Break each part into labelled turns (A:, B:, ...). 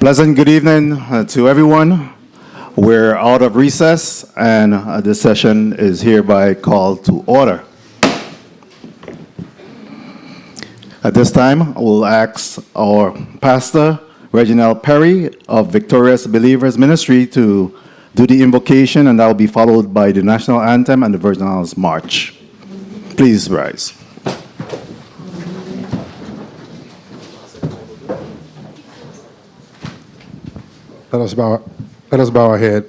A: Pleasant good evening to everyone. We're out of recess, and this session is hereby called to order. At this time, we'll ask our pastor, Reginald Perry of Victorious Believers Ministry, to do the invocation, and that will be followed by the national anthem and the Virgin Islands March. Please rise.
B: Let us bow our head.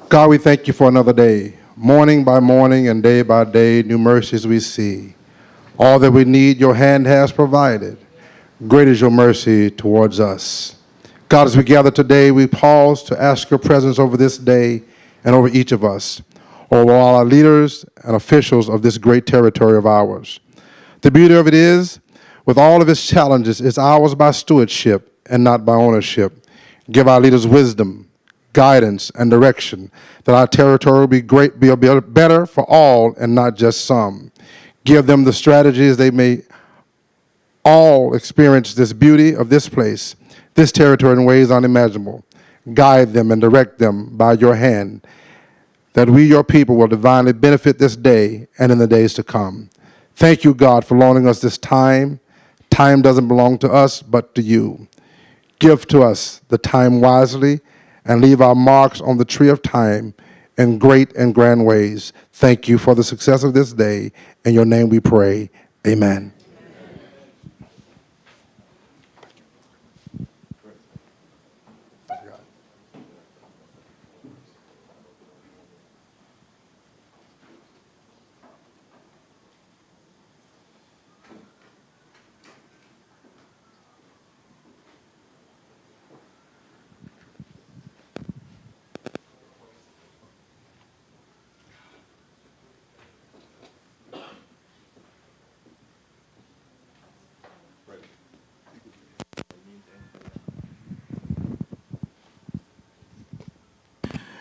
B: God, we thank you for another day. Morning by morning and day by day, new mercies we see. All that we need, your hand has provided. Great is your mercy towards us. God, as we gather today, we pause to ask your presence over this day and over each of us, over all our leaders and officials of this great territory of ours. The beauty of it is, with all of its challenges, it's ours by stewardship and not by ownership. Give our leaders wisdom, guidance, and direction, that our territory will be better for all and not just some. Give them the strategies they may all experience this beauty of this place, this territory in ways unimaginable. Guide them and direct them by your hand, that we, your people, will divinely benefit this day and in the days to come. Thank you, God, for loaning us this time. Time doesn't belong to us, but to you. Give to us the time wisely and leave our marks on the tree of time in great and grand ways. Thank you for the success of this day. In your name we pray. Amen.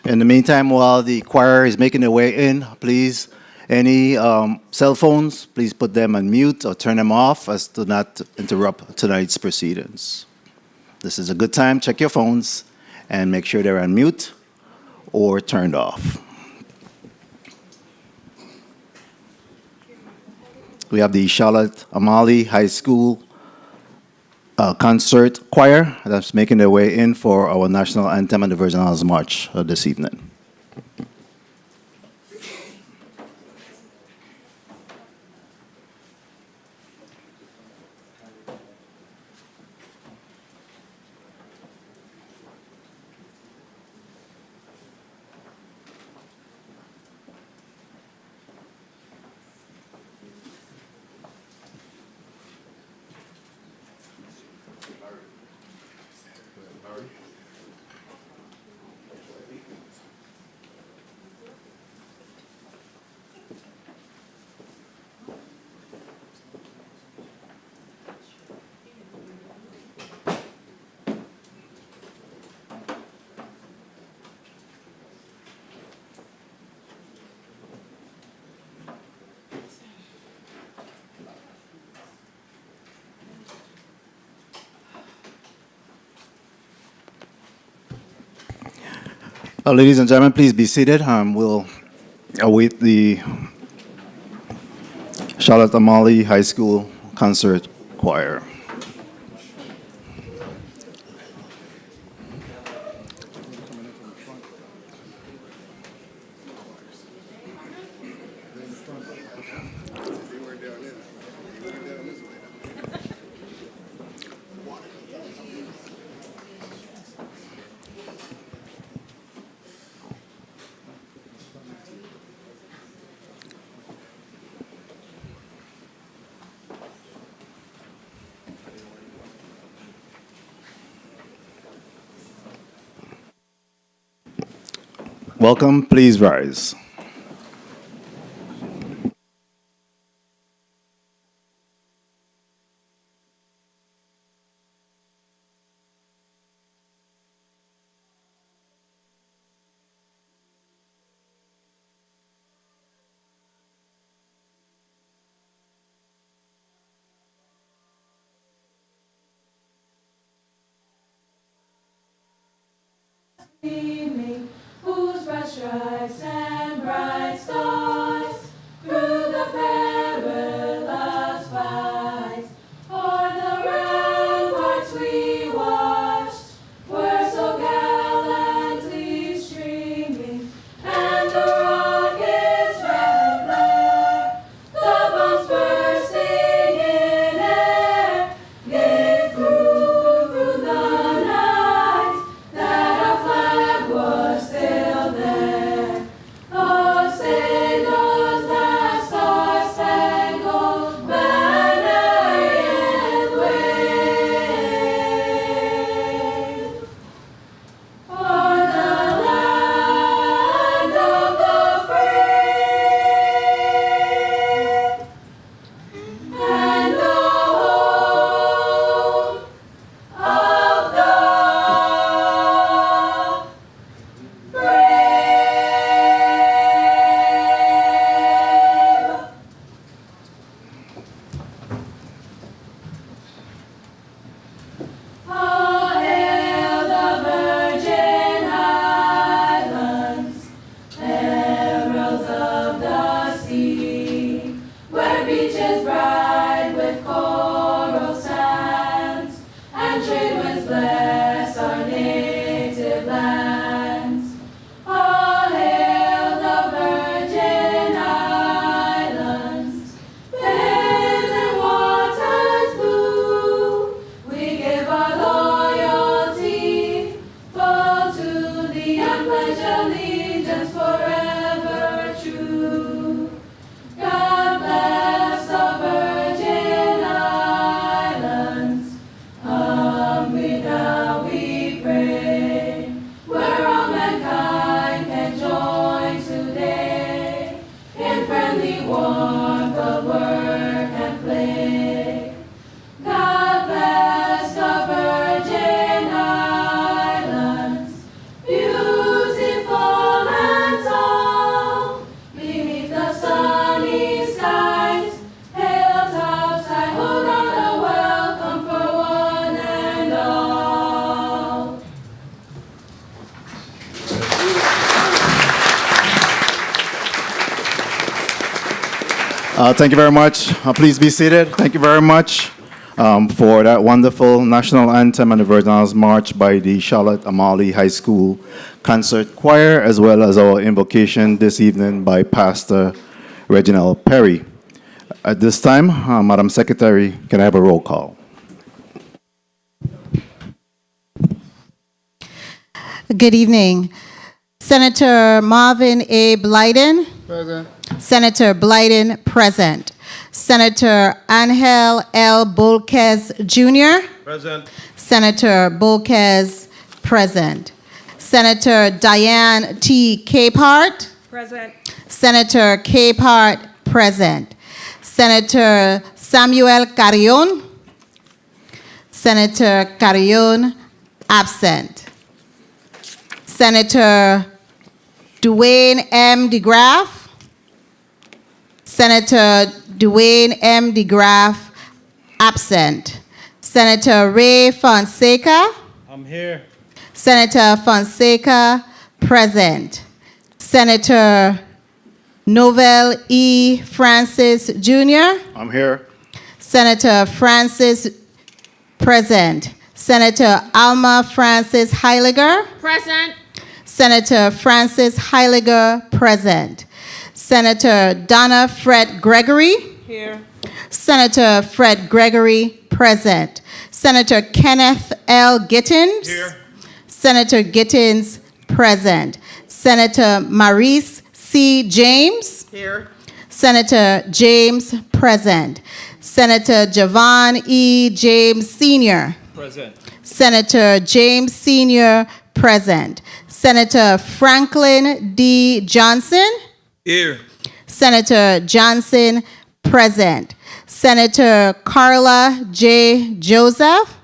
A: In the meantime, while the choir is making their way in, please, any cell phones, please put them on mute or turn them off as to not interrupt tonight's proceedings. This is a good time. Check your phones and make sure they're on mute or turned off. We have the Charlotte Amalie High School concert choir that's making their way in for our national anthem and the Virgin Islands March this evening. Ladies and gentlemen, please be seated. We'll await the Charlotte Amalie High School concert choir. Welcome, please rise.
C: gleaming, whose bright stripes and bright stars through the perilous fights o'er the ramparts we watched were so gallantly streaming, and the rockets' red glare, the bombs bursting in air, gave through the night that our flag was still there. Oh, say does that star-spangled banner yet wave o'er the land of the free and the home of the brave. All hail the Virgin Islands, emeralds of the sea, where beaches bright with coral sands and trade winds bless our native lands. All hail the Virgin Islands, bathed in waters blue. We give our loyalty full to thee and pledge allegiance forever true. God bless the Virgin Islands. Humbly now we pray, where all mankind can join today in friendly warmth of work and play. God bless the Virgin Islands, beautiful and tall, beneath the sunny skies, hilltops I hold out a welcome for one and all.
A: Thank you very much. Please be seated. Thank you very much for that wonderful national anthem and the Virgin Islands March by the Charlotte Amalie High School Concert Choir, as well as our invocation this evening by Pastor Reginald Perry. At this time, Madam Secretary, can I have a roll call?
D: Good evening. Senator Marvin A. Blyden.
B: Present.
D: Senator Blyden, present. Senator Angel L. Bolquez Jr.
B: Present.
D: Senator Bolquez, present. Senator Diane T. Capehart.
E: Present.
D: Senator Capehart, present. Senator Samuel Carrion. Senator Carrion, absent. Senator Dwayne M. DeGraff. Senator Dwayne M. DeGraff, absent. Senator Ray Fonseca.
B: I'm here.
D: Senator Fonseca, present. Senator Novell E. Francis Jr.
A: I'm here.
D: Senator Francis, present. Senator Alma Francis Heiliger.
E: Present.
D: Senator Francis Heiliger, present. Senator Donna Fred Gregory.
E: Here.
D: Senator Fred Gregory, present. Senator Kenneth L. Gittins.
B: Here.
D: Senator Gittins, present. Senator Maurice C. James.
E: Here.
D: Senator James, present. Senator Javon E. James Sr.
B: Present.
D: Senator James Sr., present. Senator Franklin D. Johnson.
B: Here.
D: Senator Johnson, present. Senator Carla J. Joseph.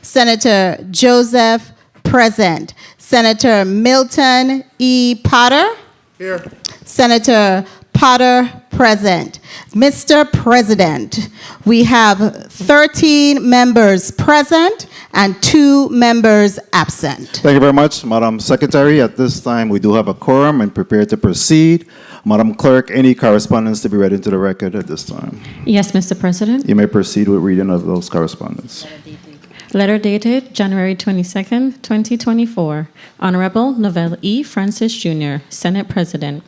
D: Senator Joseph, present. Senator Milton E. Potter.
B: Here.
D: Senator Potter, present. Mr. President, we have 13 members present and 2 members absent.
A: Thank you very much, Madam Secretary. At this time, we do have a quorum and prepared to proceed. Madam Clerk, any correspondence to be read into the record at this time?
E: Yes, Mr. President.
A: You may proceed with reading of those correspondence.
E: Letter dated January 22nd, 2024. Honorable Novell E. Francis Jr., Senate President.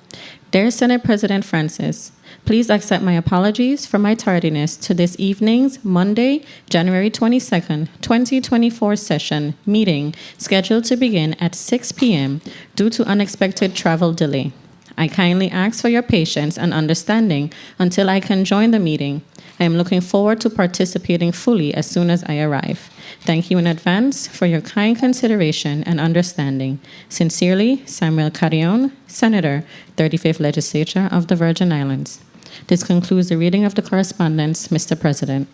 E: Dear Senate President Francis, please accept my apologies for my tardiness to this evening's Monday, January 22nd, 2024 session meeting scheduled to begin at 6 p.m. due to unexpected travel delay. I kindly ask for your patience and understanding until I can join the meeting. I am looking forward to participating fully as soon as I arrive. Thank you in advance for your kind consideration and understanding. Sincerely, Samuel Carrion, Senator, 35th Legislature of the Virgin Islands. This concludes the reading of the correspondence, Mr. President.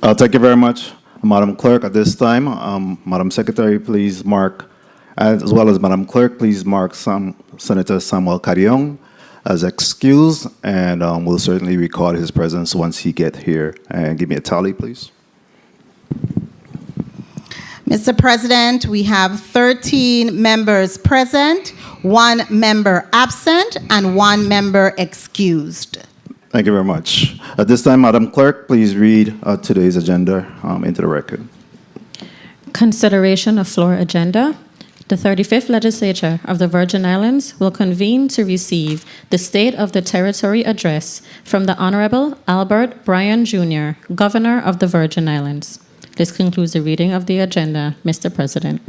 A: Thank you very much, Madam Clerk. At this time, Madam Secretary, please mark, as well as Madam Clerk, please mark Senator Samuel Carrion as excused, and we'll certainly record his presence once he gets here. And give me a tally, please.
D: Mr. President, we have 13 members present, 1 member absent, and 1 member excused.
A: Thank you very much. At this time, Madam Clerk, please read today's agenda into the record.
E: Consideration of floor agenda. The 35th Legislature of the Virgin Islands will convene to receive the State of the Territory Address from the Honorable Albert Bryan Jr., Governor of the Virgin Islands. This concludes the reading of the agenda, Mr. President.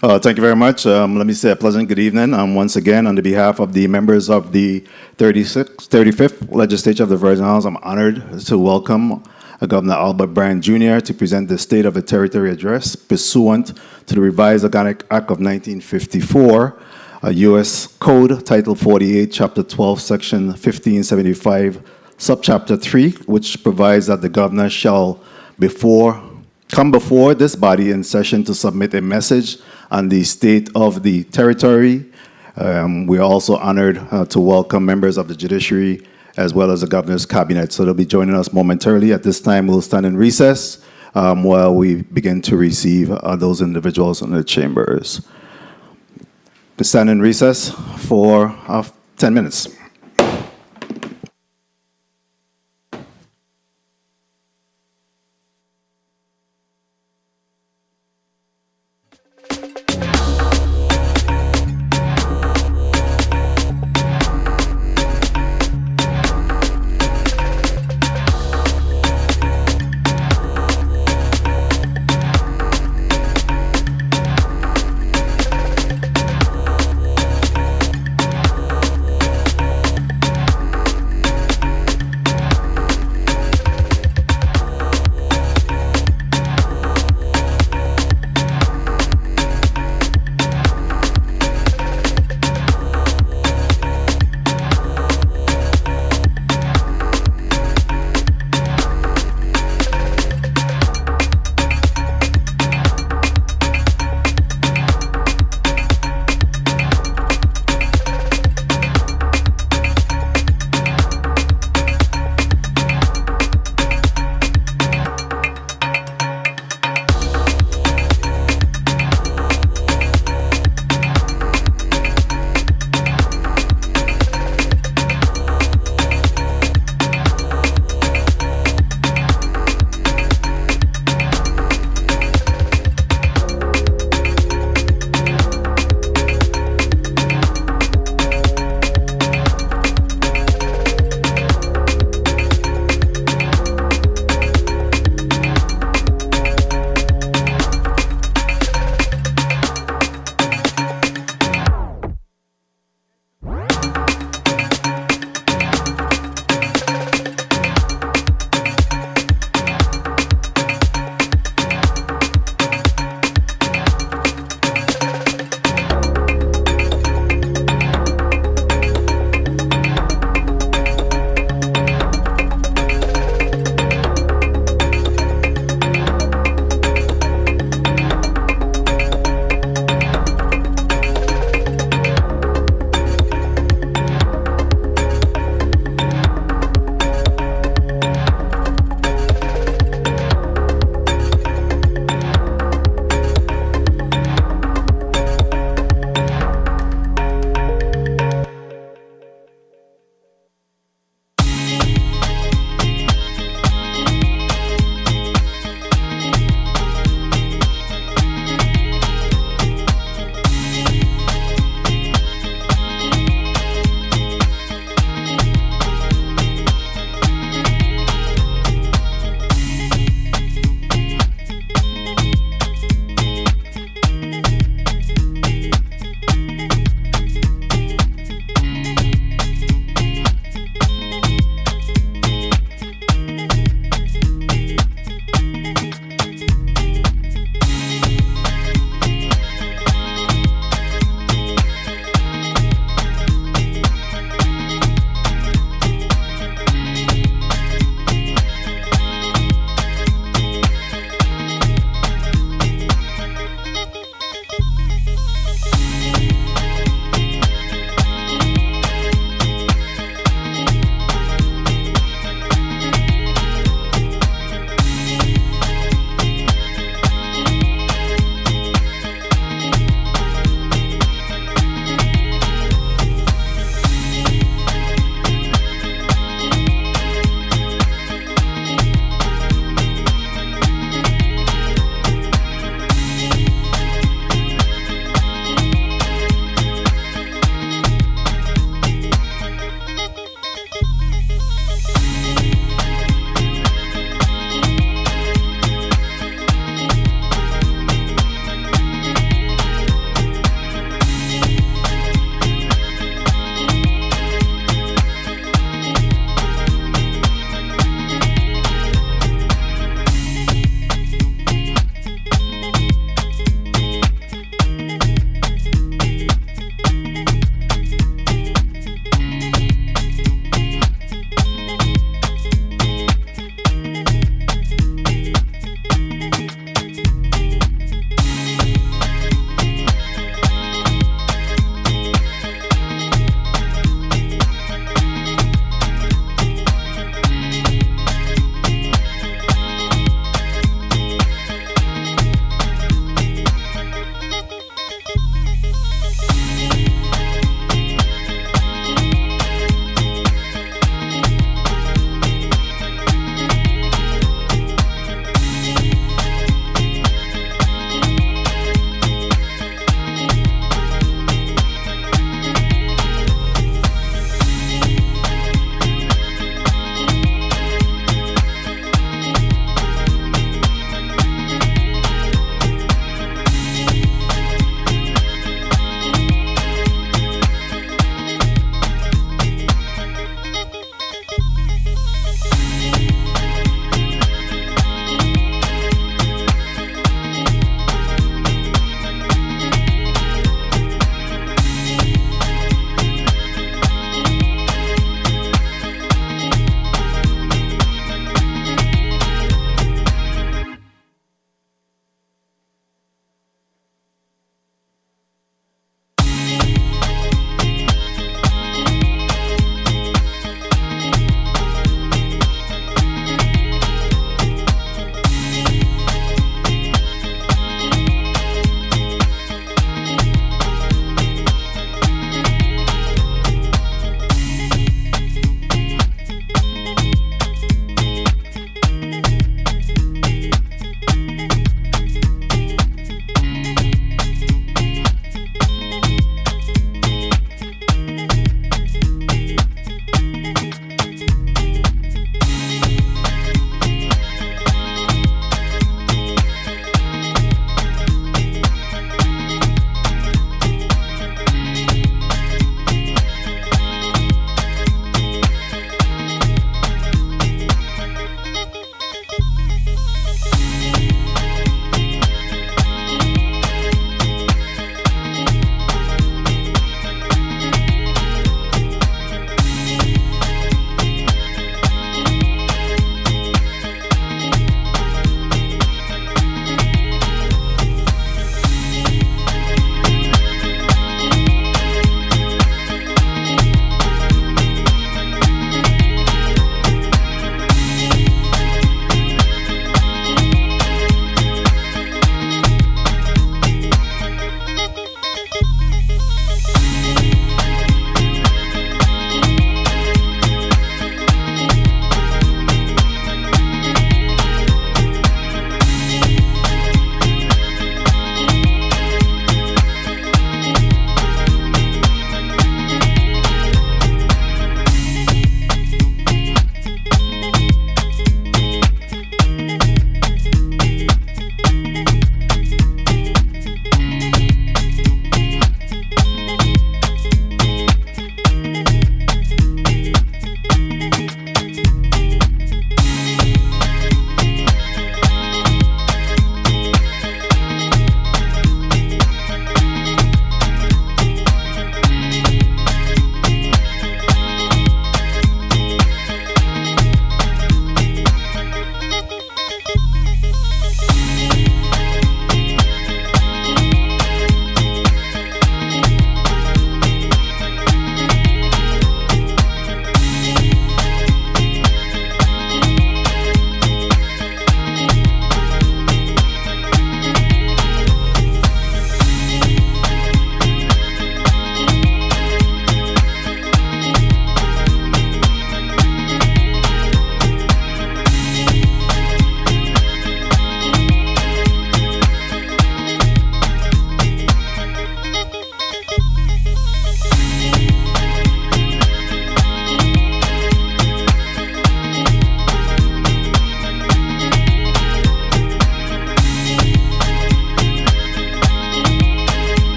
A: Thank you very much. Let me say a pleasant good evening. Once again, on the behalf of the members of the 35th Legislature of the Virgin Islands, I'm honored to welcome Governor Albert Bryan Jr. to present the State of the Territory Address pursuant to the Revised Organic Act of 1954, U.S. Code, Title 48, Chapter 12, Section 1575, Subchapter 3, which provides that the governor shall come before this body in session to submit a message on the state of the territory. We are also honored to welcome members of the judiciary as well as the governor's cabinet. So they'll be joining us momentarily. At this time, we'll stand in recess while we begin to receive those individuals in the chambers. We stand in recess for 10 minutes.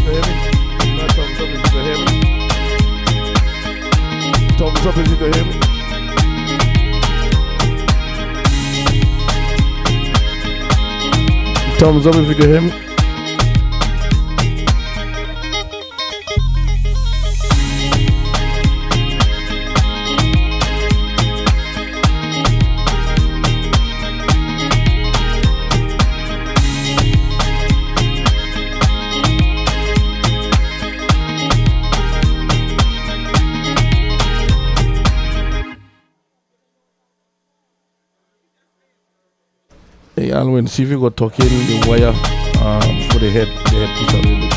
F: you can hear me. No, thumbs up if you can hear me. Thumbs up if you can hear me. Thumbs up if you can hear me. Hey, Alwyn, see if you got tuck in the wire for the headpiece a little bit.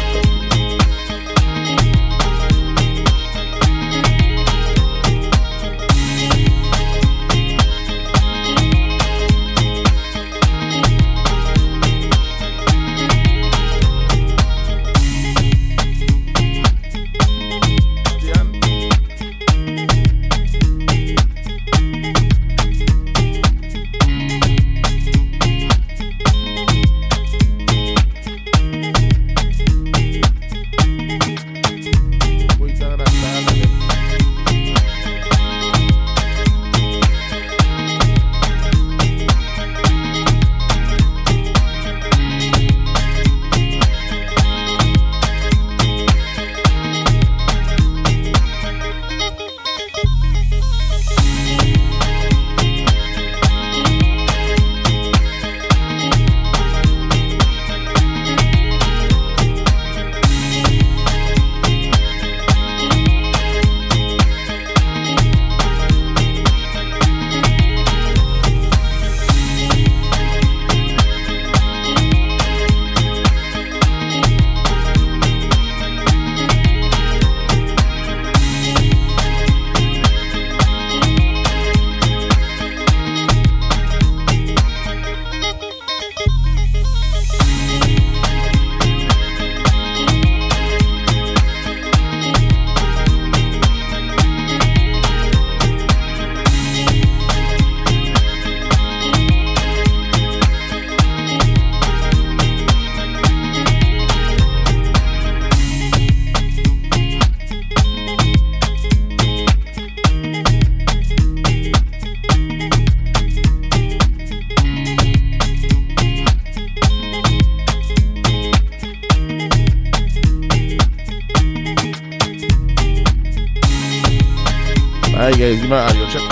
F: Alright guys, give me an audio check.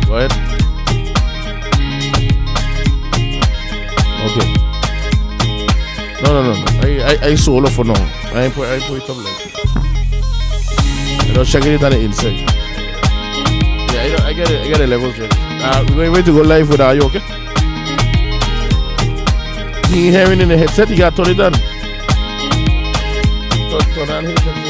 F: Go ahead. Okay. No. I solo for now. I ain't put it up like. I don't check it on the inside. Yeah, I get it. I get the levels ready. We're going to go live with you, okay? You hearing in the headset, you got to turn it on. Turn on his headset.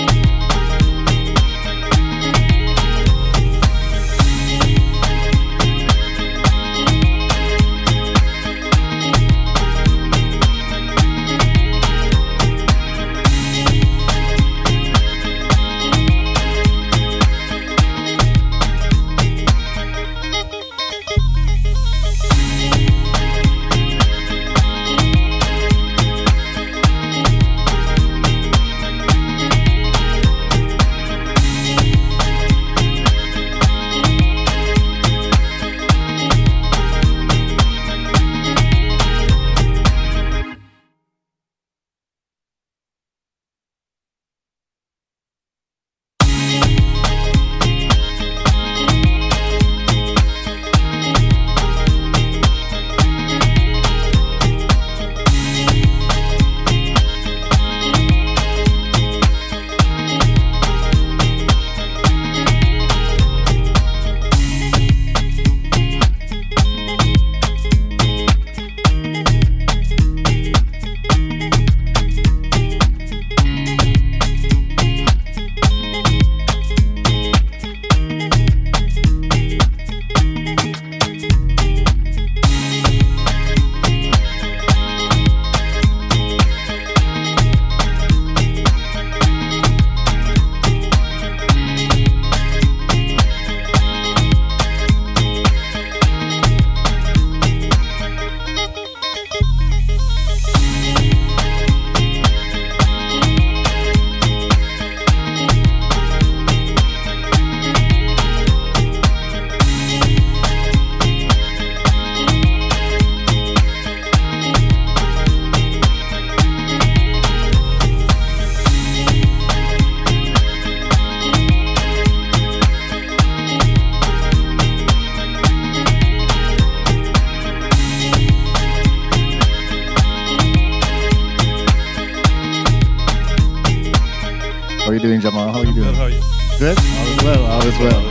G: you doing, Jamal? How are you doing?
H: Good, how are you?
G: Good? All is well, all is well.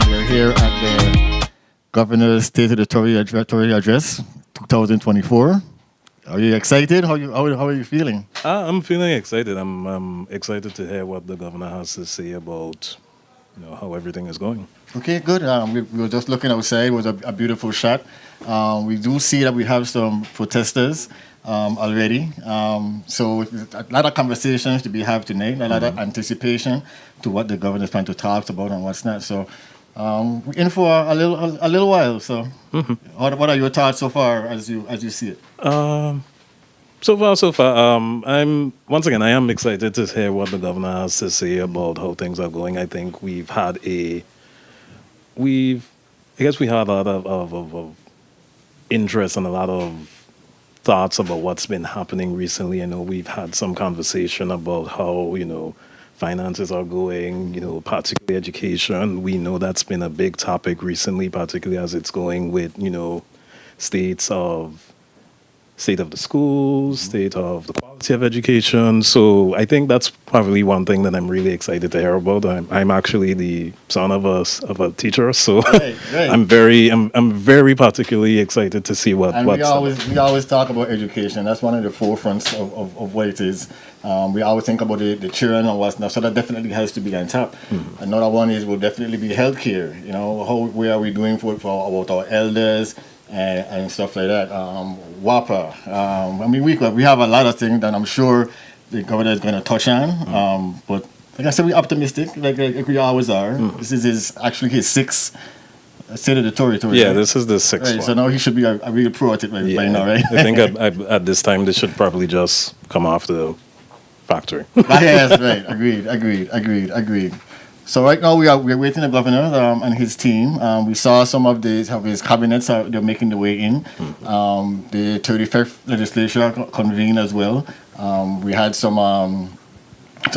G: We're here at the Governor's State of the Tory Address 2024. Are you excited? How are you feeling?
H: I'm feeling excited. I'm excited to hear what the governor has to say about, how everything is going.
G: Okay, good. We were just looking outside. It was a beautiful shot. We do see that we have some protesters already. So a lot of conversations to be had tonight, a lot of anticipation to what the governor is trying to talk about and what's not. So we're in for a little while. So what are your thoughts so far as you see it?
H: So far. I am excited to hear what the governor has to say about how things are going. I think we had a lot of interest and a lot of thoughts about what's been happening recently. I know we've had some conversation about how, finances are going, particularly education. We know that's been a big topic recently, particularly as it's going with, state of the schools, state of the quality of education. So I think that's probably one thing that I'm really excited to hear about. I'm actually the son of a teacher, so
G: Right.
H: I'm very particularly excited to see what.
G: And we always talk about education. That's one of the forefronts of what it is. We always think about the children and what's not. So that definitely has to be on top. Another one will definitely be healthcare. Where are we doing for about our elders and stuff like that. WAPA. We have a lot of things that I'm sure the governor is going to touch on. But like I said, we're optimistic, like we always are. This is actually his sixth State of the Tory.
H: Yeah,
G: right?
H: this is the sixth
G: Right,
H: one.
G: so now he should be a real pro at it by now, right?
H: I think at this time this should probably just come off the factory.
G: Yes, right. Agreed. So right now we're waiting the governor and his team. We saw some of his cabinets they're making the way in. The 35th legislature convened as well. We had some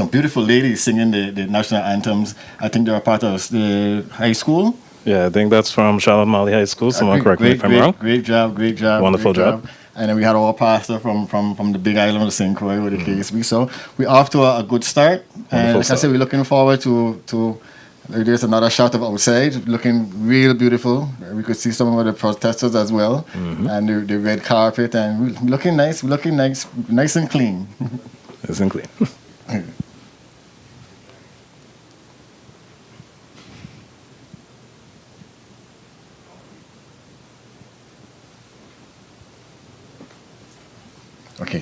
G: beautiful ladies singing the national anthems. I think they were part of the high school.
H: Yeah, I think that's from Charlotte Mali High School. Someone correct me if I'm wrong.
G: Great job.
H: Wonderful job.
G: And then we had our pastor from the big island of St. Croix with the case. So we're off to a good start. And like I said, we're looking forward to there's another shot of outside, looking real beautiful. We could see some of the protesters as well. And the red carpet, and we're looking nice and clean.
H: Nice and clean.
G: Okay.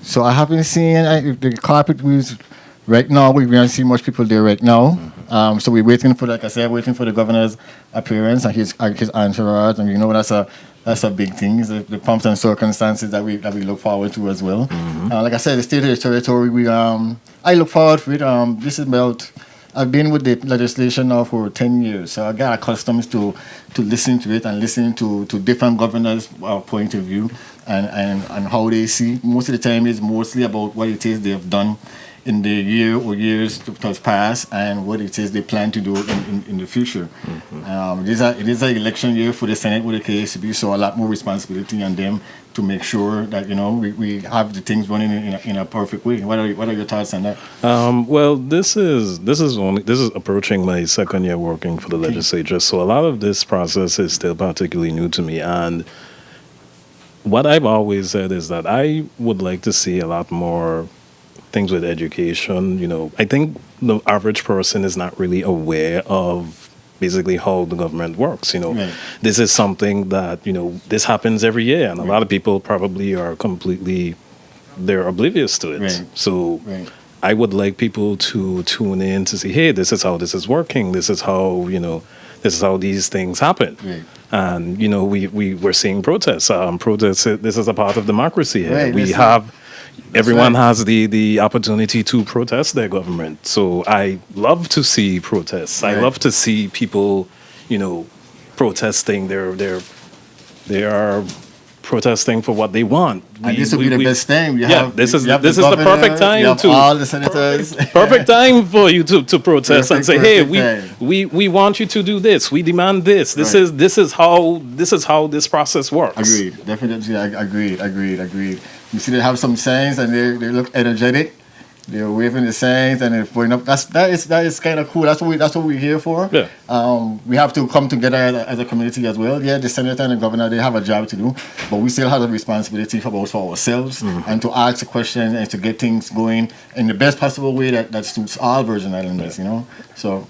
G: So I haven't seen the carpet was right now. We don't see much people there right now. So we're waiting for, like I said, waiting for the governor's appearance and his entourage, and that's a big thing. It's the pumps and circumstances that we look forward to as well. Like I said, the state of the territory. I look forward to it. This is about. I've been with the legislation now for 10 years, so I got accustomed to listening to it and listening to different governors' point of view and how they see. Most of the time, it's mostly about what it is they have done in the year or years that has passed and what it is they plan to do in the future. It is an election year for the Senate with the KSB, so a lot more responsibility on them to make sure that we have the things running in a perfect way. What are your thoughts on that?
H: Well, this is approaching my second year working for the legislature, so a lot of this process is still particularly new to me. And what I've always said is that I would like to see a lot more things with education. I think the average person is not really aware of basically how the government works.
G: Right.
H: This is something that, this happens every year, and a lot of people probably are they're oblivious to it.
G: Right.
H: So
G: Right.
H: I would like people to tune in to see, hey, this is how this is working. This is how, this is how these things happen.
G: Right.
H: And, we're seeing protests. Protests, this is a part of democracy here.
G: Right,
H: Everyone has the opportunity to protest their government. So I love to see protests. I
G: Right.
H: love to see people, protesting. They are protesting for what they want.
G: And this would be the best thing.
H: This is
G: you have
H: the
G: governor,
H: perfect time
G: you have
H: to
G: all the senators.
H: perfect time for you to protest and say, hey,
G: Perfect time.
H: we want you to do this. We demand this.
G: Right.
H: This is how this process works.
G: Agreed. Definitely, agreed. You see, they have some signs and they look energetic. They're waving the signs and they're putting up. That is kind of cool. That's what we're here for.
H: Yeah.
G: We have to come together as a community as well. Yeah, the senator and the governor, they have a job to do, but we still have a responsibility for ourselves and to ask the questions and to get things going in the best possible way that suits all Virgin Islanders. You know, so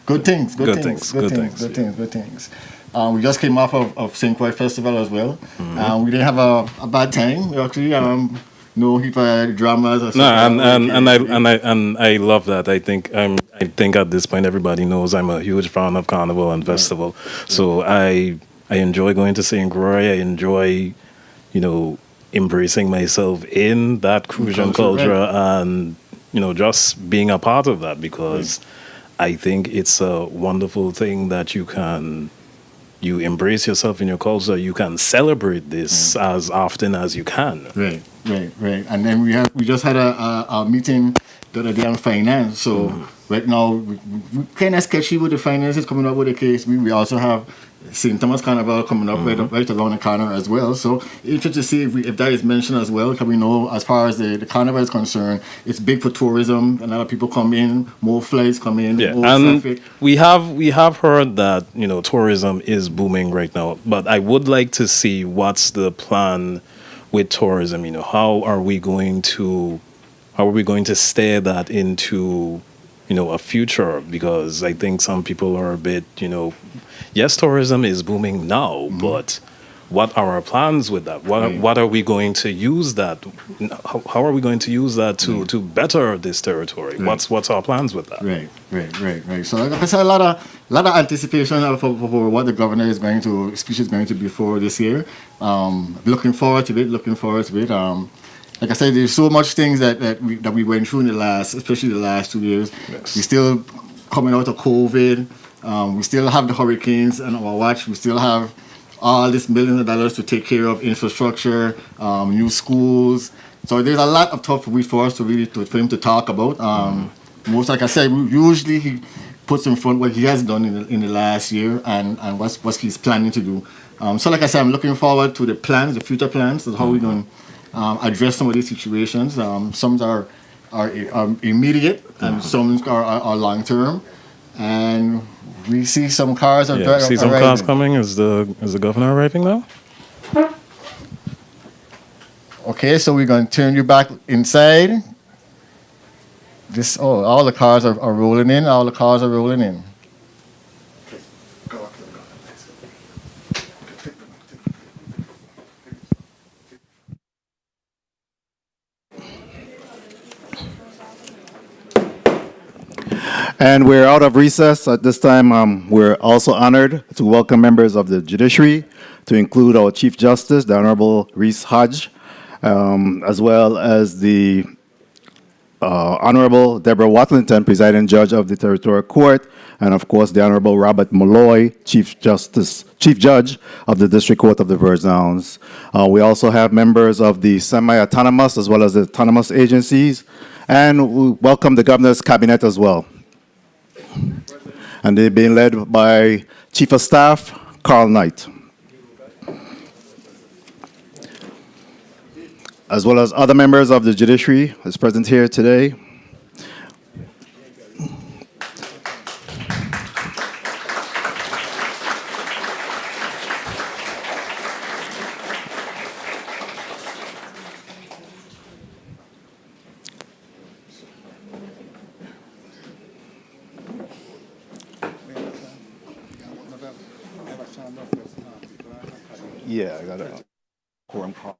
G: good things. We just came off of St. Croix Festival as well. We didn't have a bad time actually. No heap of dramas. Or
H: No, and I love that. I think at this point everybody knows I'm a huge fan of Carnival and Festival. So I enjoy going to St. Croix. I enjoy, embracing myself in that Crucian culture and just being a part of that because I think it's a wonderful thing that you embrace yourself in your culture. You can celebrate this as often as you can.
G: Right. And then we just had a meeting the other day on finance. So right now we kind of sketchy with the finances coming up with the case. We also have St. Thomas Carnival coming up right around the corner as well. So interested to see if that is mentioned as well. Because we know as far as the carnival is concerned, it's big for tourism. A lot of people come in, more flights come in, more
H: and
G: traffic.
H: we have heard that tourism is booming right now. But I would like to see what's the plan with tourism. How are we going to steer that into a future? Because I think some people are a bit yes, tourism is booming now, but what are our plans with that? What are we going to use that? How are we going to use that to better this territory? What's our plans with that?
G: Right. So like I said, a lot of anticipation for what the governor speech is going to be for this year. Looking forward to it. Like I said, there's so much things that we went through especially the last 2 years.
H: Yes.
G: We're still coming out of COVID. We still have the hurricanes on our watch. We still have all this millions of dollars to take care of infrastructure, new schools. So there's a lot of stuff for us for him to talk about. Most, like I said, usually he puts in front what he has done in the last year and what he's planning to do. So like I said, I'm looking forward to the future plans, of how we're going to address some of these situations. Some are immediate and some are long term. And we see some cars
H: cars coming. Is the governor arriving now?
G: Okay, so we're going to turn you back inside. All the cars are rolling in. All the cars are rolling in.
A: And we're out of recess at this time. We're also honored to welcome members of the judiciary, to include our Chief Justice, the Honorable Reese Hodge, as well as the Honorable Deborah Watlington, Presiding Judge of the Territorial Court, and of course the Honorable Robert Malloy, Chief Judge of the District Court of the Virgin Islands. We also have members of the semi-autonomous as well as the autonomous agencies, and we welcome the Governor's Cabinet as well. And they're being led by Chief of Staff, Carl Knight, as well as other members of the judiciary is present here today. Yeah, I got a quorum call.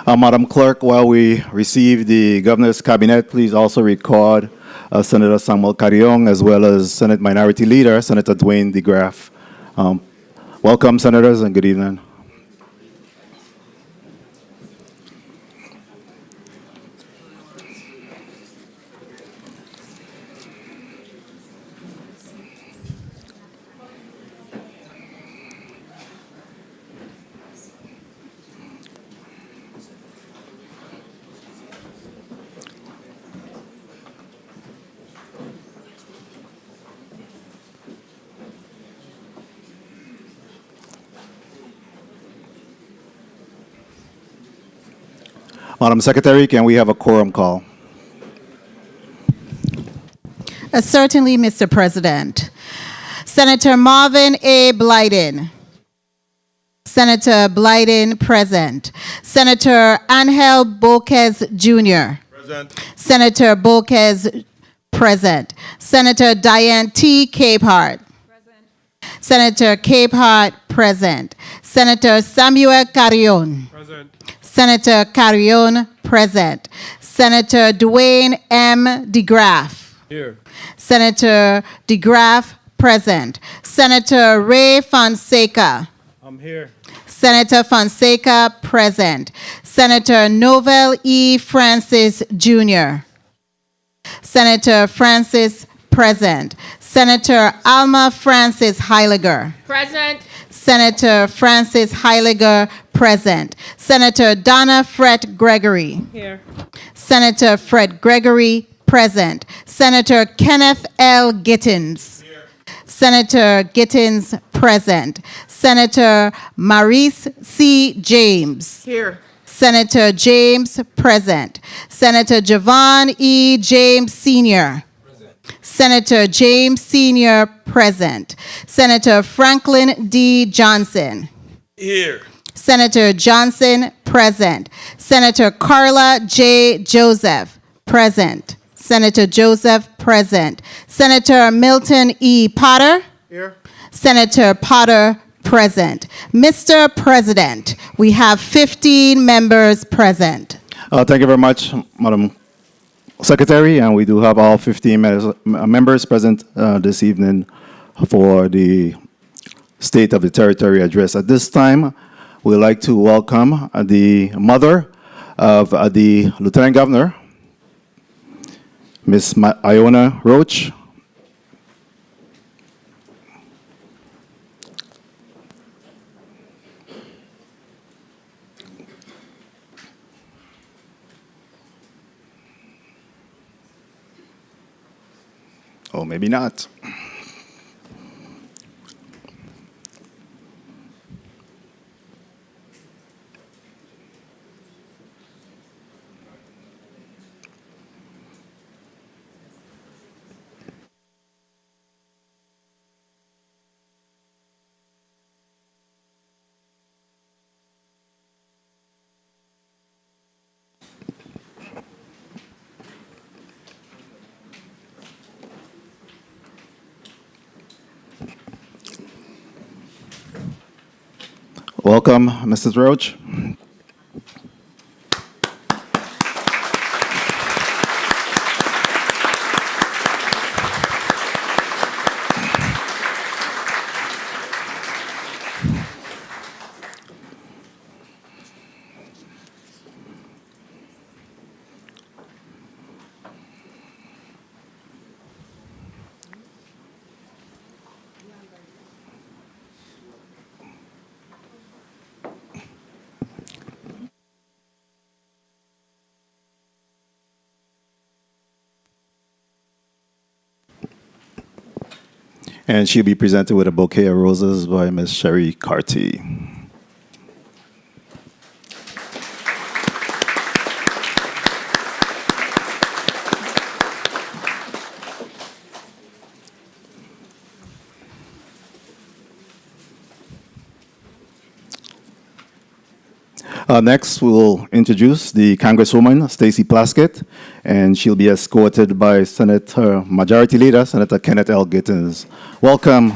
A: Madam Clerk, while we receive the Governor's Cabinet, please also record Senator Samuel Carrion as well as Senate Minority Leader, Senator Dwayne DeGraff. Welcome, Senators, and good evening. Madam Secretary, can we have a quorum call?
D: Certainly, Mr. President. Senator Marvin A. Blyden. Senator Blyden, present. Senator Angel Boquez Jr.
F: Present.
D: Senator Boquez, present. Senator Diane T. Capehart. Senator Capehart, present. Senator Samuel Carrion.
F: Present.
D: Senator Carrion, present. Senator Dwayne M. DeGraff.
F: Here.
D: Senator DeGraff, present. Senator Ray Fonseca.
F: I'm here.
D: Senator Fonseca, present. Senator Novel E. Francis Jr. Senator Francis, present. Senator Alma Francis Heiliger.
C: Present.
D: Senator Francis Heiliger, present. Senator Donna Fred Gregory.
C: Here.
D: Senator Fred Gregory, present. Senator Kenneth L. Gittins. Senator Gittins, present. Senator Maurice C. James.
C: Here.
D: Senator James, present. Senator Javon E. James Sr. Senator James Sr., present. Senator Franklin D. Johnson.
F: Here.
D: Senator Johnson, present. Senator Carla J. Joseph, present. Senator Joseph, present. Senator Milton E. Potter.
F: Here.
D: Senator Potter, present. Mr. President, we have 15 members present.
A: Thank you very much, Madam Secretary, and we do have all 15 members present this evening for the State of the Territory address. At this time, we'd like to welcome the mother of the Lieutenant Governor, Miss Iona Roach. Or maybe not. Welcome, Mrs. Roach. And she'll be presented with a bouquet of roses by Ms. Sherry Carty. Next, we'll introduce the Congresswoman, Stacey Plaskett, and she'll be escorted by Senator Majority Leader, Senator Kenneth L. Gittins. Welcome.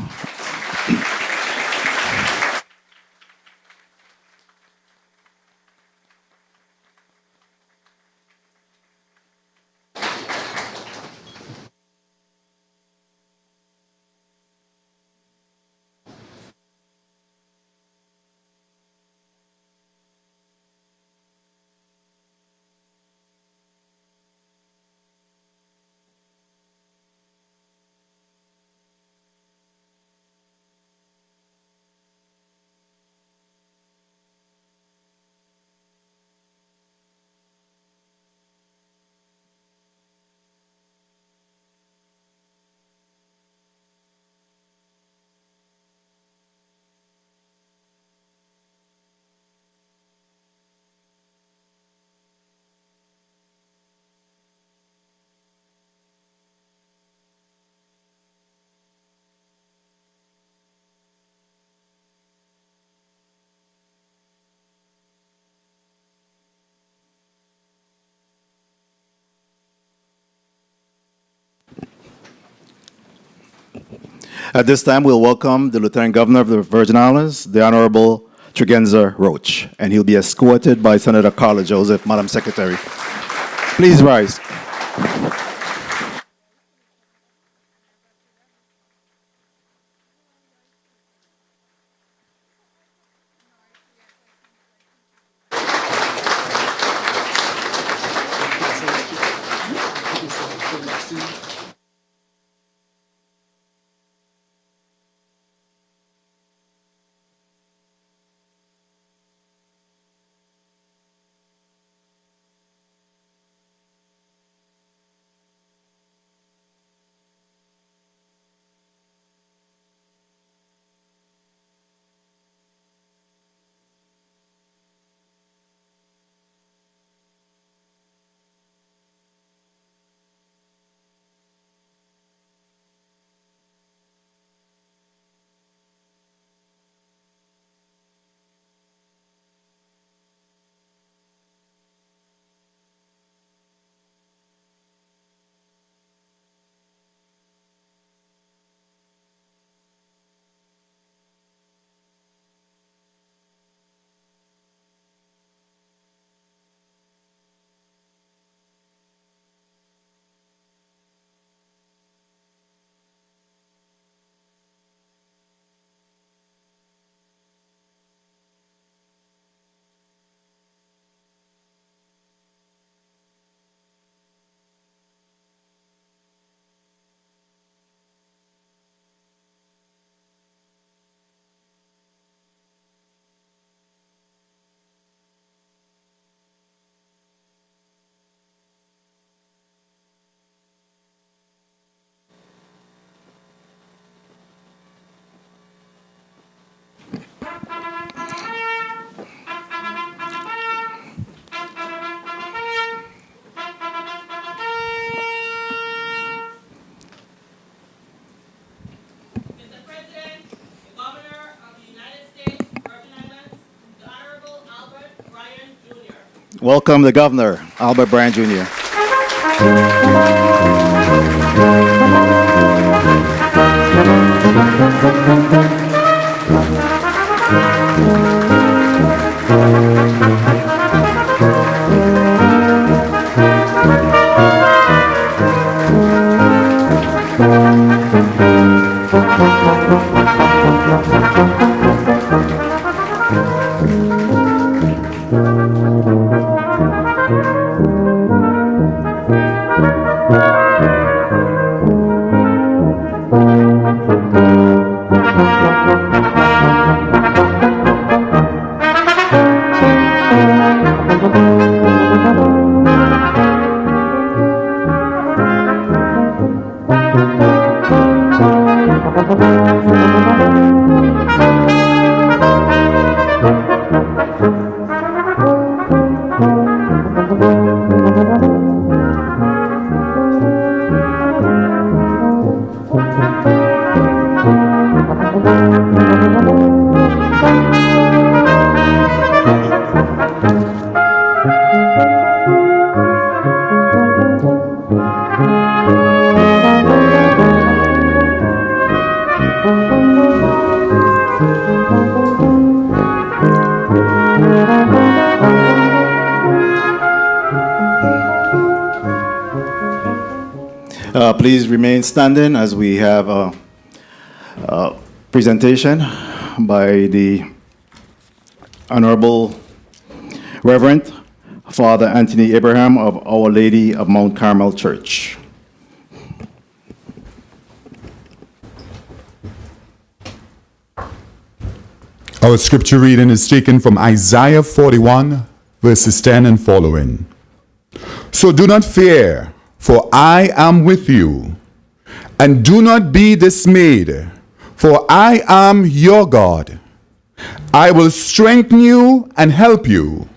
A: At this time, we'll welcome the Lieutenant Governor of the Virgin Islands, the Honorable Tregenza Roach, and he'll be escorted by Senator Carla Joseph, Madam Secretary. Please rise.
I: Mr. President, the Governor of the United States, Virgin Islands, the Honorable Albert Bryan Jr.
A: Welcome the Governor, Albert Bryan Jr. Please remain standing as we have a presentation by the Honorable Reverend Father Anthony Abraham of Our Lady of Mount Carmel Church.
J: Our scripture reading is taken from Isaiah 41, verses 10 and following. So do not fear, for I am with you, and do not be dismayed, for I am your God. I will strengthen you and help you.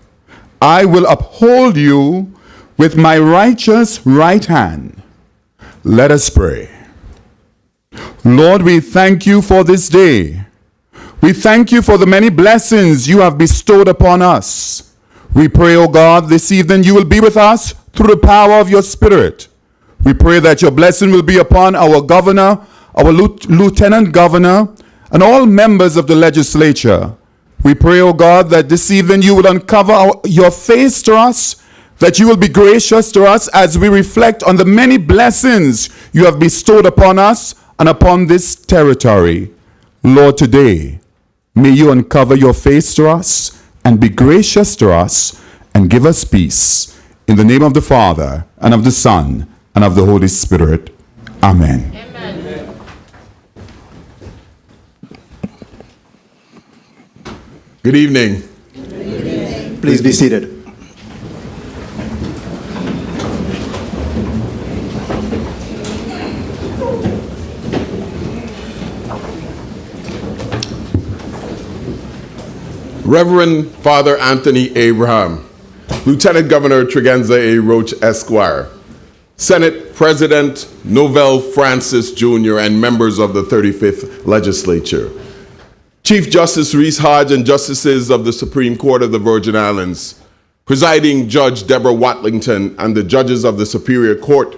J: I will uphold you with my righteous right hand. Let us pray. Lord, we thank you for this day. We thank you for the many blessings you have bestowed upon us. We pray, O God, this evening you will be with us through the power of your Spirit. We pray that your blessing will be upon our governor, our Lieutenant Governor, and all members of the legislature. We pray, O God, that this evening you will uncover your face to us, that you will be gracious to us as we reflect on the many blessings you have bestowed upon us and upon this territory. Lord, today, may you uncover your face to us and be gracious to us and give us peace. In the name of the Father, and of the Son, and of the Holy Spirit. Amen.
I: Amen.
F: Good evening.
A: Please be seated.
F: Reverend Father Anthony Abraham, Lieutenant Governor Tregenza A. Roach Esquire, Senate President Novell Francis Jr., and members of the 35th Legislature, Chief Justice Reese Hodge and Justices of the Supreme Court of the Virgin Islands, Presiding Judge Deborah Watlington, and the judges of the Superior Court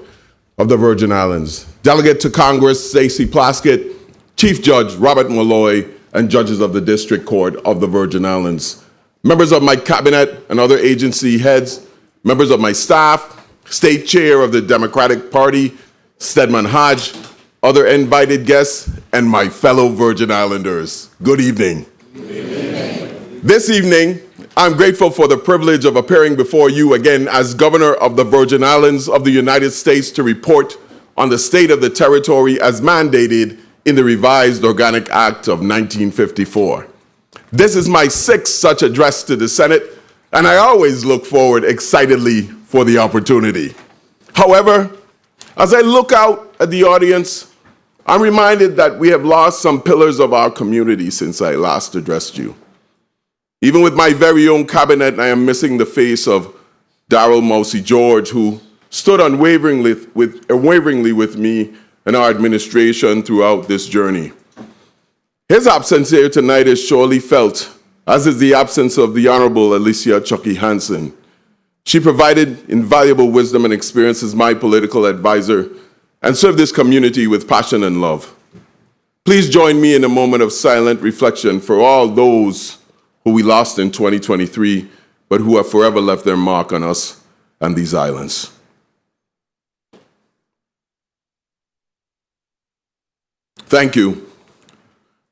F: of the Virgin Islands, Delegate to Congress Stacey Plaskett, Chief Judge Robert Malloy, and judges of the District Court of the Virgin Islands, members of my cabinet and other agency heads, members of my staff, State Chair of the Democratic Party, Stedman Hodge, other invited guests, and my fellow Virgin Islanders. Good evening. Good evening. This evening, I'm grateful for the privilege of appearing before you again as Governor of the Virgin Islands of the United States to report on the state of the territory as mandated in the revised Organic Act of 1954. This is my sixth such address to the Senate, and I always look forward excitedly for the opportunity. However, as I look out at the audience, I'm reminded that we have lost some pillars of our community since I last addressed you. Even with my very own cabinet, I am missing the face of Darrell Mousy George, who stood unwaveringly with me and our administration throughout this journey. His absence here tonight is surely felt, as is the absence of the Honorable Alicia Chucky Hansen. She provided invaluable wisdom and experience as my political advisor and served this community with passion and love. Please join me in a moment of silent reflection for all those who we lost in 2023, but who have forever left their mark on us and these islands. Thank you.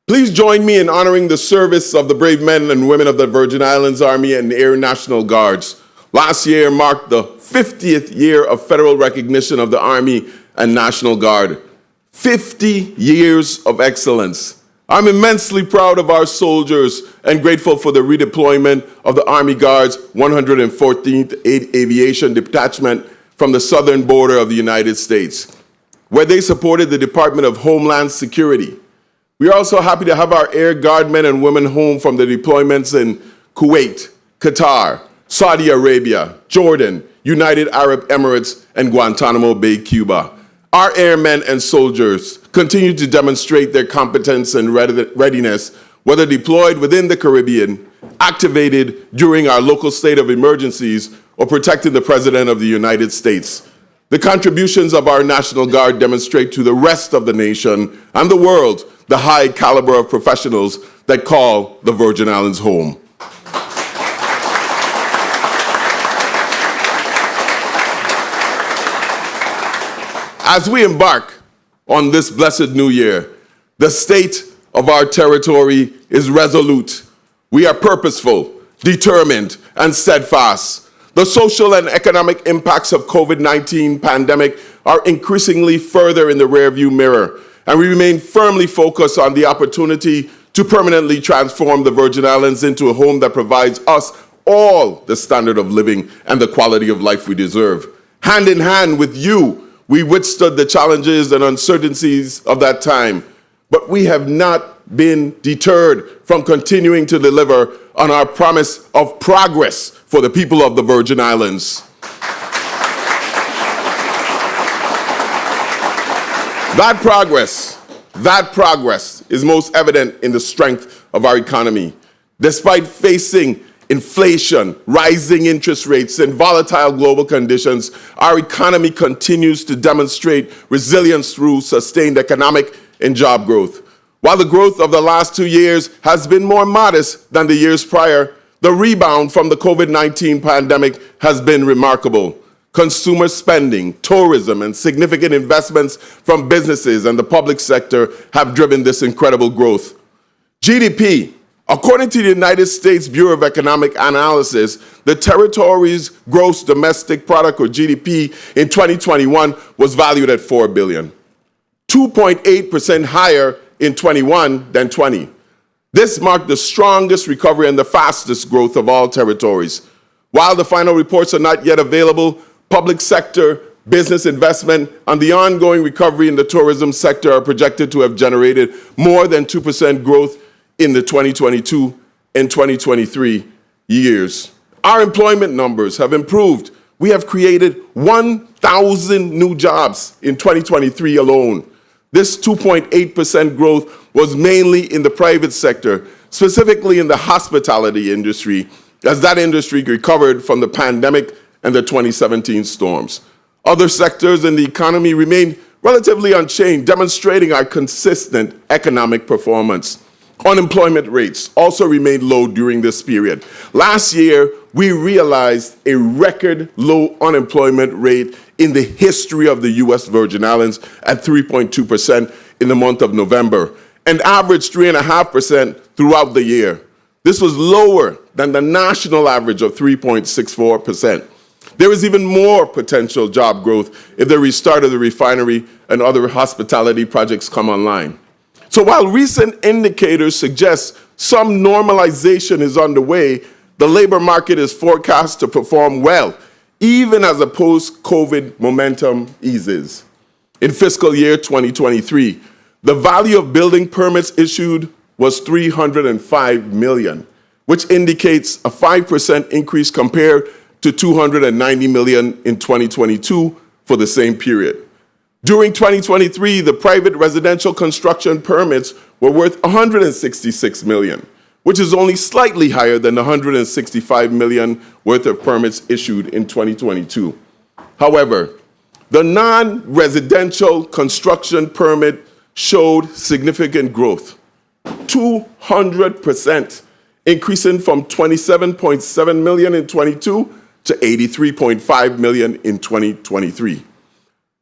F: Please join me in honoring the service of the brave men and women of the Virgin Islands Army and Air National Guards. Last year marked the 50th year of federal recognition of the Army and National Guard. 50 years of excellence. I'm immensely proud of our soldiers and grateful for the redeployment of the Army Guard's 114th Aviation Detachment from the southern border of the United States, where they supported the Department of Homeland Security. We are also happy to have our Air Guard men and women home from the deployments in Kuwait, Qatar, Saudi Arabia, Jordan, United Arab Emirates, and Guantanamo Bay, Cuba. Our airmen and soldiers continue to demonstrate their competence and readiness, whether deployed within the Caribbean, activated during our local state of emergencies, or protecting the President of the United States. The contributions of our National Guard demonstrate to the rest of the nation and the world the high caliber of professionals that call the Virgin Islands home. As we embark on this blessed new year, the state of our territory is resolute. We are purposeful, determined, and steadfast. The social and economic impacts of COVID-19 pandemic are increasingly further in the rearview mirror, and we remain firmly focused on the opportunity to permanently transform the Virgin Islands into a home that provides us all the standard of living and the quality of life we deserve. Hand in hand with you, we withstood the challenges and uncertainties of that time, but we have not been deterred from continuing to deliver on our promise of progress for the people of the Virgin Islands. That progress is most evident in the strength of our economy. Despite facing inflation, rising interest rates, and volatile global conditions, our economy continues to demonstrate resilience through sustained economic
K: in job growth. While the growth of the last 2 years has been more modest than the years prior, the rebound from the COVID-19 pandemic has been remarkable. Consumer spending, tourism, and significant investments from businesses and the public sector have driven this incredible growth. GDP, according to the United States Bureau of Economic Analysis, the territory's gross domestic product, or GDP, in 2021 was valued at $4 billion, 2.8% higher in 21 than 20. This marked the strongest recovery and the fastest growth of all territories. While the final reports are not yet available, public sector, business investment, and the ongoing recovery in the tourism sector are projected to have generated more than 2% growth in the 2022 and 2023 years. Our employment numbers have improved. We have created 1,000 new jobs in 2023 alone. This 2.8% growth was mainly in the private sector, specifically in the hospitality industry, as that industry recovered from the pandemic and the 2017 storms. Other sectors in the economy remained relatively unchanged, demonstrating our consistent economic performance. Unemployment rates also remained low during this period. Last year, we realized a record low unemployment rate in the history of the U.S. Virgin Islands at 3.2% in the month of November, and averaged 3.5% throughout the year. This was lower than the national average of 3.64%. There is even more potential job growth if the restart of the refinery and other hospitality projects come online. So while recent indicators suggest some normalization is underway, the labor market is forecast to perform well, even as the post-COVID momentum eases. In fiscal year 2023, the value of building permits issued was $305 million, which indicates a 5% increase compared to $290 million in 2022 for the same period. During 2023, the private residential construction permits were worth $166 million, which is only slightly higher than the $165 million worth of permits issued in 2022. However, the non-residential construction permit showed significant growth, 200%, increasing from $27.7 million in 22 to $83.5 million in 2023.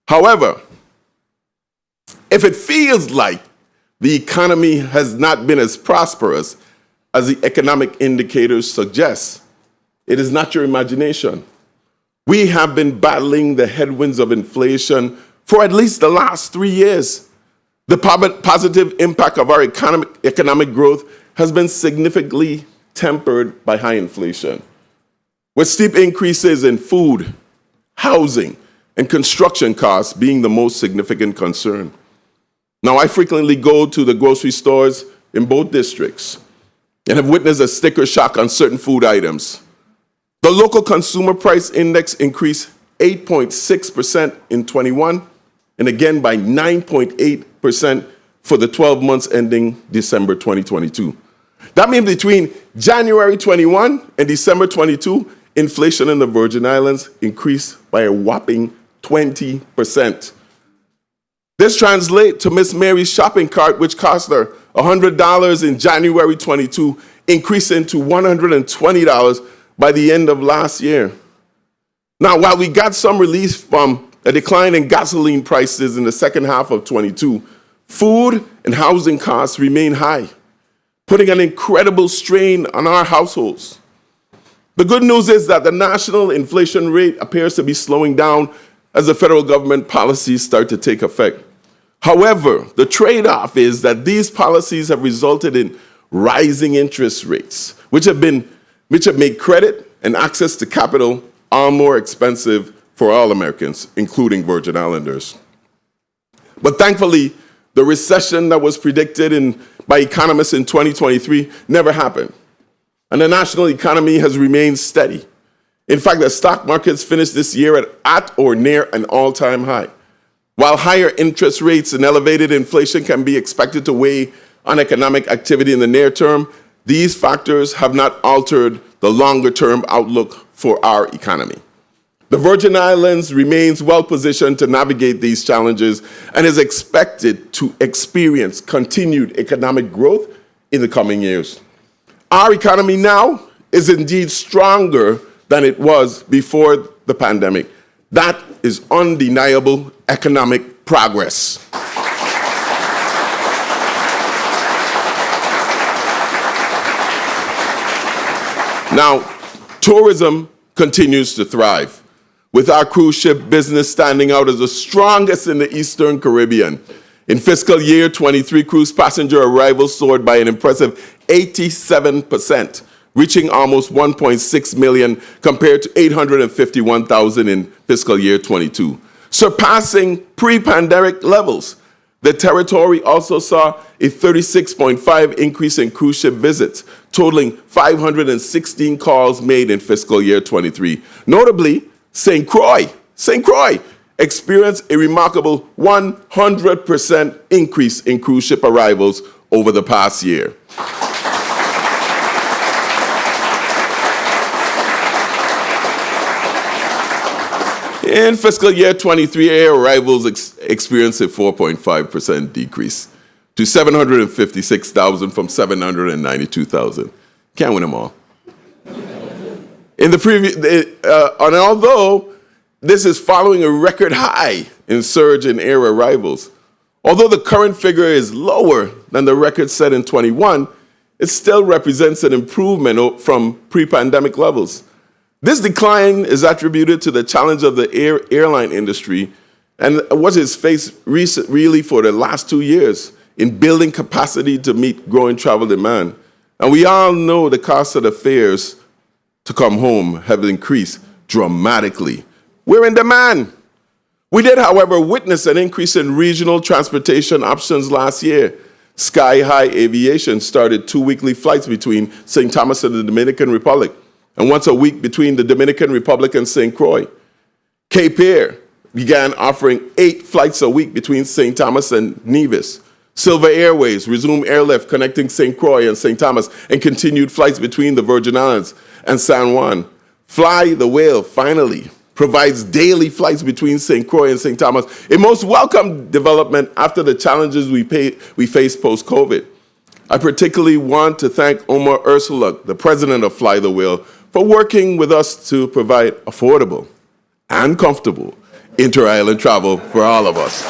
K: However, if it feels like the economy has not been as prosperous as the economic indicators suggest, it is not your imagination. We have been battling the headwinds of inflation for at least the last 3 years. The positive impact of our economic growth has been significantly tempered by high inflation, with steep increases in food, housing, and construction costs being the most significant concern. Now, I frequently go to the grocery stores in both districts and have witnessed a sticker shock on certain food items. The local consumer price index increased 8.6% in 21, and again by 9.8% for the 12 months ending December 2022. That means between January 21 and December 22, inflation in the Virgin Islands increased by a whopping 20%. This translates to Miss Mary's shopping cart, which cost her $100 in January 22, increasing to $120 by the end of last year. Now, while we got some relief from a decline in gasoline prices in the second half of 22, food and housing costs remain high, putting an incredible strain on our households. The good news is that the national inflation rate appears to be slowing down as the federal government policies start to take effect. However, the trade-off is that these policies have resulted in rising interest rates, which have made credit and access to capital all more expensive for all Americans, including Virgin Islanders. But thankfully, the recession that was predicted by economists in 2023 never happened, and the national economy has remained steady. In fact, the stock markets finished this year at or near an all-time high. While higher interest rates and elevated inflation can be expected to weigh on economic activity in the near term, these factors have not altered the longer-term outlook for our economy. The Virgin Islands remains well positioned to navigate these challenges and is expected to experience continued economic growth in the coming years. Our economy now is indeed stronger than it was before the pandemic. That is undeniable economic progress. Now, tourism continues to thrive, with our cruise ship business standing out as the strongest in the Eastern Caribbean. In fiscal year 23, cruise passenger arrivals soared by an impressive 87%, reaching almost 1.6 million compared to 851,000 in fiscal year 22, surpassing pre-pandemic levels. The territory also saw a 36.5% increase in cruise ship visits, totaling 516 calls made in fiscal year 23. Notably, St. Croix experienced a remarkable 100% increase in cruise ship arrivals over the past year. In fiscal year 23, air arrivals experienced a 4.5% decrease to 756,000 from 792,000. Can't win them all. In the previous, and although this is following a record high in surge in air arrivals, although the current figure is lower than the record set in 21, it still represents an improvement from pre-pandemic levels. This decline is attributed to the challenge of the airline industry and what is faced really for the last 2 years in building capacity to meet growing travel demand. And we all know the cost of the fares to come home have increased dramatically. We're in demand. We did, however, witness an increase in regional transportation options last year. Sky High Aviation started 2 weekly flights between St. Thomas and the Dominican Republic, and once a week between the Dominican Republic and St. Croix. Cape Air began offering 8 flights a week between St. Thomas and Nevis. Silver Airways resumed airlift connecting St. Croix and St. Thomas and continued flights between the Virgin Islands and San Juan. Fly the Whale finally provides daily flights between St. Croix and St. Thomas, a most welcome development after the challenges we faced post-COVID. I particularly want to thank Omar Ursula, the president of Fly the Whale, for working with us to provide affordable and comfortable inter-island travel for all of us.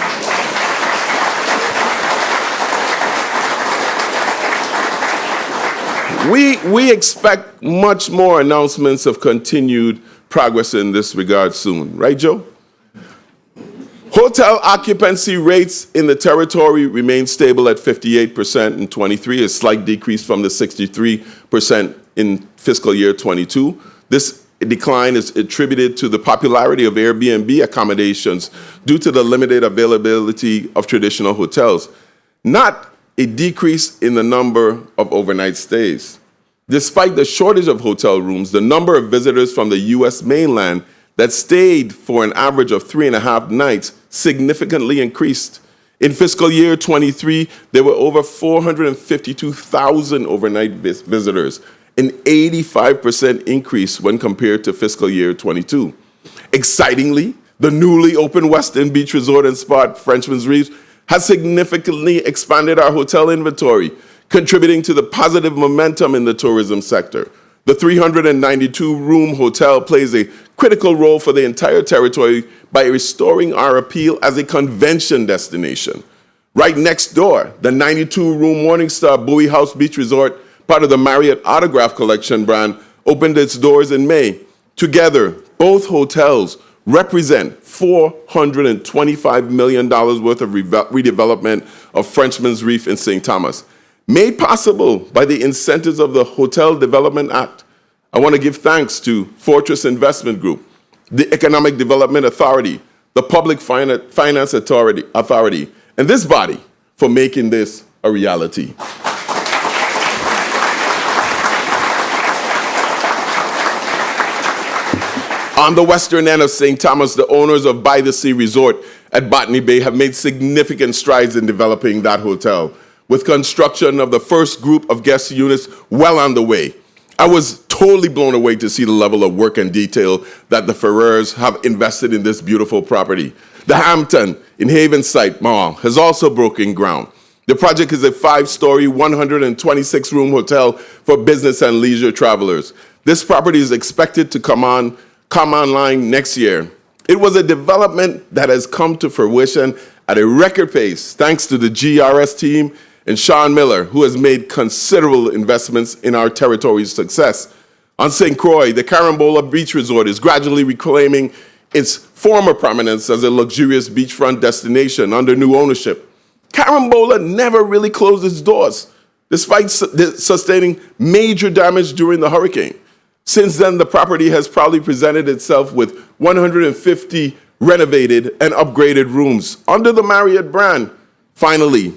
K: We expect much more announcements of continued progress in this regard soon. Right, Joe? Hotel occupancy rates in the territory remain stable at 58% in 23, a slight decrease from the 63% in fiscal year 22. This decline is attributed to the popularity of Airbnb accommodations due to the limited availability of traditional hotels, not a decrease in the number of overnight stays. Despite the shortage of hotel rooms, the number of visitors from the U.S. mainland that stayed for an average of 3.5 nights significantly increased. In fiscal year 23, there were over 452,000 overnight visitors, an 85% increase when compared to fiscal year 22. Excitingly, the newly opened Westin Beach Resort and Spa, Frenchman's Reef, has significantly expanded our hotel inventory, contributing to the positive momentum in the tourism sector. The 392-room hotel plays a critical role for the entire territory by restoring our appeal as a convention destination. Right next door, the 92-room Morningstar Bowie House Beach Resort, part of the Marriott Autograph Collection brand, opened its doors in May. Together, both hotels represent $425 million worth of redevelopment of Frenchman's Reef in St. Thomas. Made possible by the incentives of the Hotel Development Act, I want to give thanks to Fortress Investment Group, the Economic Development Authority, the Public Finance Authority, and this body for making this a reality. On the western end of St. Thomas, the owners of By the Sea Resort at Botany Bay have made significant strides in developing that hotel, with construction of the first group of guest units well underway. I was totally blown away to see the level of work and detail that the Ferrers have invested in this beautiful property. The Hampton in Havenside Mall has also broken ground. The project is a 5-story, 126-room hotel for business and leisure travelers. This property is expected to come online next year. It was a development that has come to fruition at a record pace thanks to the GRS team and Sean Miller, who has made considerable investments in our territory's success. On St. Croix, the Carambola Beach Resort is gradually reclaiming its former prominence as a luxurious beachfront destination under new ownership. Carambola never really closed its doors, despite sustaining major damage during the hurricane. Since then, the property has proudly presented itself with 150 renovated and upgraded rooms under the Marriott brand. Finally,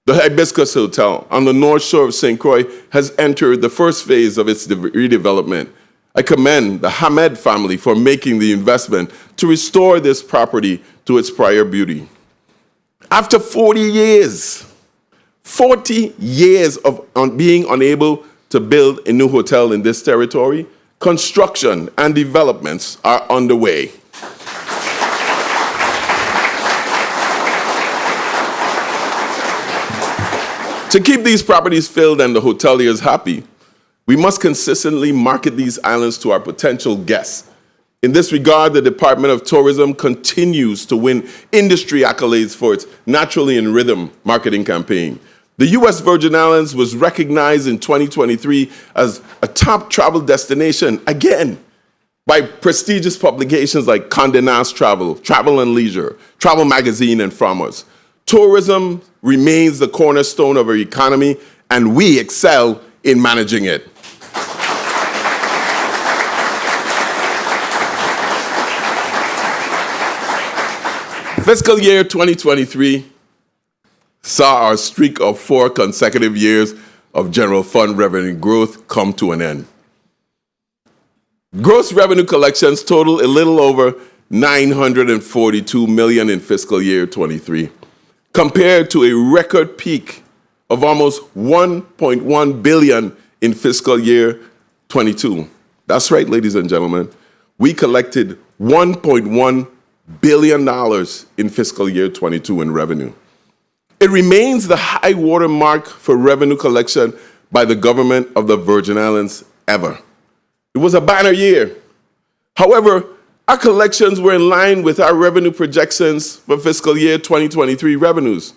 K: the Hibiscus Hotel on the north shore of St. Croix has entered the first phase of its redevelopment. I commend the Hamed family for making the investment to restore this property to its prior beauty. After 40 years of being unable to build a new hotel in this territory, construction and developments are underway. To keep these properties filled and the hoteliers happy, we must consistently market these islands to our potential guests. In this regard, the Department of Tourism continues to win industry accolades for its Naturally in Rhythm marketing campaign. The U.S. Virgin Islands was recognized in 2023 as a top travel destination, again, by prestigious publications like Condé Nast Travel, Travel and Leisure, Travel Magazine, and Farmers. Tourism remains the cornerstone of our economy, and we excel in managing it. Fiscal year 2023 saw our streak of 4 consecutive years of general fund revenue growth come to an end. Gross revenue collections total a little over $942 million in fiscal year 23, compared to a record peak of almost $1.1 billion in fiscal year 22. That's right, ladies and gentlemen. We collected $1.1 billion in fiscal year 22 in revenue. It remains the high water mark for revenue collection by the government of the Virgin Islands ever. It was a banner year. However, our collections were in line with our revenue projections for fiscal year 2023 revenues.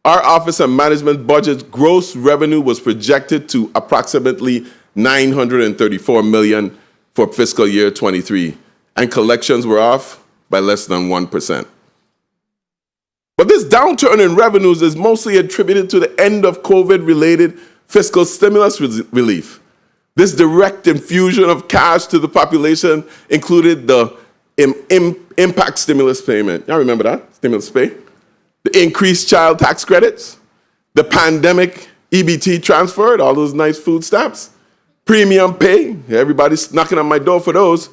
K: Our office and management budget gross revenue was projected to approximately $934 million for fiscal year 23, and collections were off by less than 1%. But this downturn in revenues is mostly attributed to the end of COVID-related fiscal stimulus relief. This direct infusion of cash to the population included the impact stimulus payment. Y'all remember that? Stimulus pay. The increased child tax credits. The pandemic EBT transfer, all those nice food stamps. Premium pay. Everybody's knocking on my door for those.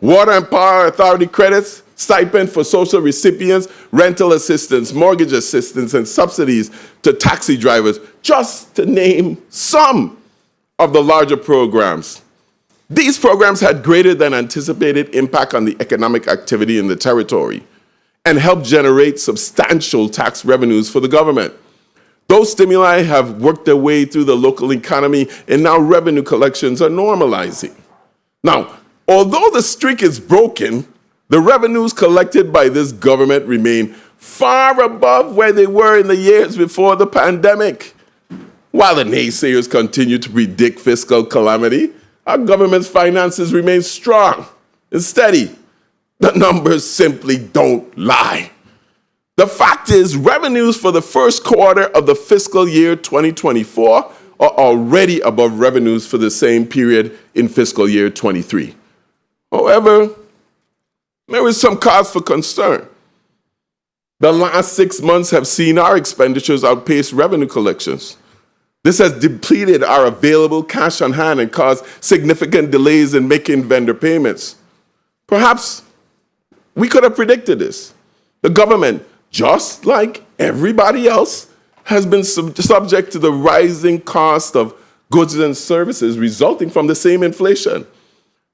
K: Water and Power Authority credits. Stipend for social recipients. Rental assistance, mortgage assistance, and subsidies to taxi drivers, just to name some of the larger programs. These programs had greater than anticipated impact on the economic activity in the territory and helped generate substantial tax revenues for the government. Those stimuli have worked their way through the local economy, and now revenue collections are normalizing. Now, although the streak is broken, the revenues collected by this government remain far above where they were in the years before the pandemic. While the naysayers continue to predict fiscal calamity, our government's finances remain strong and steady. The numbers simply don't lie. The fact is, revenues for the first quarter of the fiscal year 2024 are already above revenues for the same period in fiscal year 23. However, there is some cause for concern. The last 6 months have seen our expenditures outpace revenue collections. This has depleted our available cash on hand and caused significant delays in making vendor payments. Perhaps we could have predicted this. The government, just like everybody else, has been subject to the rising cost of goods and services resulting from the same inflation.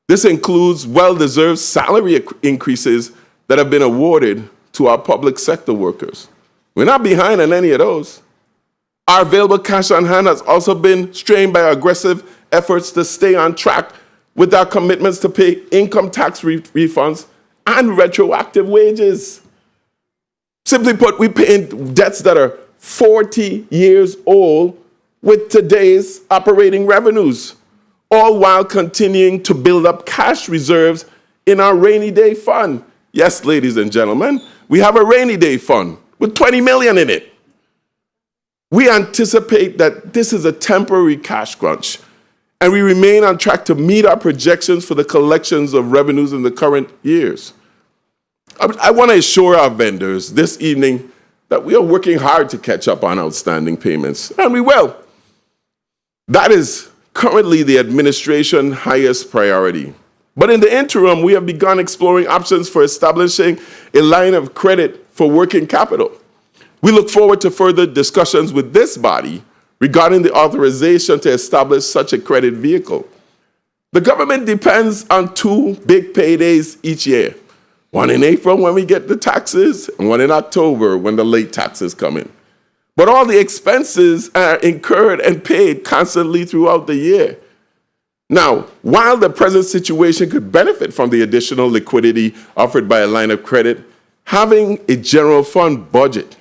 K: This includes well-deserved salary increases that have been awarded to our public sector workers. We're not behind on any of those. Our available cash on hand has also been strained by aggressive efforts to stay on track with our commitments to pay income tax refunds and retroactive wages. Simply put, we pay debts that are 40 years old with today's operating revenues, all while continuing to build up cash reserves in our rainy day fund. Yes, ladies and gentlemen, we have a rainy day fund with 20 million in it. We anticipate that this is a temporary cash crunch, and we remain on track to meet our projections for the collections of revenues in the current years. I want to assure our vendors this evening that we are working hard to catch up on outstanding payments, and we will. That is currently the administration's highest priority. But in the interim, we have begun exploring options for establishing a line of credit for working capital. We look forward to further discussions with this body regarding the authorization to establish such a credit vehicle. The government depends on two big paydays each year, one in April when we get the taxes, and one in October when the late taxes come in. But all the expenses are incurred and paid constantly throughout the year. Now, while the present situation could benefit from the additional liquidity offered by a line of credit, having a general fund budget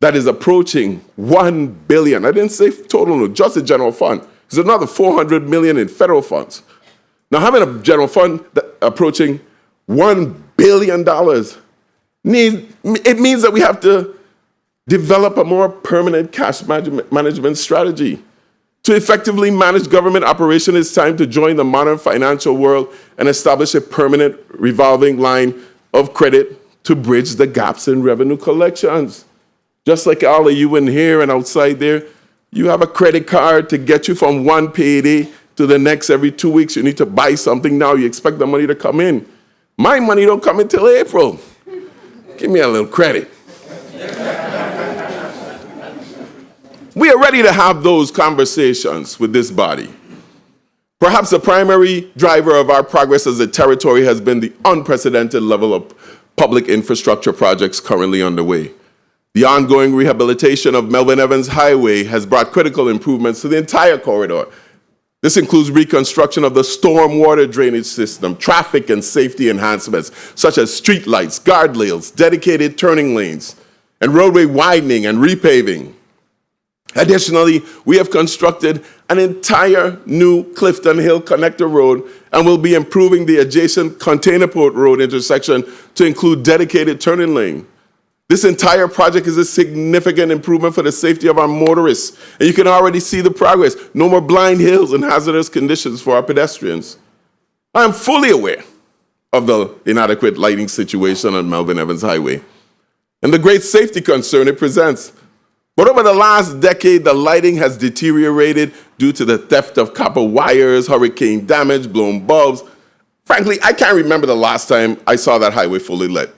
K: that is approaching $1 billion, I didn't say total, no, just the general fund, there's another $400 million in federal funds. Now, having a general fund approaching $1 billion, it means that we have to develop a more permanent cash management strategy. To effectively manage government operation, it's time to join the modern financial world and establish a permanent revolving line of credit to bridge the gaps in revenue collections. Just like all of you in here and outside there, you have a credit card to get you from one payday to the next every 2 weeks. You need to buy something now. You expect the money to come in. My money don't come until April. Give me a little credit. We are ready to have those conversations with this body. Perhaps the primary driver of our progress as a territory has been the unprecedented level of public infrastructure projects currently underway. The ongoing rehabilitation of Melvin Evans Highway has brought critical improvements to the entire corridor. This includes reconstruction of the stormwater drainage system, traffic and safety enhancements, such as streetlights, guardrails, dedicated turning lanes, and roadway widening and repaving. Additionally, we have constructed an entire new Clifton Hill Connector Road and will be improving the adjacent Container Port Road intersection to include dedicated turning lane. This entire project is a significant improvement for the safety of our motorists, and you can already see the progress. No more blind hills and hazardous conditions for our pedestrians. I am fully aware of the inadequate lighting situation on Melvin Evans Highway and the great safety concern it presents. But over the last decade, the lighting has deteriorated due to the theft of copper wires, hurricane damage, blown bulbs. Frankly, I can't remember the last time I saw that highway fully lit.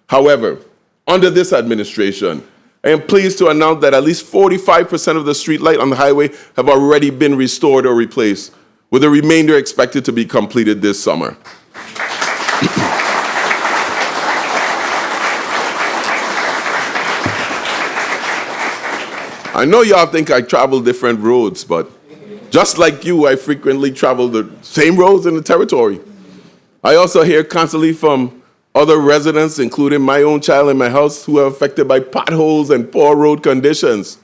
K: However, under this administration, I am pleased to announce that at least 45% of the street light on the highway have already been restored or replaced, with the remainder expected to be completed this summer. I know y'all think I travel different roads, but just like you, I frequently travel the same roads in the territory. I also hear constantly from other residents, including my own child in my house, who are affected by potholes and poor road conditions.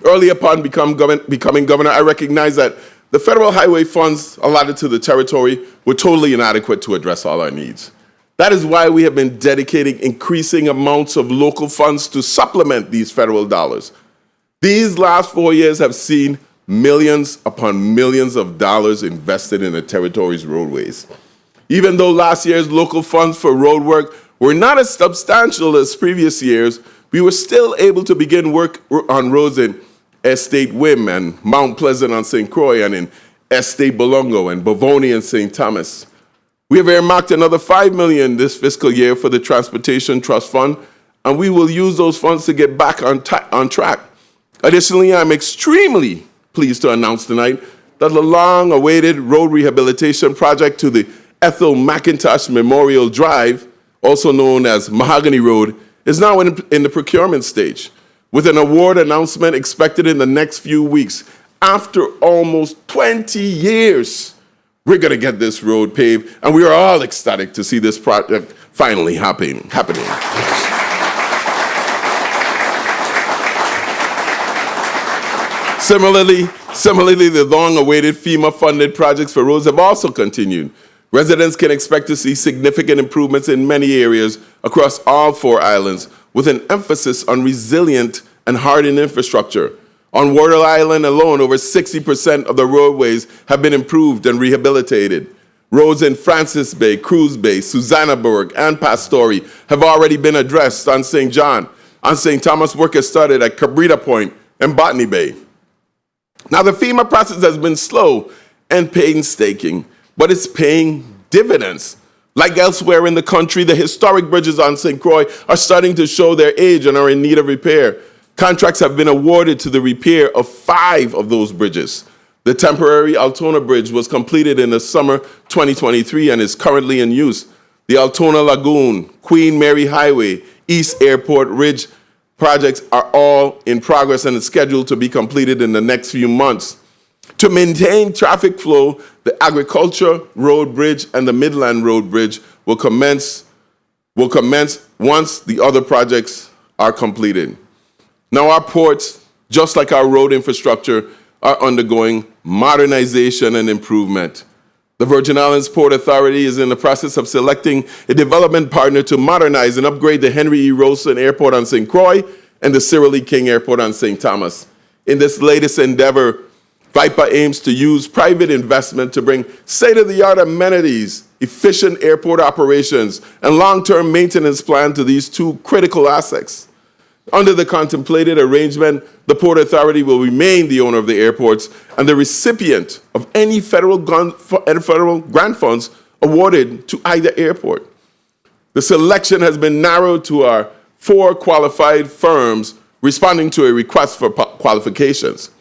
K: Early upon becoming governor, I recognized that the federal highway funds allotted to the territory were totally inadequate to address all our needs. That is why we have been dedicating increasing amounts of local funds to supplement these federal dollars. These last 4 years have seen millions upon millions of dollars invested in the territory's roadways. Even though last year's local funds for road work were not as substantial as previous years, we were still able to begin work on roads in Estate Wim and Mount Pleasant on St. Croix, and in Estate Bolongo and Bovoni and St. Thomas. We have earmarked another $5 million this fiscal year for the Transportation Trust Fund, and we will use those funds to get back on track. Additionally, I'm extremely pleased to announce tonight that the long-awaited road rehabilitation project to the Ethel McIntosh Memorial Drive, also known as Mahogany Road, is now in the procurement stage, with an award announcement expected in the next few weeks. After almost 20 years, we're going to get this road paved, and we are all ecstatic to see this project finally happening. Similarly, the long-awaited FEMA-funded projects for roads have also continued. Residents can expect to see significant improvements in many areas across all 4 islands, with an emphasis on resilient and hardened infrastructure. On Water Island alone, over 60% of the roadways have been improved and rehabilitated. Roads in Francis Bay, Cruz Bay, Susannaburg, and Pastori have already been addressed on St. John. On St. Thomas, work has started at Cabrita Point and Botany Bay. Now, the FEMA process has been slow and painstaking, but it's paying dividends. Like elsewhere in the country, the historic bridges on St. Croix are starting to show their age and are in need of repair. Contracts have been awarded to the repair of 5 of those bridges. The temporary Altona Bridge was completed in the summer 2023 and is currently in use. The Altona Lagoon, Queen Mary Highway, East Airport Ridge projects are all in progress and is scheduled to be completed in the next few months. To maintain traffic flow, the Agriculture Road Bridge and the Midland Road Bridge will commence once the other projects are completed. Now, our ports, just like our road infrastructure, are undergoing modernization and improvement. The Virgin Islands Port Authority is in the process of selecting a development partner to modernize and upgrade the Henry E. Rosen Airport on St. Croix and the Cyril E. King Airport on St. Thomas. In this latest endeavor, VIPA aims to use private investment to bring state-of-the-art amenities, efficient airport operations, and long-term maintenance plan to these 2 critical assets. Under the contemplated arrangement, the Port Authority will remain the owner of the airports and the recipient of any federal grant funds awarded to either airport. The selection has been narrowed to our 4 qualified firms responding to a request for qualifications.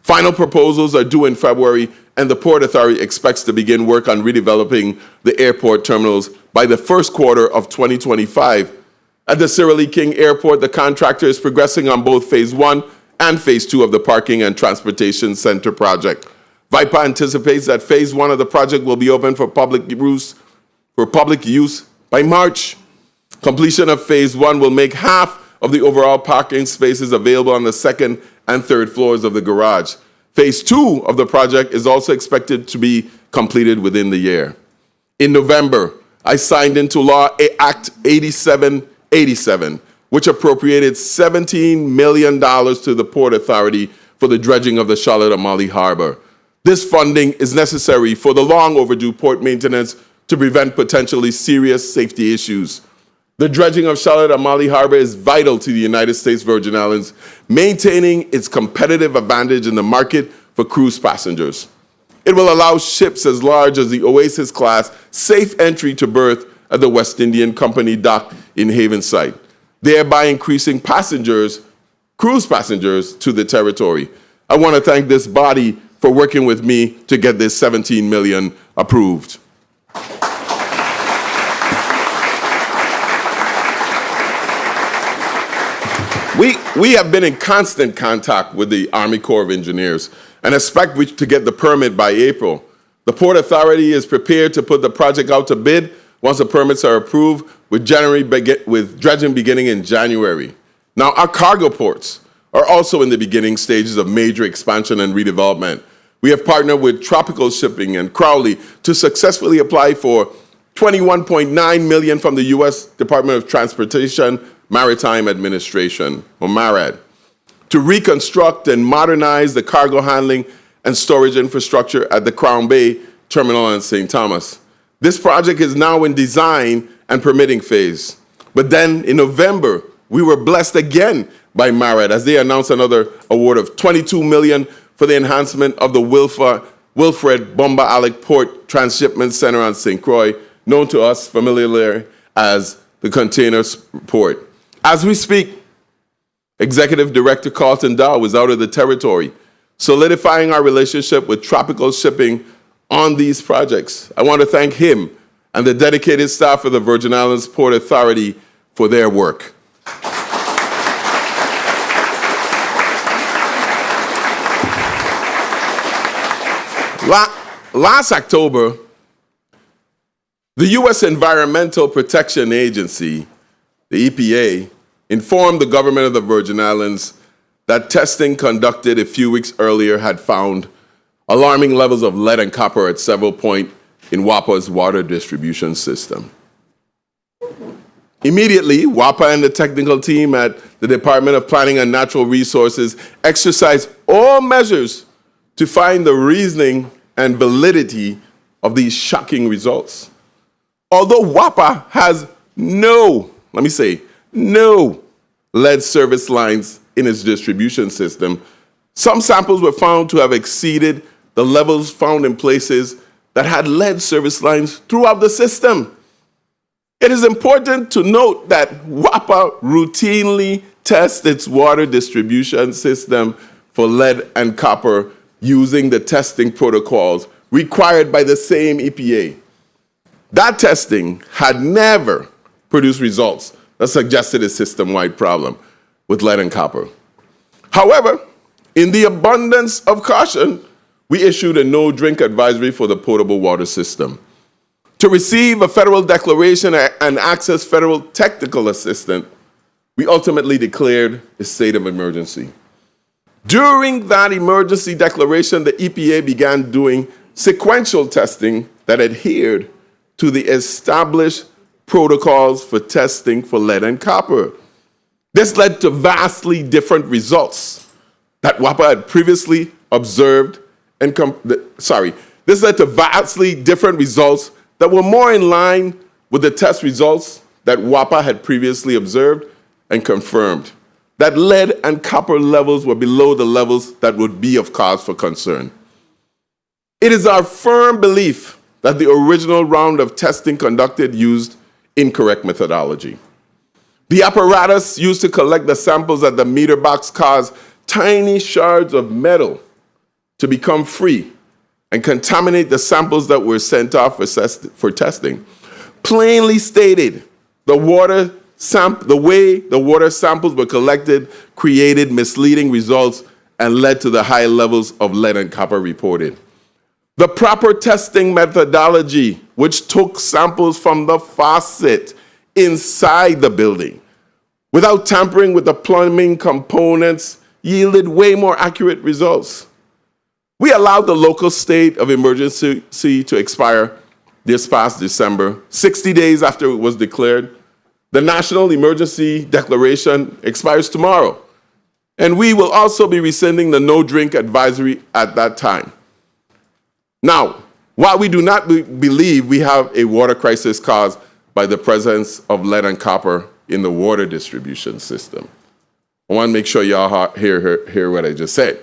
K: Final proposals are due in February, and the Port Authority expects to begin work on redeveloping the airport terminals by the first quarter of 2025. At the Cyril E. King Airport, the contractor is progressing on both Phase 1 and Phase 2 of the Parking and Transportation Center project. VIPA anticipates that Phase 1 of the project will be open for public use by March. Completion of Phase 1 will make half of the overall parking spaces available on the 2nd and 3rd floors of the garage. Phase 2 of the project is also expected to be completed within the year. In November, I signed into law Act 8787, which appropriated $17 million to the Port Authority for the dredging of the Charlotte Amalie Harbor. This funding is necessary for the long overdue port maintenance to prevent potentially serious safety issues. The dredging of Charlotte Amalie Harbor is vital to the United States Virgin Islands, maintaining its competitive advantage in the market for cruise passengers. It will allow ships as large as the Oasis class safe entry to berth at the West Indian Company dock in Havenside, thereby increasing cruise passengers to the territory. I want to thank this body for working with me to get this $17 million approved. We have been in constant contact with the Army Corps of Engineers and expect to get the permit by April. The Port Authority is prepared to put the project out to bid once the permits are approved, with dredging beginning in January. Now, our cargo ports are also in the beginning stages of major expansion and redevelopment. We have partnered with Tropical Shipping and Crowley to successfully apply for $21.9 million from the U.S. Department of Transportation Maritime Administration, or MARAD, to reconstruct and modernize the cargo handling and storage infrastructure at the Crown Bay Terminal in St. Thomas. This project is now in design and permitting phase. But then in November, we were blessed again by MARAD as they announced another award of $22 million for the enhancement of the Wilfred Bomba Alec Port Transshipment Center on St. Croix, known to us familiarly as the Container Port. As we speak, Executive Director Carlton Dow is out of the territory. solidifying our relationship with Tropical Shipping on these projects. I want to thank him and the dedicated staff of the Virgin Islands Port Authority for their work. Last October, the U.S. Environmental Protection Agency, the EPA, informed the government of the Virgin Islands that testing conducted a few weeks earlier had found alarming levels of lead and copper at several points in WAPA's water distribution system. Immediately, WAPA and the technical team at the Department of Planning and Natural Resources exercised all measures to find the reasoning and validity of these shocking results. Although WAPA has no lead service lines in its distribution system, some samples were found to have exceeded the levels found in places that had lead service lines throughout the system. It is important to note that WAPA routinely tests its water distribution system for lead and copper using the testing protocols required by the same EPA. That testing had never produced results that suggested a system-wide problem with lead and copper. However, in the abundance of caution, we issued a no-drink advisory for the potable water system. To receive a federal declaration and access federal technical assistance, we ultimately declared a state of emergency. During that emergency declaration, the EPA began doing sequential testing that adhered to the established protocols for testing for lead and copper. This led to vastly different results that WAPA had previously observed this led to vastly different results that were more in line with the test results that WAPA had previously observed and confirmed that lead and copper levels were below the levels that would be of cause for concern. It is our firm belief that the original round of testing conducted used incorrect methodology. The apparatus used to collect the samples at the meter box caused tiny shards of metal to become free and contaminate the samples that were sent off for testing. Plainly stated, the way the water samples were collected created misleading results and led to the high levels of lead and copper reported. The proper testing methodology, which took samples from the faucet inside the building without tampering with the plumbing components, yielded way more accurate results. We allowed the local state of emergency to expire this past December, 60 days after it was declared. The national emergency declaration expires tomorrow, and we will also be rescinding the no-drink advisory at that time. Now, while we do not believe we have a water crisis caused by the presence of lead and copper in the water distribution system, I want to make sure y'all hear what I just said.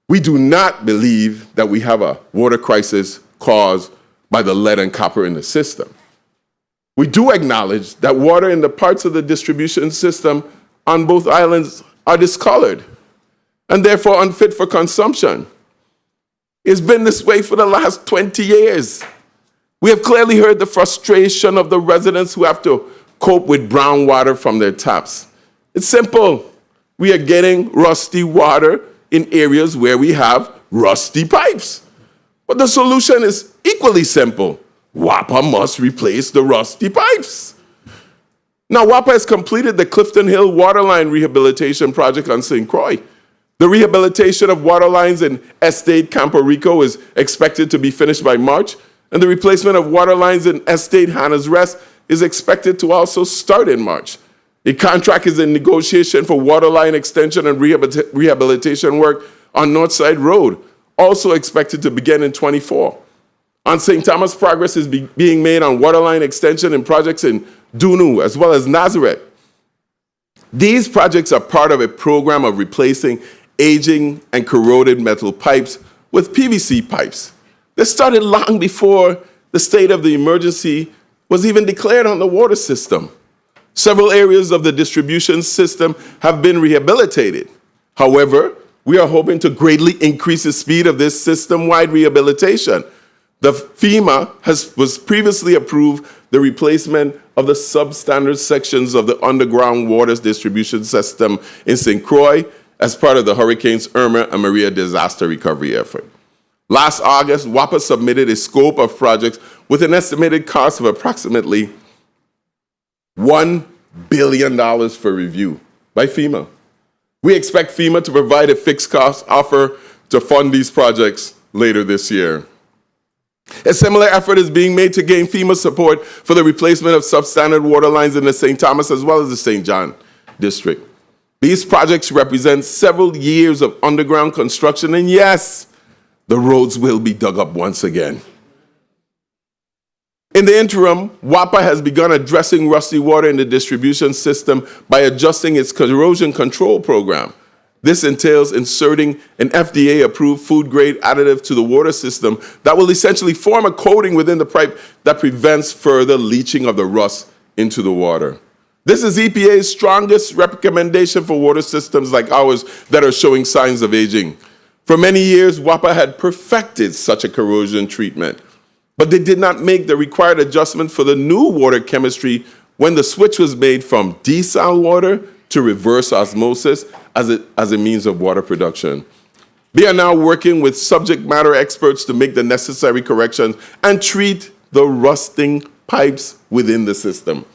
K: We do not believe that we have a water crisis caused by the lead and copper in the system. We do acknowledge that water in the parts of the distribution system on both islands are discolored and therefore unfit for consumption. It's been this way for the last 20 years. We have clearly heard the frustration of the residents who have to cope with brown water from their taps. It's simple. We are getting rusty water in areas where we have rusty pipes. But the solution is equally simple. WAPA must replace the rusty pipes. Now, WAPA has completed the Clifton Hill Waterline Rehabilitation Project on St. Croix. The rehabilitation of water lines in Estate Campo Rico is expected to be finished by March, and the replacement of water lines in Estate Hannah's Rest is expected to also start in March. A contract is in negotiation for waterline extension and rehabilitation work on Northside Road, also expected to begin in 24. On St. Thomas, progress is being made on waterline extension and projects in Dunu as well as Nazareth. These projects are part of a program of replacing aging and corroded metal pipes with PVC pipes. This started long before the state of the emergency was even declared on the water system. Several areas of the distribution system have been rehabilitated. However, we are hoping to greatly increase the speed of this system-wide rehabilitation. The FEMA was previously approved the replacement of the substandard sections of the underground water distribution system in St. Croix as part of the Hurricanes Irma and Maria disaster recovery effort. Last August, WAPA submitted a scope of projects with an estimated cost of approximately $1 billion for review by FEMA. We expect FEMA to provide a fixed cost offer to fund these projects later this year. A similar effort is being made to gain FEMA support for the replacement of substandard water lines in the St. Thomas as well as the St. John district. These projects represent several years of underground construction, and yes, the roads will be dug up once again. In the interim, WAPA has begun addressing rusty water in the distribution system by adjusting its corrosion control program. This entails inserting an FDA-approved food-grade additive to the water system that will essentially form a coating within the pipe that prevents further leaching of the rust into the water. This is EPA's strongest recommendation for water systems like ours that are showing signs of aging. For many years, WAPA had perfected such a corrosion treatment, but they did not make the required adjustment for the new water chemistry when the switch was made from desal water to reverse osmosis as a means of water production. They are now working with subject matter experts to make the necessary corrections and treat the rusting pipes within the system.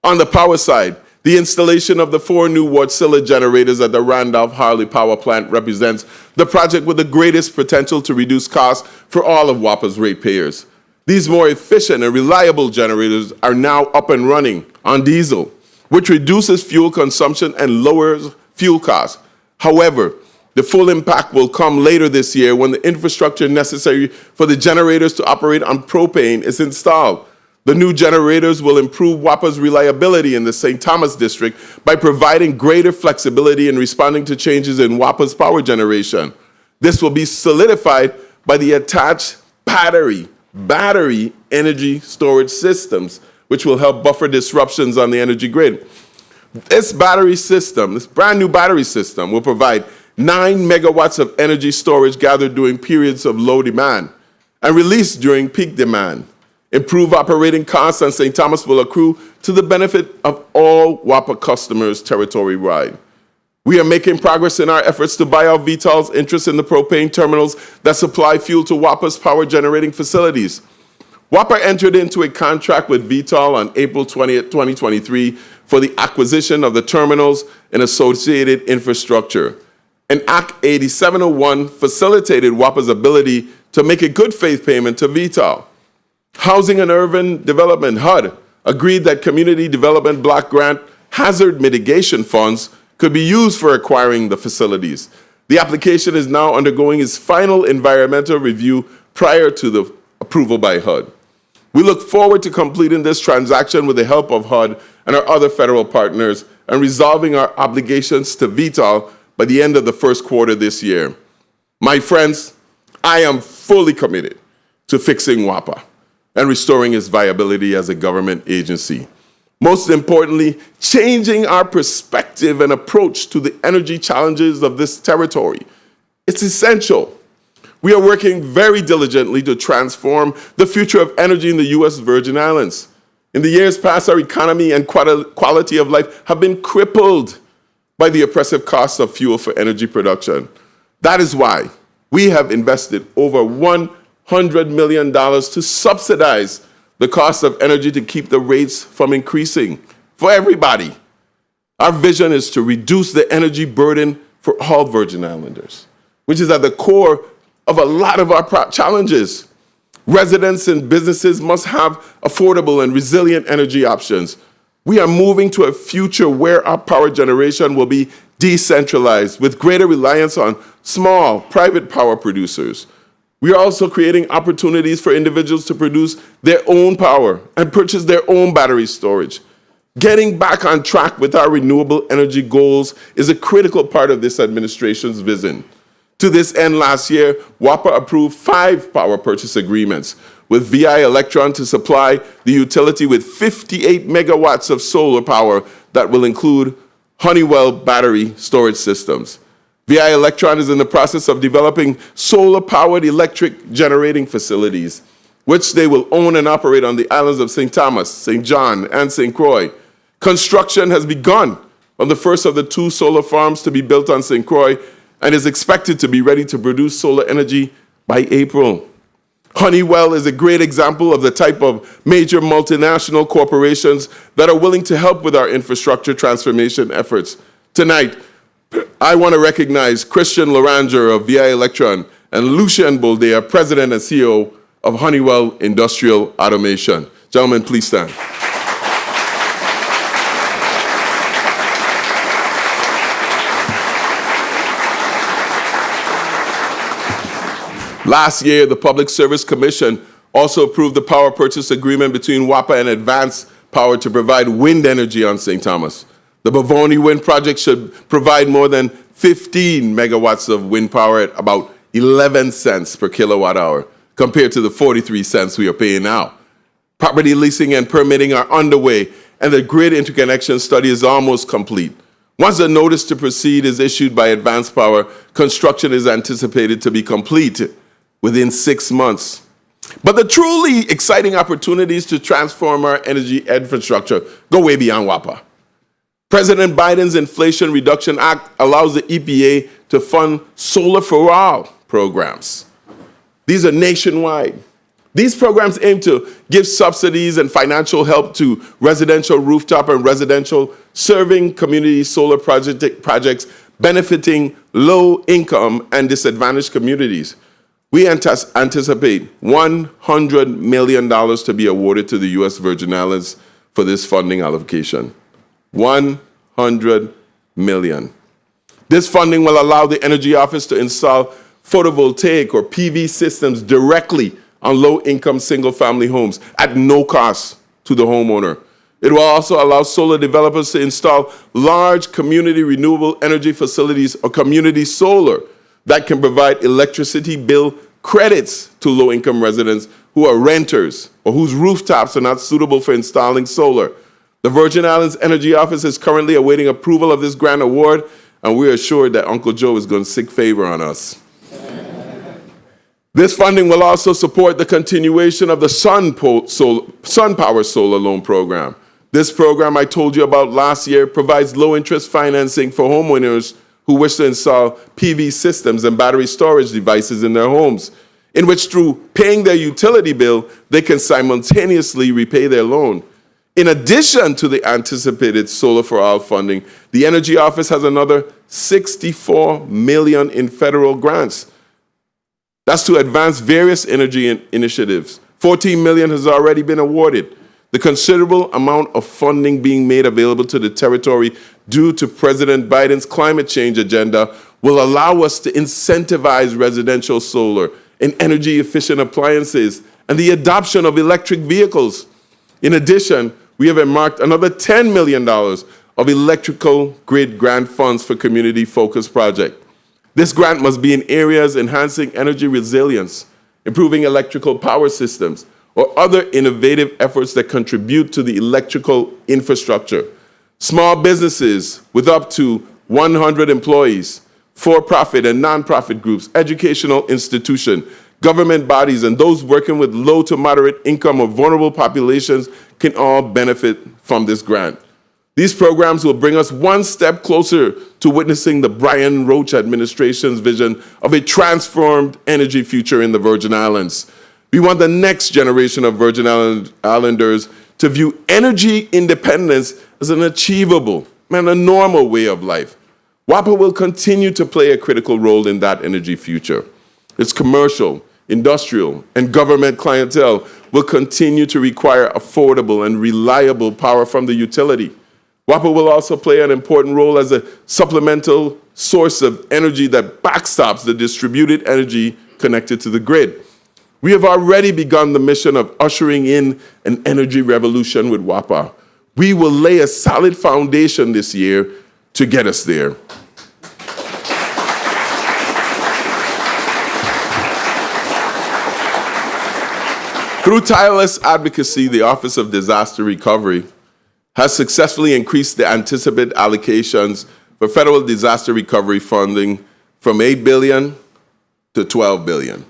K: On the power side, the installation of the 4 new Wärtsilä generators at the Randolph-Harley Power Plant represents the project with the greatest potential to reduce costs for all of WAPA's ratepayers. These more efficient and reliable generators are now up and running on diesel, which reduces fuel consumption and lowers fuel costs. However, the full impact will come later this year when the infrastructure necessary for the generators to operate on propane is installed. The new generators will improve WAPA's reliability in the St. Thomas district by providing greater flexibility in responding to changes in WAPA's power generation. This will be solidified by the attached battery energy storage systems, which will help buffer disruptions on the energy grid. This brand new battery system, will provide 9 megawatts of energy storage gathered during periods of low demand and released during peak demand. Improved operating costs on St. Thomas will accrue to the benefit of all WAPA customers territory-wide. We are making progress in our efforts to buy out Vital's interest in the propane terminals that supply fuel to WAPA's power generating facilities. WAPA entered into a contract with Vital on April 20th, 2023 for the acquisition of the terminals and associated infrastructure. And Act 8701 facilitated WAPA's ability to make a good faith payment to Vital. Housing and Urban Development, HUD, agreed that Community Development Block Grant hazard mitigation funds could be used for acquiring the facilities. The application is now undergoing its final environmental review prior to the approval by HUD. We look forward to completing this transaction with the help of HUD and our other federal partners and resolving our obligations to Vital by the end of the first quarter this year. My friends, I am fully committed to fixing WAPA and restoring its viability as a government agency. Most importantly, changing our perspective and approach to the energy challenges of this territory. It's essential. We are working very diligently to transform the future of energy in the U.S. Virgin Islands. In the years past, our economy and quality of life have been crippled by the oppressive costs of fuel for energy production. That is why we have invested over $100 million to subsidize the cost of energy to keep the rates from increasing for everybody. Our vision is to reduce the energy burden for all Virgin Islanders, which is at the core of a lot of our challenges. Residents and businesses must have affordable and resilient energy options. We are moving to a future where our power generation will be decentralized with greater reliance on small private power producers. We are also creating opportunities for individuals to produce their own power and purchase their own battery storage. Getting back on track with our renewable energy goals is a critical part of this administration's vision. To this end, last year, WAPA approved 5 power purchase agreements with VI Electron to supply the utility with 58 megawatts of solar power that will include Honeywell battery storage systems. VI Electron is in the process of developing solar-powered electric generating facilities, which they will own and operate on the islands of St. Thomas, St. John, and St. Croix. Construction has begun on the first of the 2 solar farms to be built on St. Croix and is expected to be ready to produce solar energy by April. Honeywell is a great example of the type of major multinational corporations that are willing to help with our infrastructure transformation efforts. Tonight, I want to recognize Christian Loranger of VI Electron and Lucien Boldea, President and CEO of Honeywell Industrial Automation. Gentlemen, please stand. Last year, the Public Service Commission also approved the power purchase agreement between WAPA and Advanced Power to provide wind energy on St. Thomas. The Bavoni Wind Project should provide more than 15 megawatts of wind power at about 11 cents per kilowatt hour, compared to the 43 cents we are paying now. Property leasing and permitting are underway, and the grid interconnection study is almost complete. Once the notice to proceed is issued by Advanced Power, construction is anticipated to be complete within 6 months. But the truly exciting opportunities to transform our energy infrastructure go way beyond WAPA. President Biden's Inflation Reduction Act allows the EPA to fund Solar for All programs. These are nationwide. These programs aim to give subsidies and financial help to residential rooftop and residential serving community solar projects benefiting low-income and disadvantaged communities. We anticipate $100 million to be awarded to the U.S. Virgin Islands for this funding allocation. $100 million. This funding will allow the Energy Office to install photovoltaic or PV systems directly on low-income single-family homes at no cost to the homeowner. It will also allow solar developers to install large community renewable energy facilities or community solar that can provide electricity bill credits to low-income residents who are renters or whose rooftops are not suitable for installing solar. The Virgin Islands Energy Office is currently awaiting approval of this grant award, and we are assured that Uncle Joe is going to seek favor on us. This funding will also support the continuation of the Sun Power Solar Loan Program. This program I told you about last year provides low-interest financing for homeowners who wish to install PV systems and battery storage devices in their homes, in which through paying their utility bill, they can simultaneously repay their loan. In addition to the anticipated Solar for All funding, the Energy Office has another $64 million in federal grants. That's to advance various energy initiatives. $14 million has already been awarded. The considerable amount of funding being made available to the territory due to President Biden's climate change agenda will allow us to incentivize residential solar and energy-efficient appliances and the adoption of electric vehicles. In addition, we have earmarked another $10 million of electrical grid grant funds for community-focused projects. This grant must be in areas enhancing energy resilience, improving electrical power systems, or other innovative efforts that contribute to the electrical infrastructure. Small businesses with up to 100 employees, for-profit and nonprofit groups, educational institutions, government bodies, and those working with low to moderate income or vulnerable populations can all benefit from this grant. These programs will bring us one step closer to witnessing the Brian Roach administration's vision of a transformed energy future in the Virgin Islands. We want the next generation of Virgin Islanders to view energy independence as an achievable and a normal way of life. WAPA will continue to play a critical role in that energy future. Its commercial, industrial, and government clientele will continue to require affordable and reliable power from the utility. WAPA will also play an important role as a supplemental source of energy that backstops the distributed energy connected to the grid. We have already begun the mission of ushering in an energy revolution with WAPA. We will lay a solid foundation this year to get us there. Through tireless advocacy, the Office of Disaster Recovery has successfully increased the anticipated allocations for federal disaster recovery funding from 8 billion to 12 billion,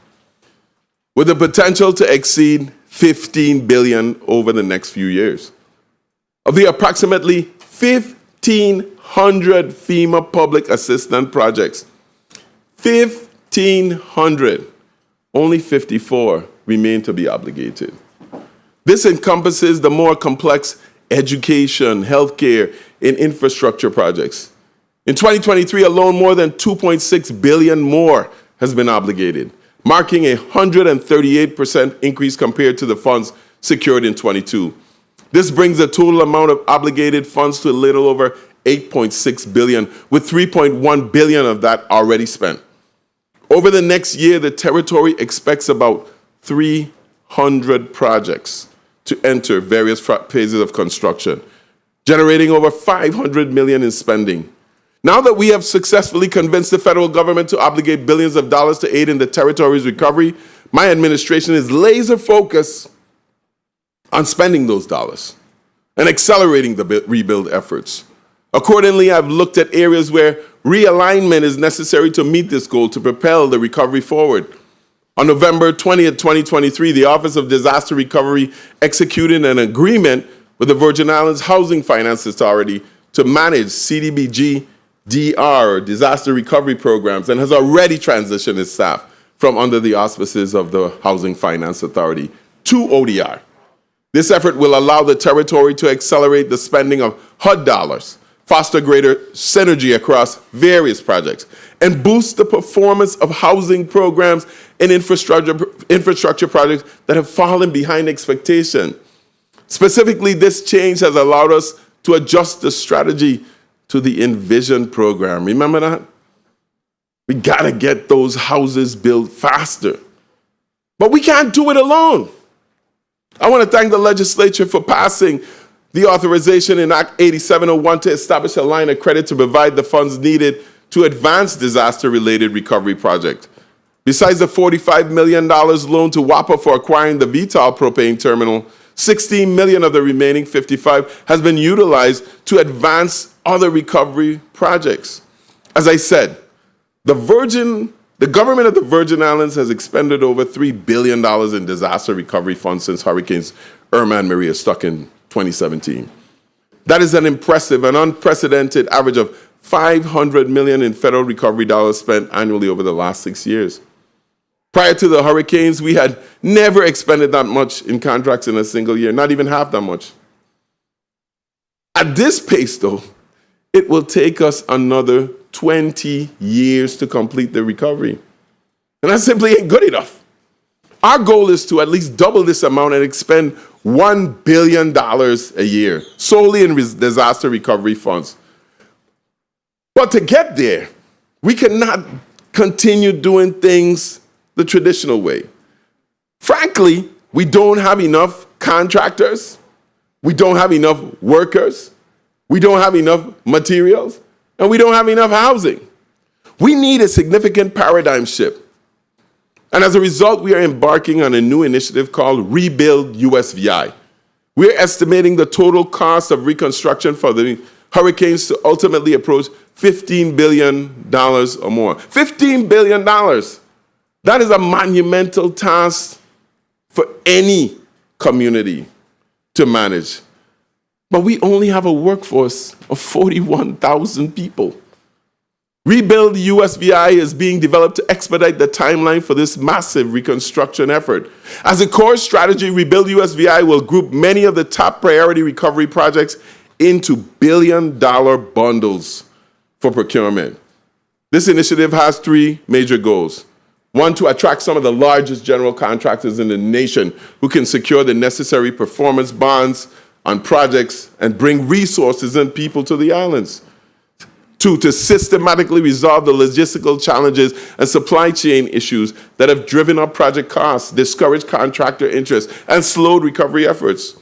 K: with the potential to exceed 15 billion over the next few years. Of the approximately 1,500 FEMA public assistance projects, 1,500, only 54 remain to be obligated. This encompasses the more complex education, healthcare, and infrastructure projects. In 2023 alone, more than 2.6 billion more has been obligated, marking a 138% increase compared to the funds secured in 22. This brings the total amount of obligated funds to a little over 8.6 billion, with 3.1 billion of that already spent. Over the next year, the territory expects about 300 projects to enter various phases of construction, generating over 500 million in spending. Now that we have successfully convinced the federal government to obligate billions of dollars to aid in the territory's recovery, my administration is laser focused on spending those dollars and accelerating the rebuild efforts. Accordingly, I've looked at areas where realignment is necessary to meet this goal to propel the recovery forward. On November 20th, 2023, the Office of Disaster Recovery executed an agreement with the Virgin Islands Housing Finance Authority to manage CDBG DR, disaster recovery programs, and has already transitioned its staff from under the auspices of the Housing Finance Authority to ODR. This effort will allow the territory to accelerate the spending of HUD dollars, foster greater synergy across various projects, and boost the performance of housing programs and infrastructure projects that have fallen behind expectation. Specifically, this change has allowed us to adjust the strategy to the Envision program. Remember that? We gotta get those houses built faster. But we can't do it alone. I want to thank the legislature for passing the authorization in Act 8701 to establish a line of credit to provide the funds needed to advance disaster-related recovery projects. Besides the $45 million loan to WAPA for acquiring the Vital propane terminal, 16 million of the remaining 55 has been utilized to advance other recovery projects. As I said, the government of the Virgin Islands has expended over $3 billion in disaster recovery funds since Hurricanes Irma and Maria struck in 2017. That is an impressive and unprecedented average of $500 million in federal recovery dollars spent annually over the last 6 years. Prior to the hurricanes, we had never expended that much in contracts in a single year, not even half that much. At this pace, though, it will take us another 20 years to complete the recovery. And that simply ain't good enough. Our goal is to at least double this amount and expend $1 billion a year solely in disaster recovery funds. But to get there, we cannot continue doing things the traditional way. Frankly, we don't have enough contractors, we don't have enough workers, we don't have enough materials, and we don't have enough housing. We need a significant paradigm shift. And as a result, we are embarking on a new initiative called Rebuild USVI. We're estimating the total cost of reconstruction for the hurricanes to ultimately approach $15 billion or more. $15 billion. That is a monumental task for any community to manage. But we only have a workforce of 41,000 people. Rebuild USVI is being developed to expedite the timeline for this massive reconstruction effort. As a core strategy, Rebuild USVI will group many of the top priority recovery projects into billion-dollar bundles for procurement. This initiative has 3 major goals. 1, to attract some of the largest general contractors in the nation who can secure the necessary performance bonds on projects and bring resources and people to the islands. 2, to systematically resolve the logistical challenges and supply chain issues that have driven up project costs, discouraged contractor interest, and slowed recovery efforts.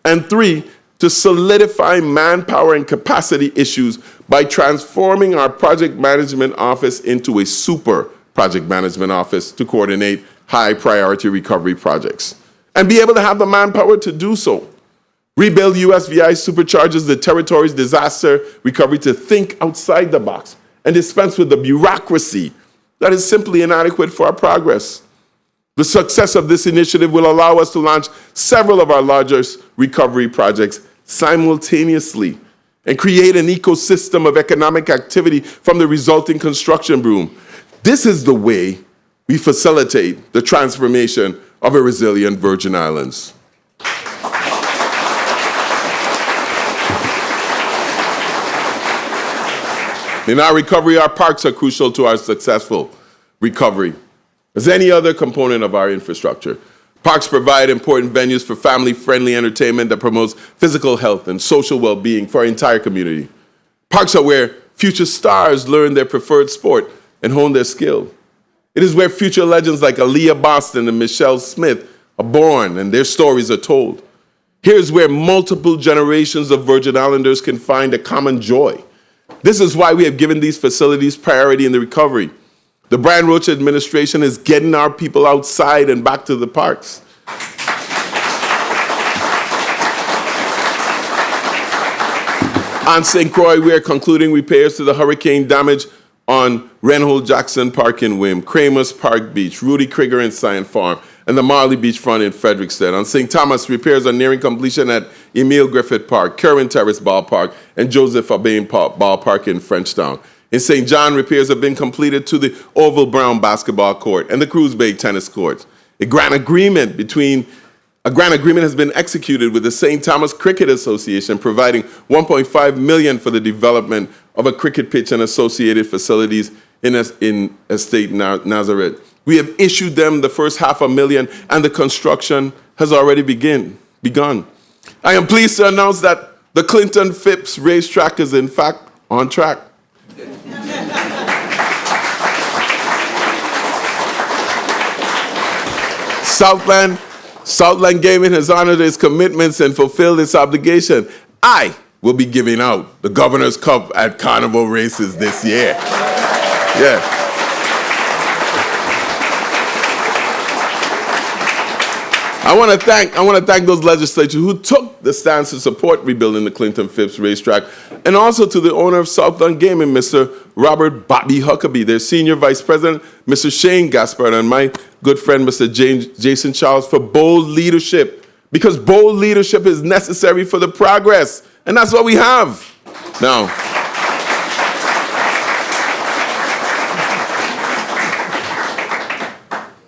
K: And 3, to solidify manpower and capacity issues by transforming our project management office into a super project management office to coordinate high priority recovery projects and be able to have the manpower to do so. Rebuild USVI supercharges the territory's disaster recovery to think outside the box and dispense with the bureaucracy that is simply inadequate for our progress. The success of this initiative will allow us to launch several of our largest recovery projects simultaneously and create an ecosystem of economic activity from the resulting construction boom. This is the way we facilitate the transformation of a resilient Virgin Islands. In our recovery, our parks are crucial to our successful recovery, as any other component of our infrastructure. Parks provide important venues for family-friendly entertainment that promotes physical health and social well-being for our entire community. Parks are where future stars learn their preferred sport and hone their skill. It is where future legends like Aaliyah Boston and Michelle Smith are born and their stories are told. Here's where multiple generations of Virgin Islanders can find a common joy. This is why we have given these facilities priority in the recovery. The Brian Roach administration is getting our people outside and back to the parks. On St. Croix, we are concluding repairs to the hurricane damage on Renhold Jackson Park in Wim, Kramer's Park Beach, Rudy Krieger and Science Farm, and the Marley Beachfront in Frederickstead. On St. Thomas, repairs are nearing completion at Emile Griffith Park, Kerwin Terrace Ballpark, and Joseph Abain Ballpark in Frenchtown. In St. John, repairs have been completed to the Oval Brown basketball court and the Cruz Bay tennis courts. A grant agreement has been executed with the St. Thomas Cricket Association, providing $1.5 million for the development of a cricket pitch and associated facilities in Estate Nazareth. We have issued them the first $500,000, and the construction has already begun. I am pleased to announce that the Clinton Phipps racetrack is in fact on track. Southland Gaming has honored its commitments and fulfilled its obligation. I will be giving out the Governor's Cup at Carnival races this year. Yeah. I want to thank those legislators who took the stance to support rebuilding the Clinton Phipps racetrack, and also to the owner of Southland Gaming, Mr. Robert Bobby Huckabee, their senior vice president, Mr. Shane Gaspard, and my good friend, Mr. Jason Charles, for bold leadership, because bold leadership is necessary for the progress, and that's what we have.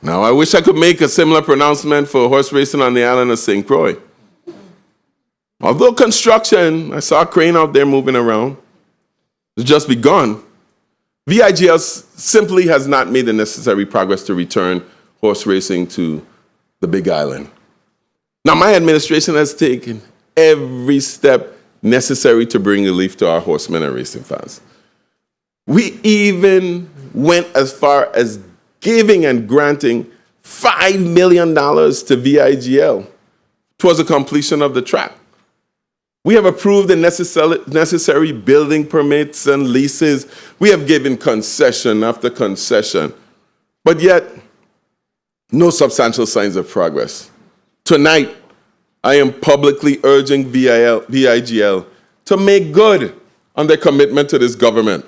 K: Now, I wish I could make a similar pronouncement for horse racing on the island of St. Croix. Although construction, I saw a crane out there moving around, has just begun, VIGL simply has not made the necessary progress to return horse racing to the Big Island. Now, my administration has taken every step necessary to bring relief to our horsemen and racing fans. We even went as far as giving and granting $5 million to VIGL towards the completion of the track. We have approved the necessary building permits and leases. We have given concession after concession, but yet no substantial signs of progress. Tonight, I am publicly urging VIGL to make good on their commitment to this government.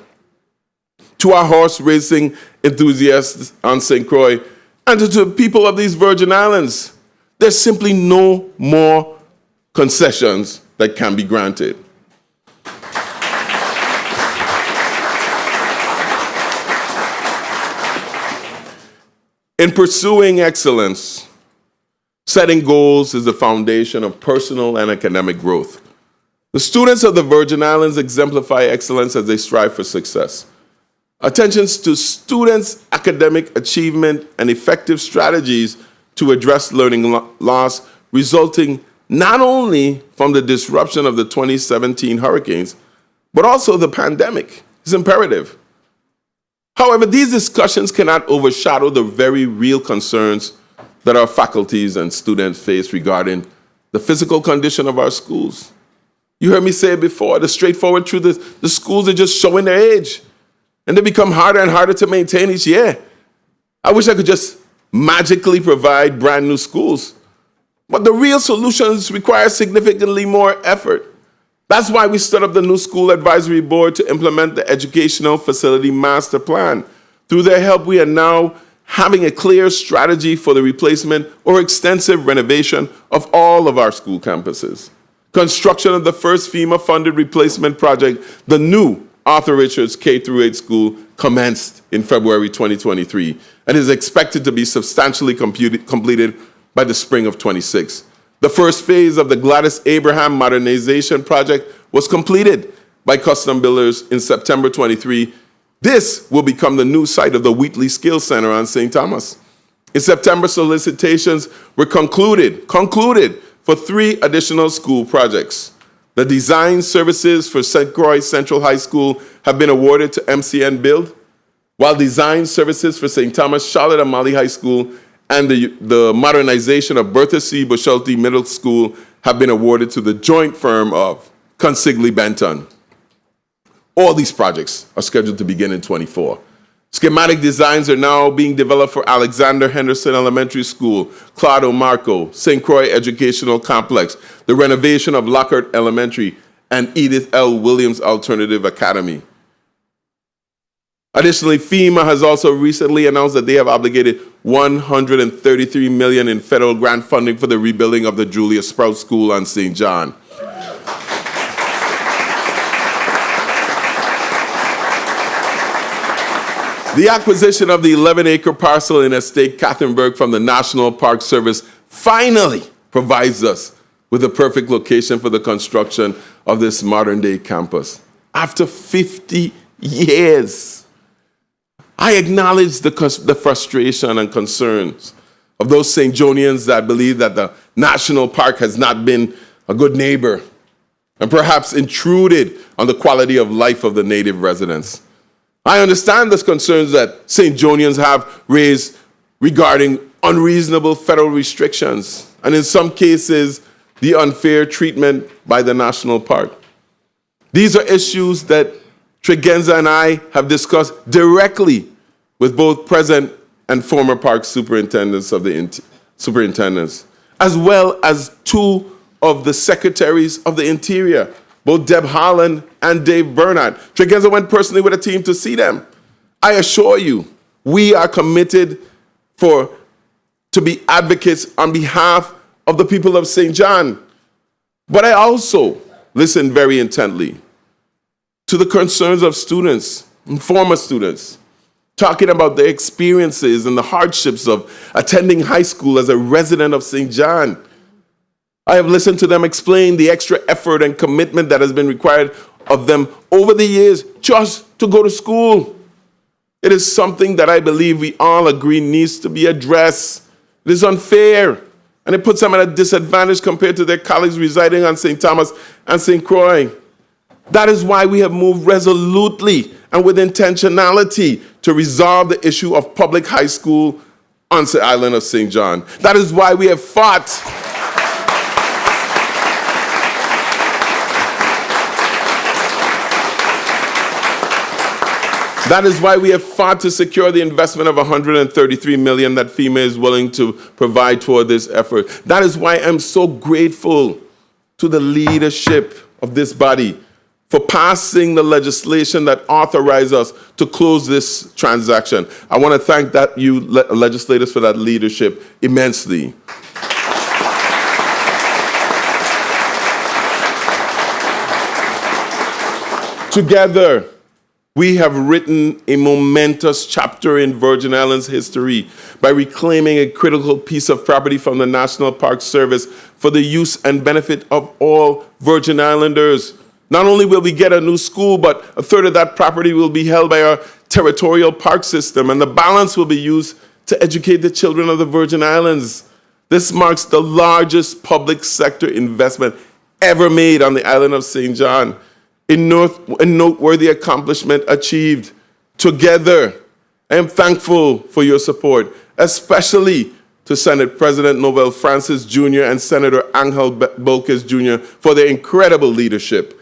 K: To our horse racing enthusiasts on St. Croix, and to the people of these Virgin Islands, there's simply no more concessions that can be granted. In pursuing excellence, setting goals is the foundation of personal and academic growth. The students of the Virgin Islands exemplify excellence as they strive for success. Attention to students' academic achievement and effective strategies to address learning loss resulting not only from the disruption of the 2017 hurricanes, but also the pandemic is imperative. However, these discussions cannot overshadow the very real concerns that our faculties and students face regarding the physical condition of our schools. You heard me say it before, the straightforward truth is the schools are just showing their age, and they become harder and harder to maintain each year. I wish I could just magically provide brand new schools, but the real solutions require significantly more effort. That's why we stood up the new school advisory board to implement the educational facility master plan. Through their help, we are now having a clear strategy for the replacement or extensive renovation of all of our school campuses. Construction of the first FEMA-funded replacement project, the new Arthur Richards K-8 school, commenced in February 2023 and is expected to be substantially completed by the spring of 26. The first phase of the Gladys Abraham modernization project was completed by custom builders in September 23. This will become the new site of the Wheatley Skills Center on St. Thomas. In September, solicitations were concluded for 3 additional school projects. The design services for St. Croix Central High School have been awarded to MCN Build, while design services for St. Thomas Charlotte Amalie High School and the modernization of Bertha C. Bushelty Middle School have been awarded to the joint firm of Consigli Benton. All these projects are scheduled to begin in 24. Schematic designs are now being developed for Alexander Henderson Elementary School, Claudio Marco, St. Croix Educational Complex, the renovation of Lockhart Elementary, and Edith L. Williams Alternative Academy. Additionally, FEMA has also recently announced that they have obligated $133 million in federal grant funding for the rebuilding of the Julia Sprout School on St. John. The acquisition of the 11-acre parcel in Estate Kathenburg from the National Park Service finally provides us with the perfect location for the construction of this modern-day campus. After 50 years, I acknowledge the frustration and concerns of those St. Johnians that believe that the national park has not been a good neighbor and perhaps intruded on the quality of life of the native residents. I understand the concerns that St. Johnians have raised regarding unreasonable federal restrictions and in some cases, the unfair treatment by the national park. These are issues that Tregenza and I have discussed directly with both present and former park superintendents of the superintendents, as well as 2 of the secretaries of the Interior, both Deb Holland and Dave Bernard. Tregenza went personally with a team to see them. I assure you, we are committed to be advocates on behalf of the people of St. John. But I also listen very intently to the concerns of students and former students, talking about their experiences and the hardships of attending high school as a resident of St. John. I have listened to them explain the extra effort and commitment that has been required of them over the years just to go to school. It is something that I believe we all agree needs to be addressed. It is unfair, and it puts them at a disadvantage compared to their colleagues residing on St. Thomas and St. Croix. That is why we have moved resolutely and with intentionality to resolve the issue of public high school on the island of St. John. That is why we have fought. That is why we have fought to secure the investment of $133 million that FEMA is willing to provide toward this effort. That is why I'm so grateful to the leadership of this body for passing the legislation that authorizes us to close this transaction. I want to thank you legislators for that leadership immensely. Together, we have written a momentous chapter in Virgin Islands history by reclaiming a critical piece of property from the National Park Service for the use and benefit of all Virgin Islanders. Not only will we get a new school, but a third of that property will be held by our territorial park system, and the balance will be used to educate the children of the Virgin Islands. This marks the largest public sector investment ever made on the island of St. John. A noteworthy accomplishment achieved. Together, I am thankful for your support, especially to Senate President Novel Francis Jr. and Senator Angel Bolquez Jr. for their incredible leadership.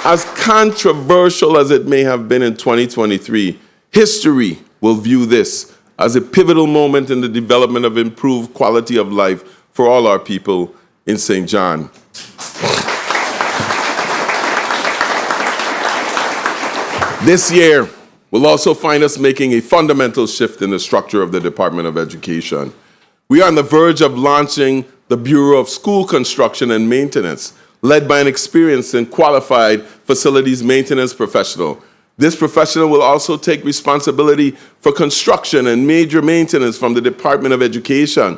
K: As controversial as it may have been in 2023, history will view this as a pivotal moment in the development of improved quality of life for all our people in St. John. This year will also find us making a fundamental shift in the structure of the Department of Education. We are on the verge of launching the Bureau of School Construction and Maintenance, led by an experienced and qualified facilities maintenance professional. This professional will also take responsibility for construction and major maintenance from the Department of Education.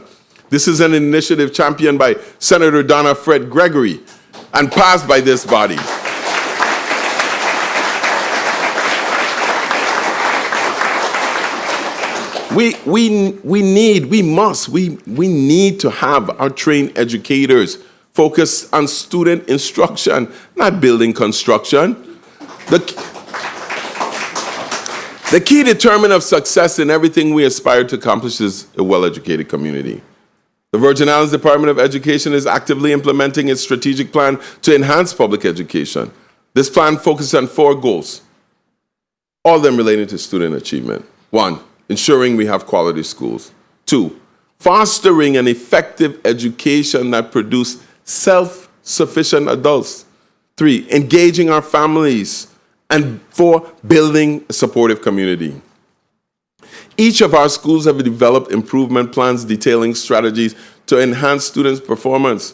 K: This is an initiative championed by Senator Donna Fred Gregory and passed by this body. We need to have our trained educators focus on student instruction, not building construction. The key determinant of success in everything we aspire to accomplish is a well-educated community. The Virgin Islands Department of Education is actively implementing its strategic plan to enhance public education. This plan focuses on 4 goals, all of them related to student achievement. 1, ensuring we have quality schools. 2, fostering an effective education that produces self-sufficient adults. 3, engaging our families. And 4, building a supportive community. Each of our schools have developed improvement plans detailing strategies to enhance students' performance,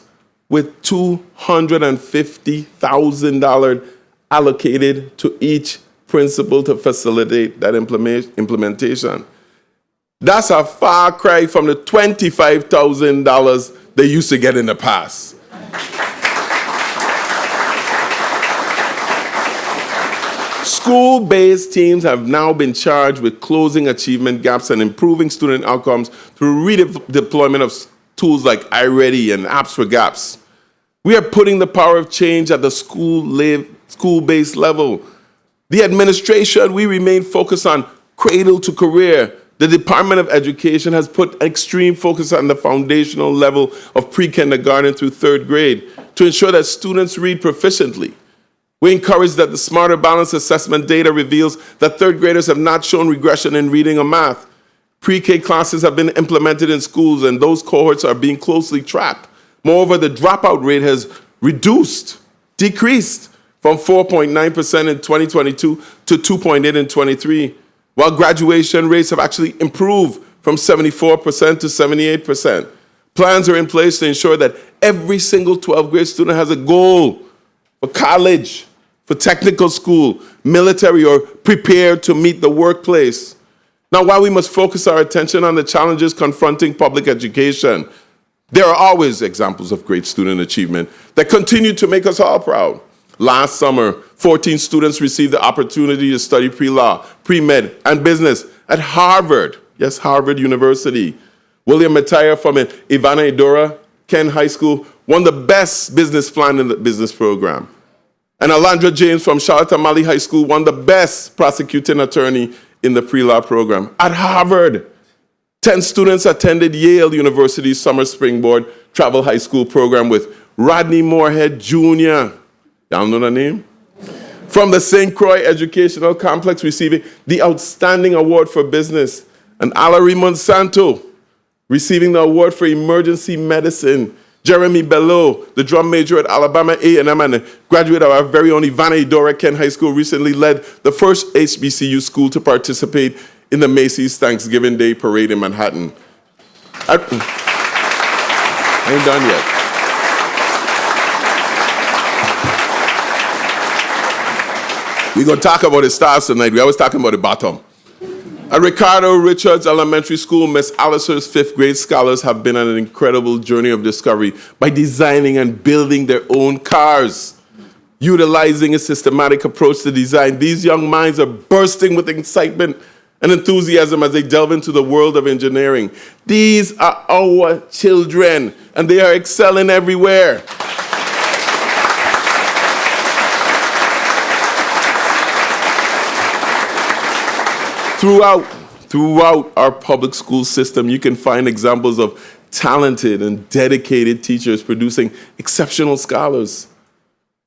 K: with $250,000 allocated to each principal to facilitate that implementation. That's a far cry from the $25,000 they used to get in the past. School-based teams have now been charged with closing achievement gaps and improving student outcomes through redeployment of tools like iReady and Apps for Gaps. We are putting the power of change at the school-based level. The administration, we remain focused on cradle to career. The Department of Education has put extreme focus on the foundational level of pre-kindergarten through 3rd grade to ensure that students read proficiently. We encourage that the Smarter Balance assessment data reveals that 3rd graders have not shown regression in reading or math. Pre-K classes have been implemented in schools, and those cohorts are being closely tracked. Moreover, the dropout rate has decreased from 4.9% in 2022 to 2.8% in 23, while graduation rates have actually improved from 74% to 78%. Plans are in place to ensure that every single 12th grade student has a goal for college, for technical school, military, or prepared to meet the workplace. Now, while we must focus our attention on the challenges confronting public education, there are always examples of great student achievement that continue to make us all proud. Last summer, 14 students received the opportunity to study pre-law, pre-med, and business at Harvard. Yes, Harvard University. William Mataya from Ivana Idora, Ken High School, won the best business plan in the business program. And Alondra James from Charlotte Amalie High School won the best prosecuting attorney in the pre-law program. At Harvard, 10 students attended Yale University's Summer Springboard Travel High School program with Rodney Moorhead Jr. Y'all know the name? From the St. Croix Educational Complex, receiving the Outstanding Award for Business. And Alarie Monsanto receiving the award for Emergency Medicine. Jeremy Belleau, the drum major at Alabama A&M and a graduate of our very own Ivana Idora Kent High School, recently led the first HBCU school to participate in the Macy's Thanksgiving Day Parade in Manhattan. I ain't done yet. We're going to talk about the stars tonight. We always talking about the bottom. At Ricardo Richards Elementary School, Miss Alicer's 5th grade scholars have been on an incredible journey of discovery by designing and building their own cars. Utilizing a systematic approach to design, these young minds are bursting with excitement and enthusiasm as they delve into the world of engineering. These are our children, and they are excelling everywhere. Throughout our public school system, you can find examples of talented and dedicated teachers producing exceptional scholars.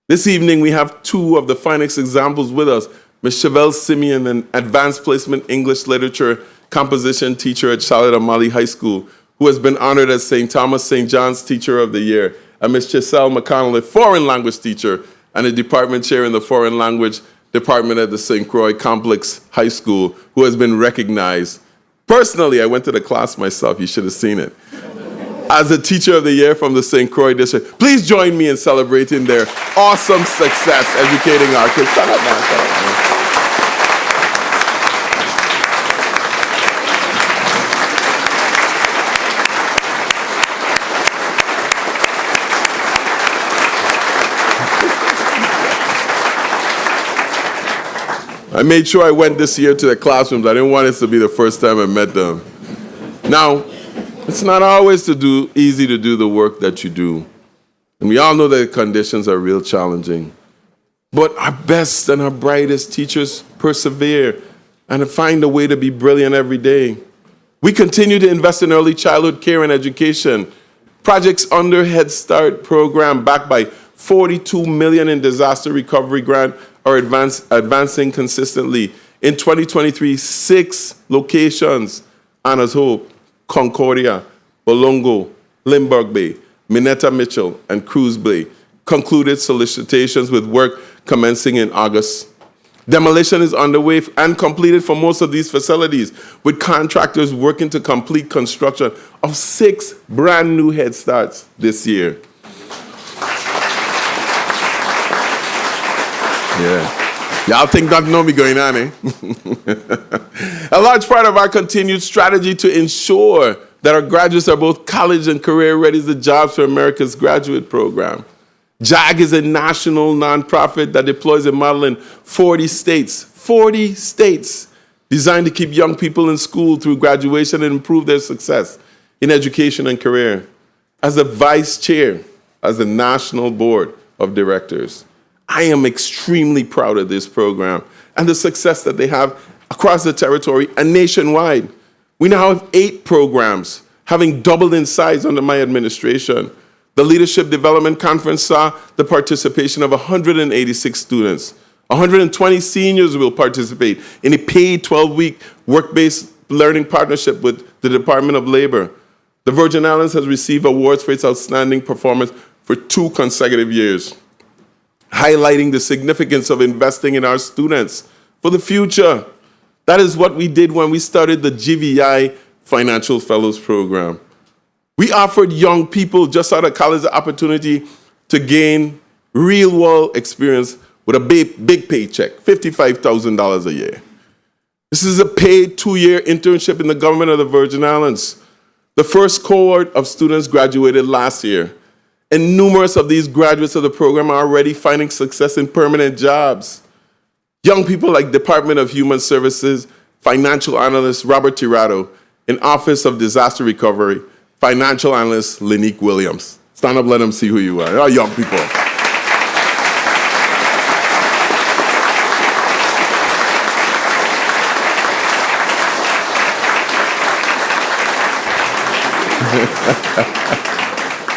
K: This evening, we have 2 of the finest examples with us. Ms. Chevelle Simeon, an advanced placement English literature composition teacher at Charlotte Amalie High School, who has been honored as St. Thomas St. John's Teacher of the Year, and Ms. Chiselle McConnell, a foreign language teacher and a department chair in the foreign language department at the St. Croix Complex High School, who has been recognized. Personally, I went to the class myself, you should have seen it, as a Teacher of the Year from the St. Croix District. Please join me in celebrating their awesome success educating our kids. Stand up, man. Stand up, man. I made sure I went this year to the classrooms. I didn't want it to be the first time I met them. Now, it's not always easy to do the work that you do. And we all know that the conditions are real challenging. But our best and our brightest teachers persevere and find a way to be brilliant every day. We continue to invest in early childhood care and education. Projects under Head Start program backed by $42 million in disaster recovery grant are advancing consistently. In 2023, 6 locations, Anna's Hope, Concordia, Bolongo, Limburg Bay, Minetta Mitchell, and Cruz Bay concluded solicitations with work commencing in August. Demolition is underway and completed for most of these facilities, with contractors working to complete construction of 6 brand new Head Starts this year. Yeah. Y'all think nothing know me going on, eh? A large part of our continued strategy to ensure that our graduates are both college and career ready is the Jobs for America's graduate program. JAG is a national nonprofit that deploys a model in 40 states, designed to keep young people in school through graduation and improve their success in education and career. As the vice chair, as the national board of directors, I am extremely proud of this program and the success that they have across the territory and nationwide. We now have 8 programs, having doubled in size under my administration. The Leadership Development Conference saw the participation of 186 students. 120 seniors will participate in a paid 12-week work-based learning partnership with the Department of Labor. The Virgin Islands has received awards for its outstanding performance for 2 consecutive years, highlighting the significance of investing in our students for the future. That is what we did when we started the GVI Financial Fellows Program. We offered young people just out of college the opportunity to gain real-world experience with a big paycheck, $55,000 a year. This is a paid 2-year internship in the government of the Virgin Islands. The first cohort of students graduated last year, and numerous of these graduates of the program are already finding success in permanent jobs. Young people like Department of Human Services financial analyst Robert Tirado, in Office of Disaster Recovery, financial analyst Linique Williams. Stand up, let them see who you are. You're young people.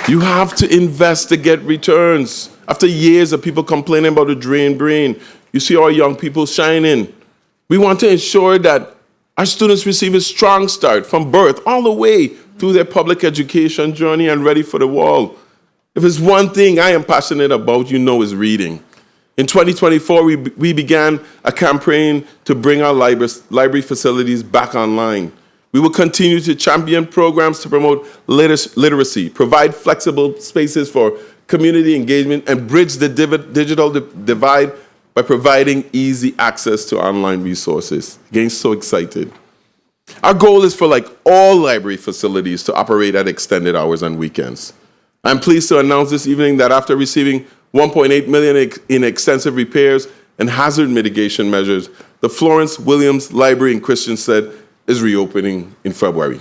K: You have to invest to get returns. After years of people complaining about the drained brain, you see our young people shining. We want to ensure that our students receive a strong start from birth all the way through their public education journey and ready for the world. If there's one thing I am passionate about, you know, is reading. In 2024, we began a campaign to bring our library facilities back online. We will continue to champion programs to promote literacy, provide flexible spaces for community engagement, and bridge the digital divide by providing easy access to online resources. Again, so excited. Our goal is for all library facilities to operate at extended hours and weekends. I'm pleased to announce this evening that after receiving $1.8 million in extensive repairs and hazard mitigation measures, the Florence Williams Library in Christiansted is reopening in February.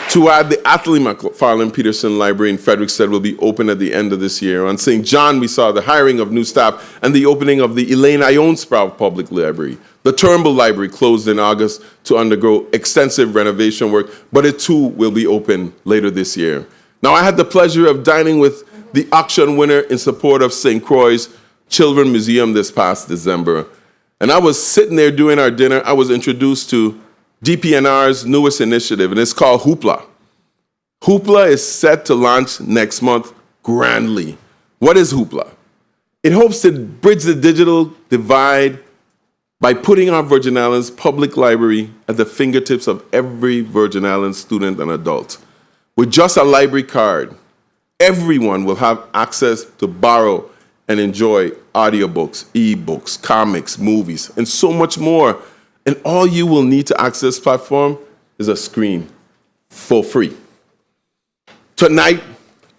K: To add, the Atlee McFarland Peterson Library in Frederiksted will be open at the end of this year. On St. John, we saw the hiring of new staff and the opening of the Elaine Ione Sprout Public Library. The Turnbull Library closed in August to undergo extensive renovation work, but it too will be open later this year. Now, I had the pleasure of dining with the auction winner in support of St. Croix's Children Museum this past December. And I was sitting there during our dinner. I was introduced to DPNR's newest initiative, and it's called Hoopla. Hoopla is set to launch next month grandly. What is Hoopla? It hopes to bridge the digital divide by putting our Virgin Islands Public Library at the fingertips of every Virgin Islands student and adult. With just a library card, everyone will have access to borrow and enjoy audiobooks, ebooks, comics, movies, and so much more. And all you will need to access this platform is a screen for free. Tonight,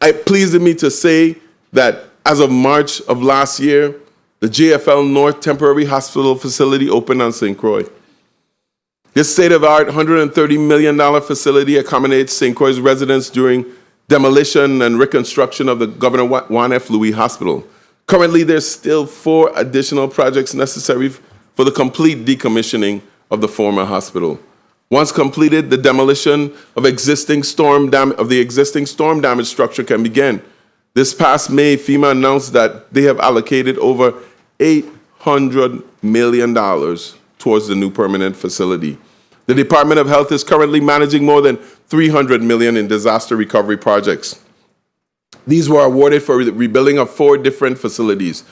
K: it pleases me to say that as of March of last year, the JFL North Temporary Hospital Facility opened on St. Croix. This state-of-the-art $130 million facility accommodates St. Croix's residents during demolition and reconstruction of the Governor Juan F. Louis Hospital. Currently, there's still 4 additional projects necessary for the complete decommissioning of the former hospital. Once completed, the demolition of the existing storm damage structure can begin. This past May, FEMA announced that they have allocated over $800 million towards the new permanent facility. The Department of Health is currently managing more than $300 million in disaster recovery projects. These were awarded for the rebuilding of 4 different facilities.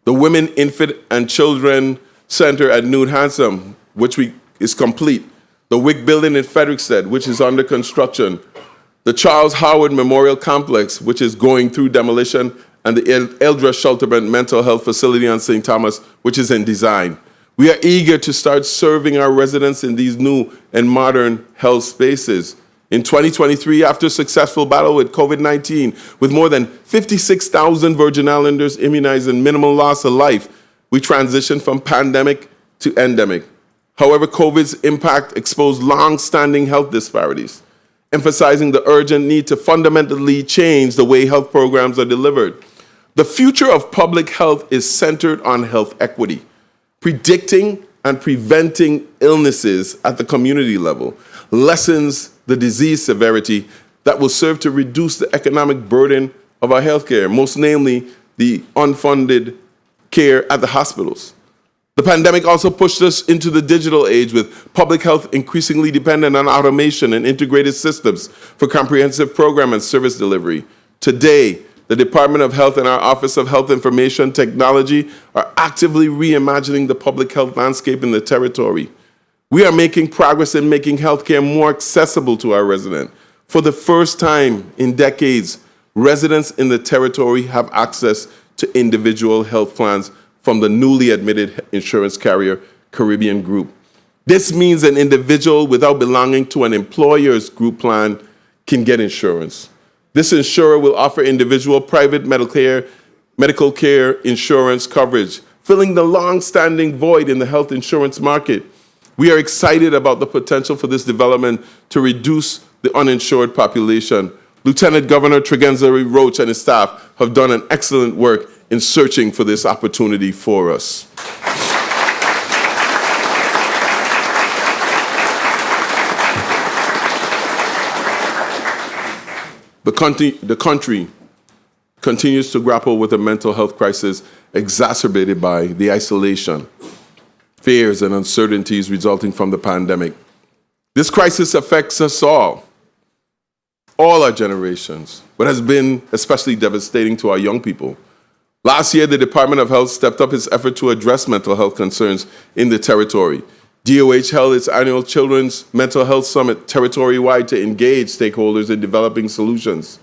K: The Women, Infant, and Children Center at New Handsome, which is complete. The WIC building in Frederiksted, which is under construction. The Charles Howard Memorial Complex, which is going through demolition, and the Eldra Shelterman Mental Health Facility on St. Thomas, which is in design. We are eager to start serving our residents in these new and modern health spaces. In 2023, after a successful battle with COVID-19, with more than 56,000 Virgin Islanders immunized and minimal loss of life, we transitioned from pandemic to endemic. However, COVID's impact exposed long-standing health disparities, emphasizing the urgent need to fundamentally change the way health programs are delivered. The future of public health is centered on health equity, predicting and preventing illnesses at the community level, lessens the disease severity that will serve to reduce the economic burden of our healthcare, most namely the unfunded care at the hospitals. The pandemic also pushed us into the digital age, with public health increasingly dependent on automation and integrated systems for comprehensive program and service delivery. Today, the Department of Health and our Office of Health Information Technology are actively reimagining the public health landscape in the territory. We are making progress in making healthcare more accessible to our residents. For the first time in decades, residents in the territory have access to individual health plans from the newly admitted insurance carrier, Caribbean Group. This means an individual without belonging to an employer's group plan can get insurance. This insurer will offer individual private medical care insurance coverage, filling the long-standing void in the health insurance market. We are excited about the potential for this development to reduce the uninsured population. Lieutenant Governor Tregenzeri Roach and his staff have done an excellent work in searching for this opportunity for us. The country continues to grapple with a mental health crisis exacerbated by the isolation, fears, and uncertainties resulting from the pandemic. This crisis affects us all our generations, but has been especially devastating to our young people. Last year, the Department of Health stepped up its effort to address mental health concerns in the territory. DOH held its annual Children's Mental Health Summit territory-wide to engage stakeholders in developing solutions.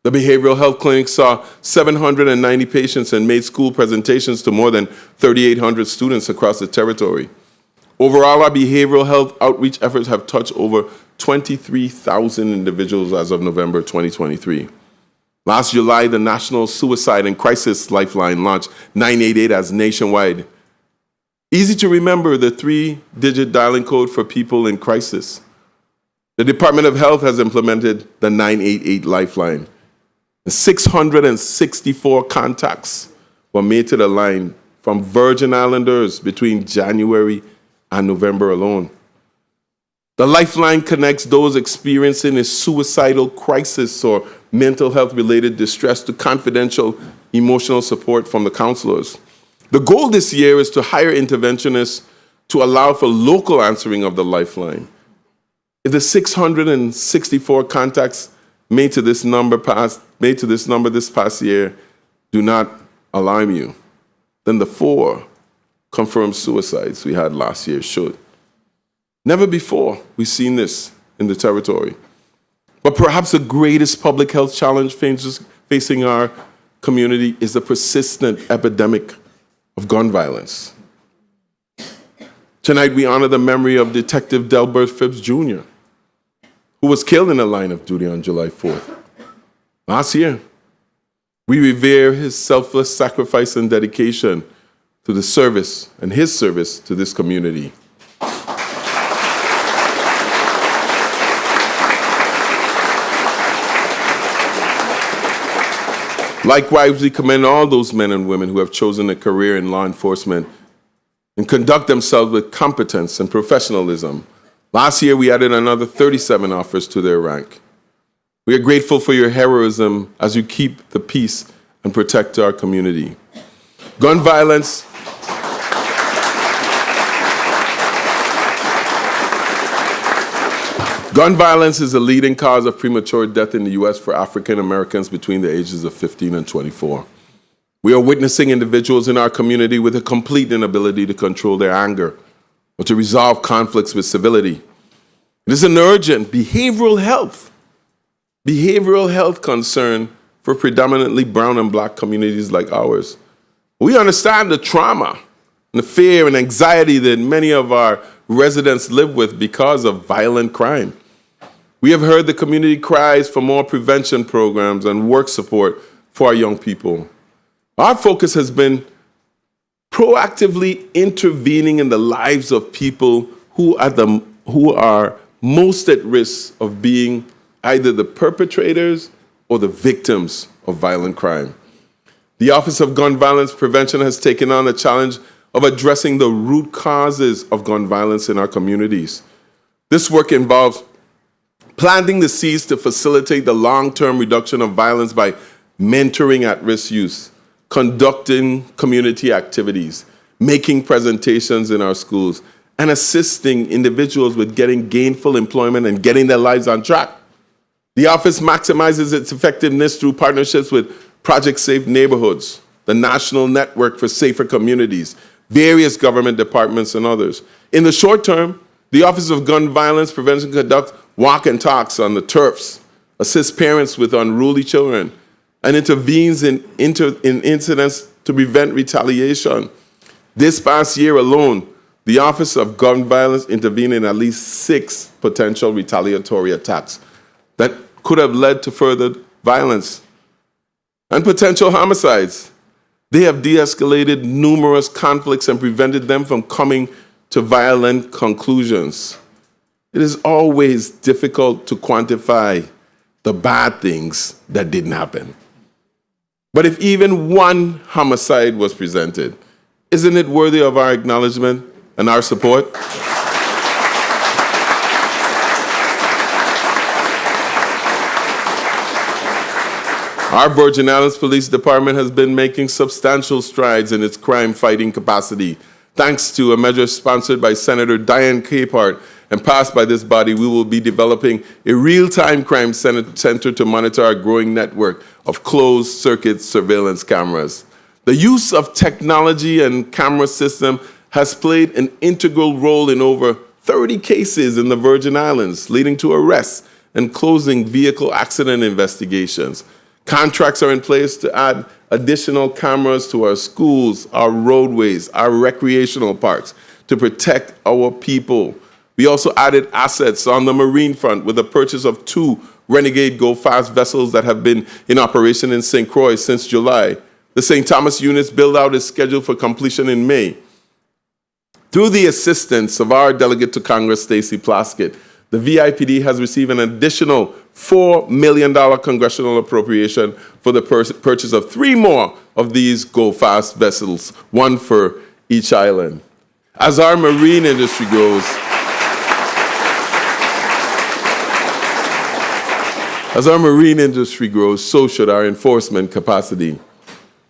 K: The behavioral health clinic saw 790 patients and made school presentations to more than 3,800 students across the territory. Overall, our behavioral health outreach efforts have touched over 23,000 individuals as of November 2023. Last July, the National Suicide and Crisis Lifeline launched 988 as nationwide. Easy to remember, the 3-digit dialing code for people in crisis. The Department of Health has implemented the 988 Lifeline. 664 contacts were made to the line from Virgin Islanders between January and November alone. The Lifeline connects those experiencing a suicidal crisis or mental health-related distress to confidential emotional support from the counselors. The goal this year is to hire interventionists to allow for local answering of the lifeline. If the 664 contacts made to this number this past year do not alarm you, then the 4 confirmed suicides we had last year should. Never before we've seen this in the territory. But perhaps the greatest public health challenge facing our community is the persistent epidemic of gun violence. Tonight we honor the memory of Detective Delbert Phipps Jr., who was killed in the line of duty on July 4th. Last year, we revere his selfless sacrifice and dedication to the service and his service to this community. Likewise, we commend all those men and women who have chosen a career in law enforcement and conduct themselves with competence and professionalism. Last year, we added another 37 officers to their rank. We are grateful for your heroism as you keep the peace and protect our community. Gun violence is the leading cause of premature death in the U.S. for African Americans between the ages of 15 and 24. We are witnessing individuals in our community with a complete inability to control their anger or to resolve conflicts with civility. It is an urgent behavioral health concern for predominantly brown and black communities like ours. We understand the trauma and the fear and anxiety that many of our residents live with because of violent crime. We have heard the community cries for more prevention programs and work support for our young people. Our focus has been proactively intervening in the lives of people who are most at risk of being either the perpetrators or the victims of violent crime. The Office of Gun Violence Prevention has taken on the challenge of addressing the root causes of gun violence in our communities. This work involves planting the seeds to facilitate the long-term reduction of violence by mentoring at-risk youth, conducting community activities, making presentations in our schools, and assisting individuals with getting gainful employment and getting their lives on track. The office maximizes its effectiveness through partnerships with Project Safe Neighborhoods, the National Network for Safer Communities, various government departments, and others. In the short term, the Office of Gun Violence Prevention conducts walk and talks on the turfs, assists parents with unruly children, and intervenes in incidents to prevent retaliation. This past year alone, the Office of Gun Violence intervened in at least 6 potential retaliatory attacks that could have led to further violence and potential homicides. They have de-escalated numerous conflicts and prevented them from coming to violent conclusions. It is always difficult to quantify the bad things that didn't happen. But if even one homicide was presented, isn't it worthy of our acknowledgement and our support? Our Virgin Islands Police Department has been making substantial strides in its crime-fighting capacity. Thanks to a measure sponsored by Senator Diane Capehart and passed by this body, we will be developing a real-time crime center to monitor our growing network of closed-circuit surveillance cameras. The use of technology and camera system has played an integral role in over 30 cases in the Virgin Islands, leading to arrests and closing vehicle accident investigations. Contracts are in place to add additional cameras to our schools, our roadways, our recreational parks to protect our people. We also added assets on the marine front with the purchase of 2 Renegade Go-Fast vessels that have been in operation in St. Croix since July. The St. Thomas unit's build-out is scheduled for completion in May. Through the assistance of our delegate to Congress, Stacey Plaskett, the VIPD has received an additional $4 million congressional appropriation for the purchase of 3 more of these Go-Fast vessels, 1 for each island. As our marine industry grows, so should our enforcement capacity.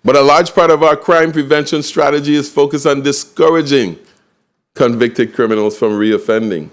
K: But a large part of our crime prevention strategy is focused on discouraging convicted criminals from reoffending.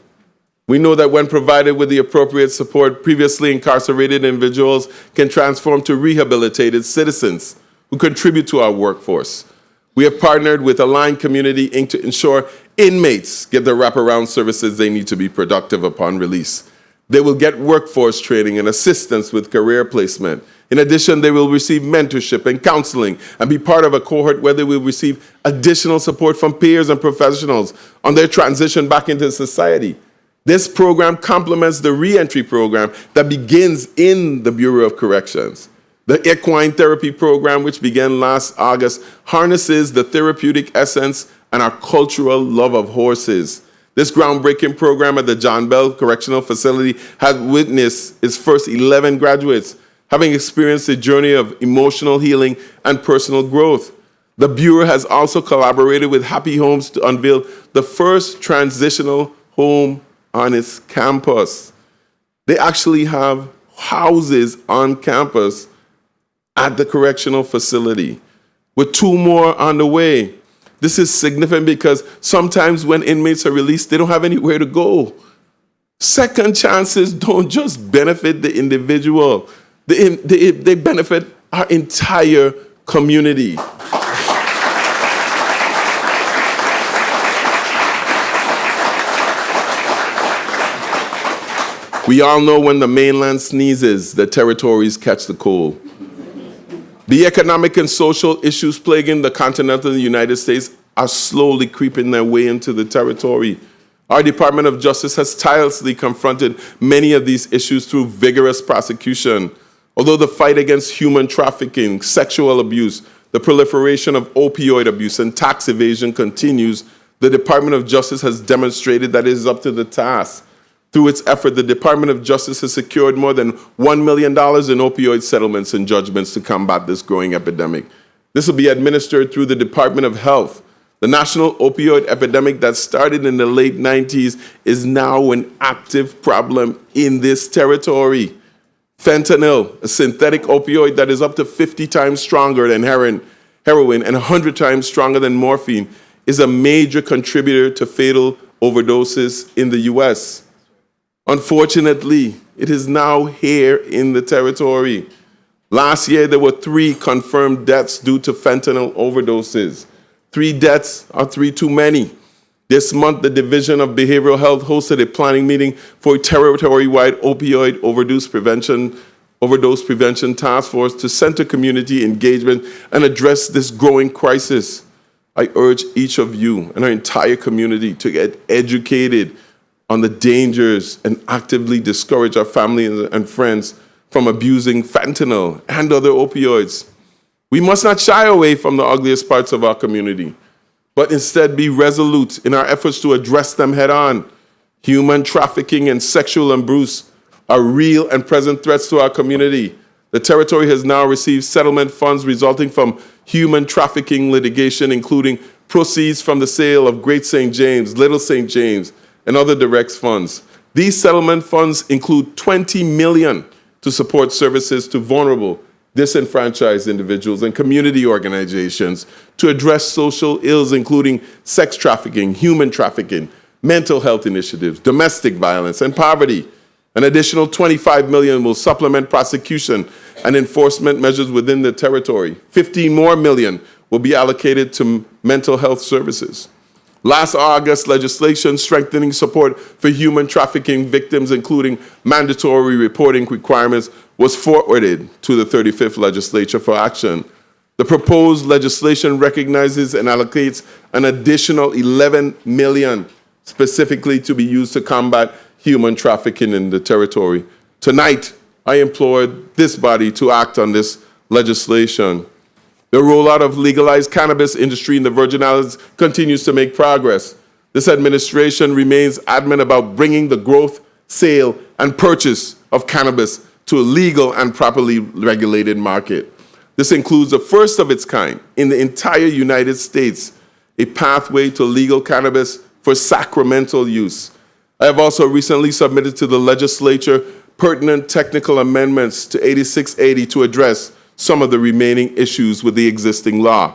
K: We know that when provided with the appropriate support, previously incarcerated individuals can transform to rehabilitated citizens who contribute to our workforce. We have partnered with Aligned Community Inc. to ensure inmates get the wraparound services they need to be productive upon release. They will get workforce training and assistance with career placement. In addition, they will receive mentorship and counseling and be part of a cohort where they will receive additional support from peers and professionals on their transition back into society. This program complements the reentry program that begins in the Bureau of Corrections. The equine therapy program, which began last August, harnesses the therapeutic essence and our cultural love of horses. This groundbreaking program at the John Bell Correctional Facility has witnessed its first 11 graduates having experienced a journey of emotional healing and personal growth. The Bureau has also collaborated with Happy Homes to unveil the first transitional home on its campus. They actually have houses on campus at the correctional facility, with 2 more on the way. This is significant because sometimes when inmates are released, they don't have anywhere to go. Second chances don't just benefit the individual, they benefit our entire community. We all know when the mainland sneezes, the territories catch the cold. The economic and social issues plaguing the continental United States are slowly creeping their way into the territory. Our Department of Justice has tirelessly confronted many of these issues through vigorous prosecution. Although the fight against human trafficking, sexual abuse, the proliferation of opioid abuse, and tax evasion continues, the Department of Justice has demonstrated that it is up to the task. Through its effort, the Department of Justice has secured more than $1 million in opioid settlements and judgments to combat this growing epidemic. This will be administered through the Department of Health. The national opioid epidemic that started in the late 90s is now an active problem in this territory. Fentanyl, a synthetic opioid that is up to 50 times stronger than heroin and 100 times stronger than morphine, is a major contributor to fatal overdoses in the U.S. Unfortunately, it is now here in the territory. Last year, there were 3 confirmed deaths due to fentanyl overdoses. 3 deaths are 3 too many. This month, the Division of Behavioral Health hosted a planning meeting for a territory-wide opioid overdose prevention task force to center community engagement and address this growing crisis. I urge each of you and our entire community to get educated on the dangers and actively discourage our family and friends from abusing fentanyl and other opioids. We must not shy away from the ugliest parts of our community, but instead be resolute in our efforts to address them head on. Human trafficking and sexual abuse are real and present threats to our community. The territory has now received settlement funds resulting from human trafficking litigation, including proceeds from the sale of Great St. James, Little St. James, and other direct funds. These settlement funds include $20 million to support services to vulnerable, disenfranchised individuals and community organizations to address social ills, including sex trafficking, human trafficking, mental health initiatives, domestic violence, and poverty. An additional $25 million will supplement prosecution and enforcement measures within the territory. $15 million more will be allocated to mental health services. Last August, legislation strengthening support for human trafficking victims, including mandatory reporting requirements, was forwarded to the 35th Legislature for action. The proposed legislation recognizes and allocates an additional $11 million specifically to be used to combat human trafficking in the territory. Tonight, I implore this body to act on this legislation. The rollout of legalized cannabis industry in the Virgin Islands continues to make progress. This administration remains adamant about bringing the growth, sale, and purchase of cannabis to a legal and properly regulated market. This includes the first of its kind in the entire United States, a pathway to legal cannabis for sacramental use. I have also recently submitted to the legislature pertinent technical amendments to 8680 to address some of the remaining issues with the existing law.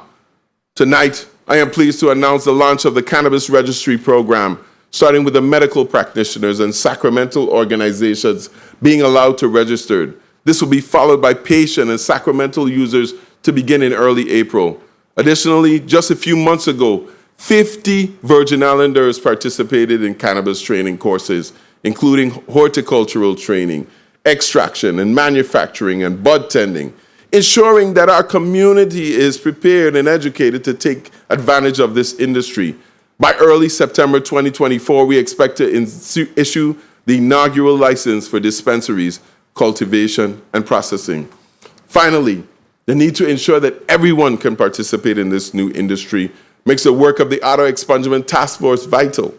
K: Tonight, I am pleased to announce the launch of the Cannabis Registry Program, starting with the medical practitioners and sacramental organizations being allowed to register. This will be followed by patient and sacramental users to begin in early April. Additionally, just a few months ago, 50 Virgin Islanders participated in cannabis training courses, including horticultural training, extraction and manufacturing, and bud tending, ensuring that our community is prepared and educated to take advantage of this industry. By early September 2024, we expect to issue the inaugural license for dispensaries, cultivation, and processing. Finally, the need to ensure that everyone can participate in this new industry makes the work of the Auto Expungement Task Force vital.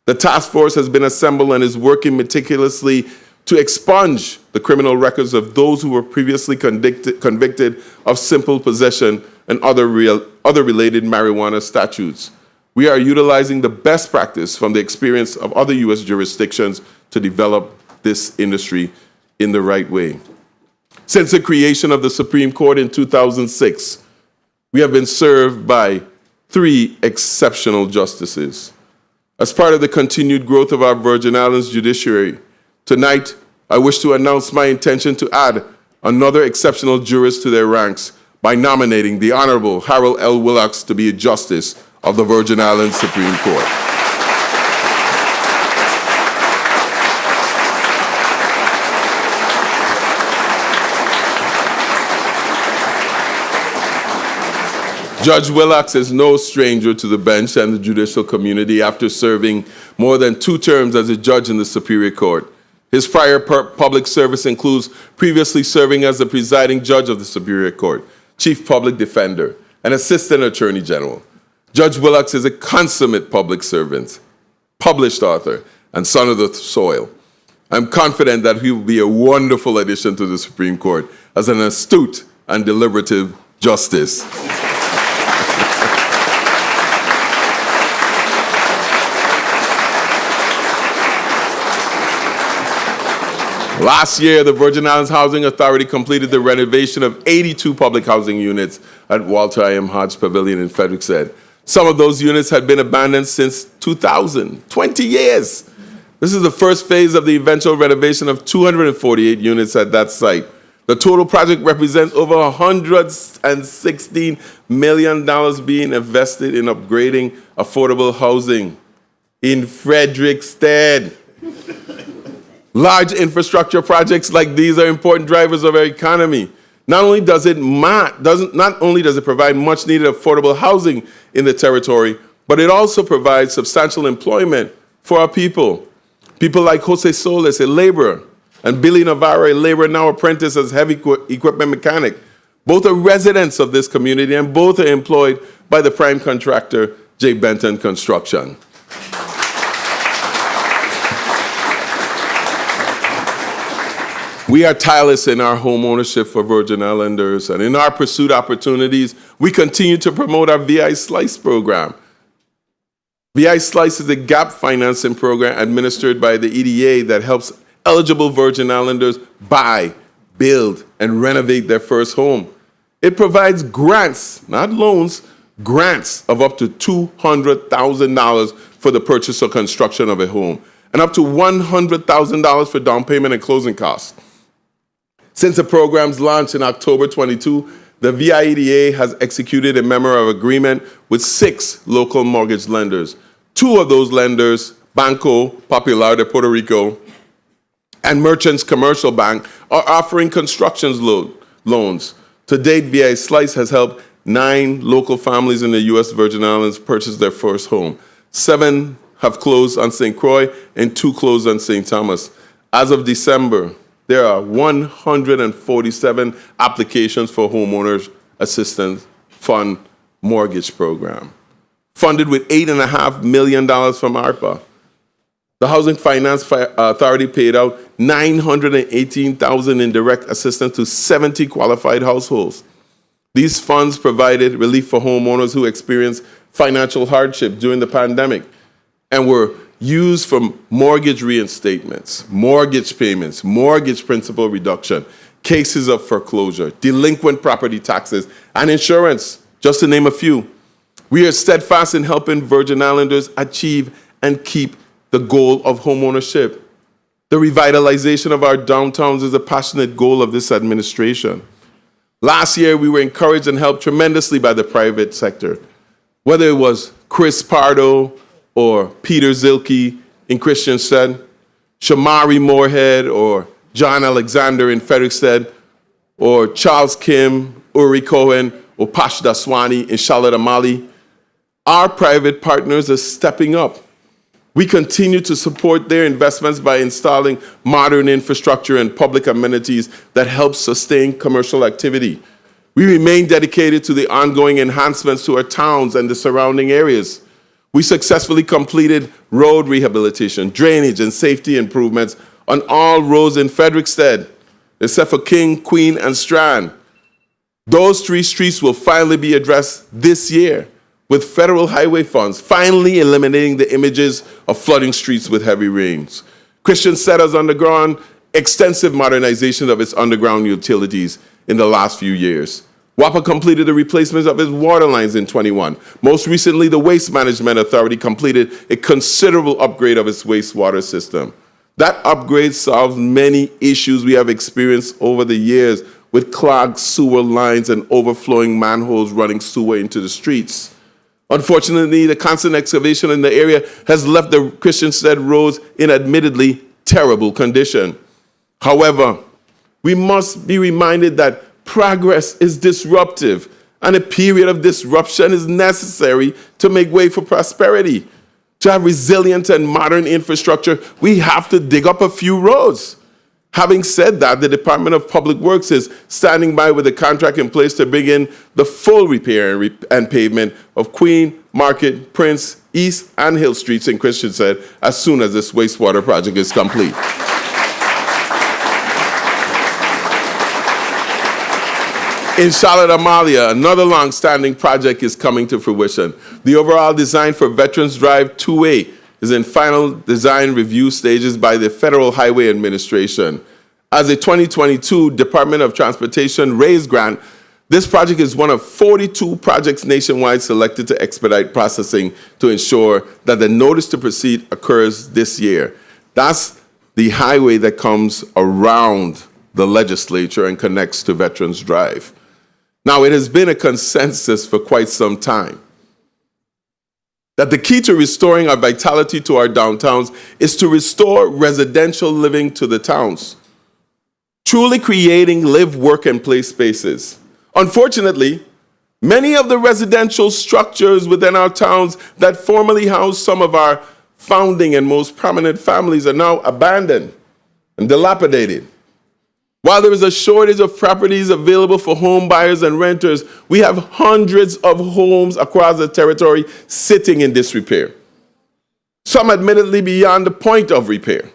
K: The task force has been assembled and is working meticulously to expunge the criminal records of those who were previously convicted of simple possession and other related marijuana statutes. We are utilizing the best practice from the experience of other U.S. jurisdictions to develop this industry in the right way. Since the creation of the Supreme Court in 2006, we have been served by 3 exceptional justices. As part of the continued growth of our Virgin Islands judiciary, tonight I wish to announce my intention to add another exceptional jurist to their ranks by nominating the Honorable Harold L. Willocks to be a justice of the Virgin Islands Supreme Court. Judge Willocks is no stranger to the bench and the judicial community after serving more than 2 terms as a judge in the Superior Court. His prior public service includes previously serving as the presiding judge of the Superior Court, chief public defender, and assistant attorney general. Judge Willocks is a consummate public servant, published author, and son of the soil. I'm confident that he will be a wonderful addition to the Supreme Court as an astute and deliberative justice. Last year, the Virgin Islands Housing Authority completed the renovation of 82 public housing units at Walter I. M. Hodge Pavilion in Frederiksted. Some of those units had been abandoned since 2000, 20 years. This is the first phase of the eventual renovation of 248 units at that site. The total project represents over $116 million being invested in upgrading affordable housing in Frederiksted. Large infrastructure projects like these are important drivers of our economy. Not only does it provide much needed affordable housing in the territory, but it also provides substantial employment for our people. People like Jose Solis, a laborer, and Billy Navarro, a laborer now apprentice as heavy equipment mechanic. Both are residents of this community and both are employed by the prime contractor, J. Benton Construction. We are tireless in our home ownership for Virgin Islanders, and in our pursuit opportunities, we continue to promote our VI Slice program. VI Slice is a gap financing program administered by the EDA that helps eligible Virgin Islanders buy, build, and renovate their first home. It provides grants, not loans, grants of up to $200,000 for the purchase or construction of a home, and up to $100,000 for down payment and closing costs. Since the program's launch in October 22, the VIEDA has executed a memorandum of agreement with 6 local mortgage lenders. 2 of those lenders, Banco Popular de Puerto Rico and Merchants Commercial Bank, are offering construction loans. To date, VI Slice has helped 9 local families in the U.S. Virgin Islands purchase their first home. 7 have closed on St. Croix and 2 closed on St. Thomas. As of December, there are 147 applications for Homeowners Assistance Fund mortgage program, funded with $8.5 million from ARPA. The Housing Finance Authority paid out $918,000 in direct assistance to 70 qualified households. These funds provided relief for homeowners who experienced financial hardship during the pandemic and were used for mortgage reinstatements, mortgage payments, mortgage principal reduction, cases of foreclosure, delinquent property taxes, and insurance, just to name a few. We are steadfast in helping Virgin Islanders achieve and keep the goal of homeownership. The revitalization of our downtowns is a passionate goal of this administration. Last year, we were encouraged and helped tremendously by the private sector, whether it was Chris Pardo or Peter Zilke in Christiansted, Shamari Moorhead or John Alexander in Frederickstead, or Charles Kim, Uri Cohen, or Pash Daswani in Charlotte Amalie. Our private partners are stepping up. We continue to support their investments by installing modern infrastructure and public amenities that help sustain commercial activity. We remain dedicated to the ongoing enhancements to our towns and the surrounding areas. We successfully completed road rehabilitation, drainage, and safety improvements on all roads in Frederickstead, except for King, Queen, and Strand. Those 3 streets will finally be addressed this year with federal highway funds, finally eliminating the images of flooding streets with heavy rains. Christiansted has undergone extensive modernization of its underground utilities in the last few years. WAPA completed the replacement of its water lines in 21. Most recently, the Waste Management Authority completed a considerable upgrade of its wastewater system. That upgrade solves many issues we have experienced over the years with clogged sewer lines and overflowing manholes running sewer into the streets. Unfortunately, the constant excavation in the area has left the Christiansted roads in admittedly terrible condition. However, we must be reminded that progress is disruptive, and a period of disruption is necessary to make way for prosperity. To have resilient and modern infrastructure, we have to dig up a few roads. Having said that, the Department of Public Works is standing by with a contract in place to begin the full repair and pavement of Queen, Market, Prince, East, and Hill Streets in Christiansted as soon as this wastewater project is complete. In Charlotte Amalia, another long-standing project is coming to fruition. The overall design for Veterans Drive 2A is in final design review stages by the Federal Highway Administration. As a 2022 Department of Transportation RAISE grant, this project is one of 42 projects nationwide selected to expedite processing to ensure that the notice to proceed occurs this year. That's the highway that comes around the legislature and connects to Veterans Drive. Now, it has been a consensus for quite some time that the key to restoring our vitality to our downtowns is to restore residential living to the towns, truly creating live, work, and play spaces. Unfortunately, many of the residential structures within our towns that formerly housed some of our founding and most prominent families are now abandoned and dilapidated. While there is a shortage of properties available for home buyers and renters, we have hundreds of homes across the territory sitting in disrepair, some admittedly beyond the point of repair.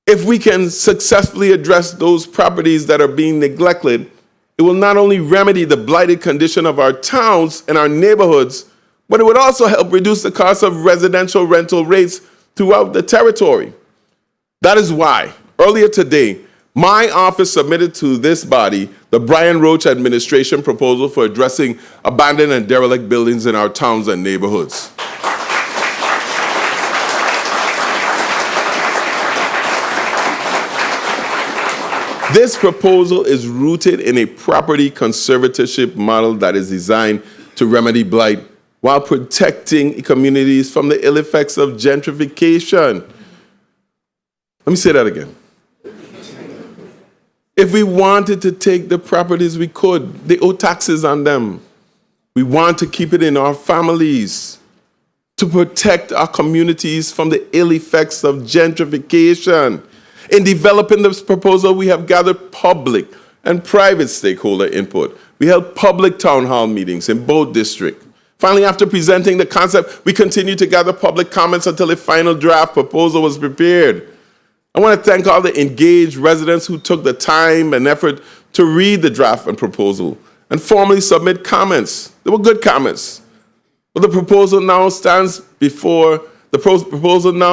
K: If we can successfully address those properties that are being neglected, it will not only remedy the blighted condition of our towns and our neighborhoods, but it would also help reduce the cost of residential rental rates throughout the territory. That is why, earlier today, my office submitted to this body the Brian Roach administration proposal for addressing abandoned and derelict buildings in our towns and neighborhoods. This proposal is rooted in a property conservatorship model that is designed to remedy blight while protecting communities from the ill effects of gentrification. Let me say that again. If we wanted to take the properties, we could. They owe taxes on them. We want to keep it in our families to protect our communities from the ill effects of gentrification. In developing this proposal, we have gathered public and private stakeholder input. We held public town hall meetings in both districts. Finally, after presenting the concept, we continued to gather public comments until a final draft proposal was prepared. I want to thank all the engaged residents who took the time and effort to read the draft and proposal and formally submit comments. They were good comments. But the proposal now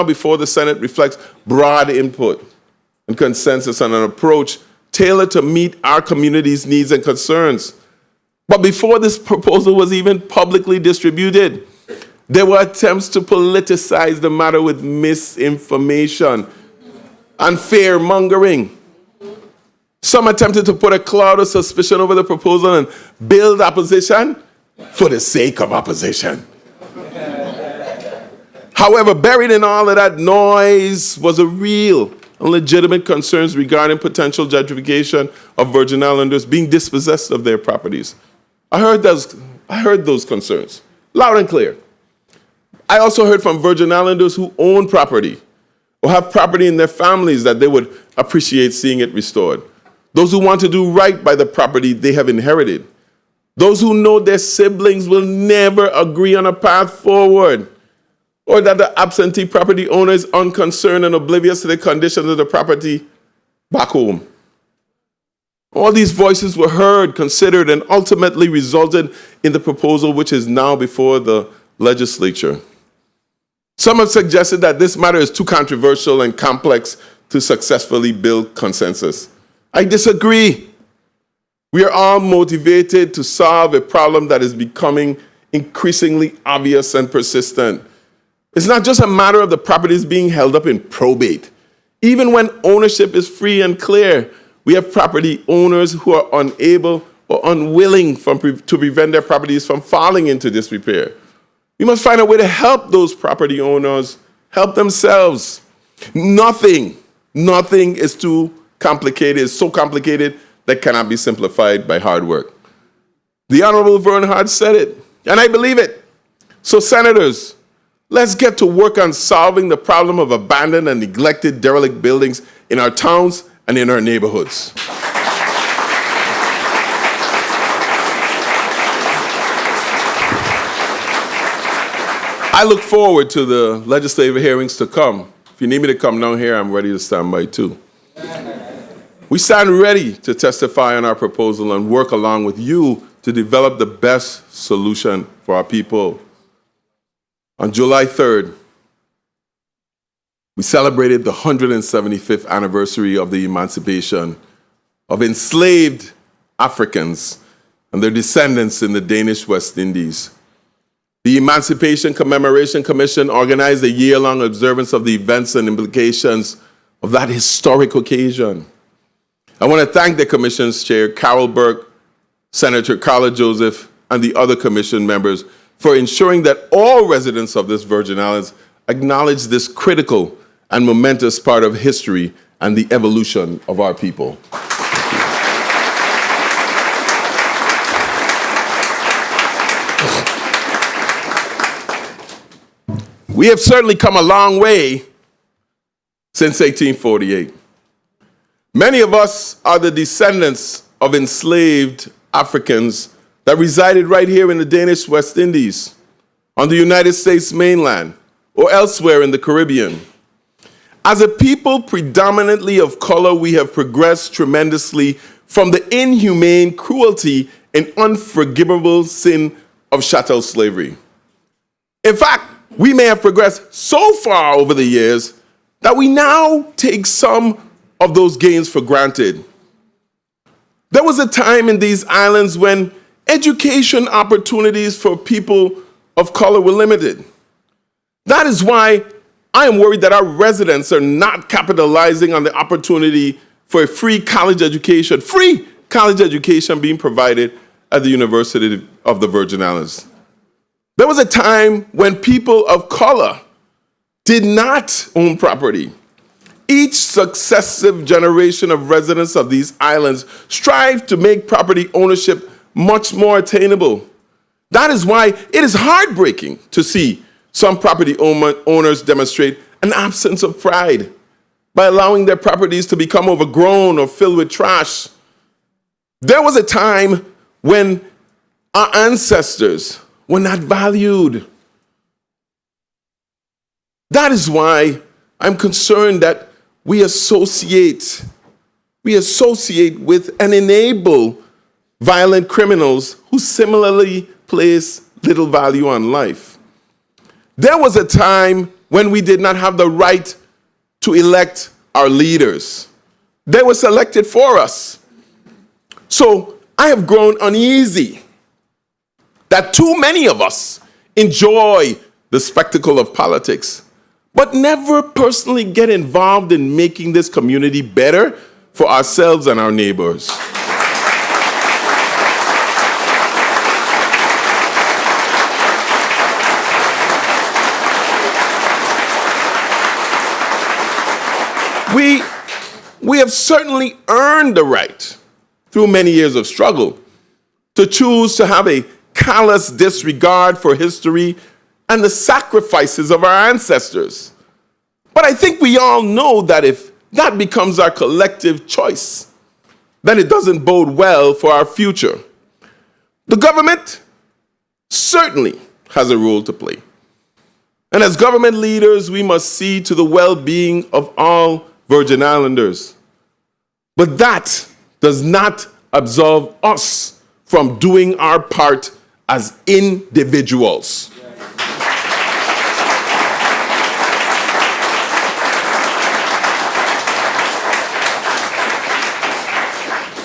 K: before the Senate reflects broad input and consensus on an approach tailored to meet our community's needs and concerns. But before this proposal was even publicly distributed, there were attempts to politicize the matter with misinformation and fear-mongering. Some attempted to put a cloud of suspicion over the proposal and build opposition for the sake of opposition. However, buried in all of that noise was a real and legitimate concerns regarding potential gentrification of Virgin Islanders being dispossessed of their properties. I heard those concerns, loud and clear. I also heard from Virgin Islanders who own property or have property in their families that they would appreciate seeing it restored. Those who want to do right by the property they have inherited. Those who know their siblings will never agree on a path forward, or that the absentee property owner is unconcerned and oblivious to the conditions of the property back home. All these voices were heard, considered, and ultimately resulted in the proposal which is now before the legislature. Some have suggested that this matter is too controversial and complex to successfully build consensus. I disagree. We are all motivated to solve a problem that is becoming increasingly obvious and persistent. It's not just a matter of the properties being held up in probate. Even when ownership is free and clear, we have property owners who are unable or unwilling to prevent their properties from falling into disrepair. We must find a way to help those property owners help themselves. Nothing is too complicated, it's so complicated that cannot be simplified by hard work. The Honorable Vern Hart said it, and I believe it. So senators, let's get to work on solving the problem of abandoned and neglected derelict buildings in our towns and in our neighborhoods. I look forward to the legislative hearings to come. If you need me to come down here, I'm ready to stand by too. We stand ready to testify on our proposal and work along with you to develop the best solution for our people. On July 3rd, we celebrated the 175th anniversary of the emancipation of enslaved Africans and their descendants in the Danish West Indies. The Emancipation Commemoration Commission organized a year-long observance of the events and implications of that historic occasion. I want to thank the Commission's chair, Carol Burke, Senator Carla Joseph, and the other Commission members for ensuring that all residents of this Virgin Islands acknowledge this critical and momentous part of history and the evolution of our people. We have certainly come a long way since 1848. Many of us are the descendants of enslaved Africans that resided right here in the Danish West Indies, on the United States mainland, or elsewhere in the Caribbean. As a people predominantly of color, we have progressed tremendously from the inhumane cruelty and unforgivable sin of chattel slavery. In fact, we may have progressed so far over the years that we now take some of those gains for granted. There was a time in these islands when education opportunities for people of color were limited. That is why I am worried that our residents are not capitalizing on the opportunity for a free college education being provided at the University of the Virgin Islands. There was a time when people of color did not own property. Each successive generation of residents of these islands strive to make property ownership much more attainable. That is why it is heartbreaking to see some property owners demonstrate an absence of pride by allowing their properties to become overgrown or filled with trash. There was a time when our ancestors were not valued. That is why I'm concerned that we associate with and enable violent criminals who similarly place little value on life. There was a time when we did not have the right to elect our leaders. They were selected for us. So I have grown uneasy that too many of us enjoy the spectacle of politics, but never personally get involved in making this community better for ourselves and our neighbors. We have certainly earned the right, through many years of struggle, to choose to have a callous disregard for history and the sacrifices of our ancestors. But I think we all know that if that becomes our collective choice, then it doesn't bode well for our future. The government certainly has a role to play. And as government leaders, we must see to the well-being of all Virgin Islanders. But that does not absolve us from doing our part as individuals.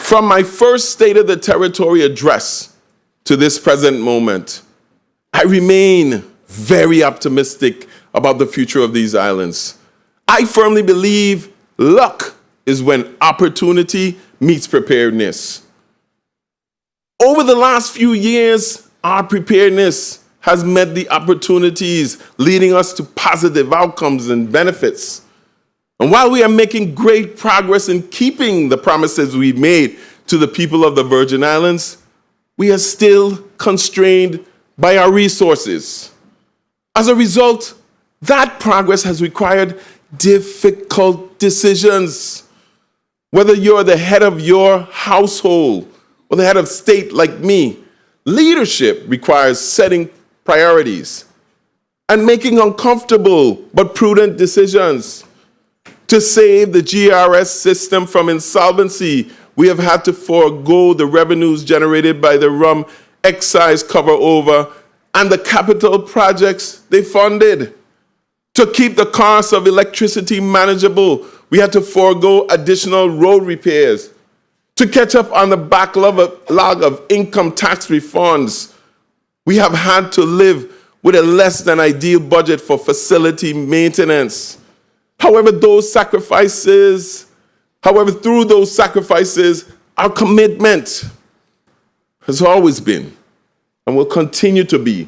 K: From my first State of the Territory address to this present moment, I remain very optimistic about the future of these islands. I firmly believe luck is when opportunity meets preparedness. Over the last few years, our preparedness has met the opportunities, leading us to positive outcomes and benefits. And while we are making great progress in keeping the promises we've made to the people of the Virgin Islands, we are still constrained by our resources. As a result, that progress has required difficult decisions. Whether you're the head of your household or the head of state like me, leadership requires setting priorities and making uncomfortable but prudent decisions. To save the GRS system from insolvency, we have had to forego the revenues generated by the rum excise cover over and the capital projects they funded. To keep the cost of electricity manageable, we had to forego additional road repairs. To catch up on the backlog of income tax refunds, we have had to live with a less than ideal budget for facility maintenance. However, through those sacrifices, our commitment has always been and will continue to be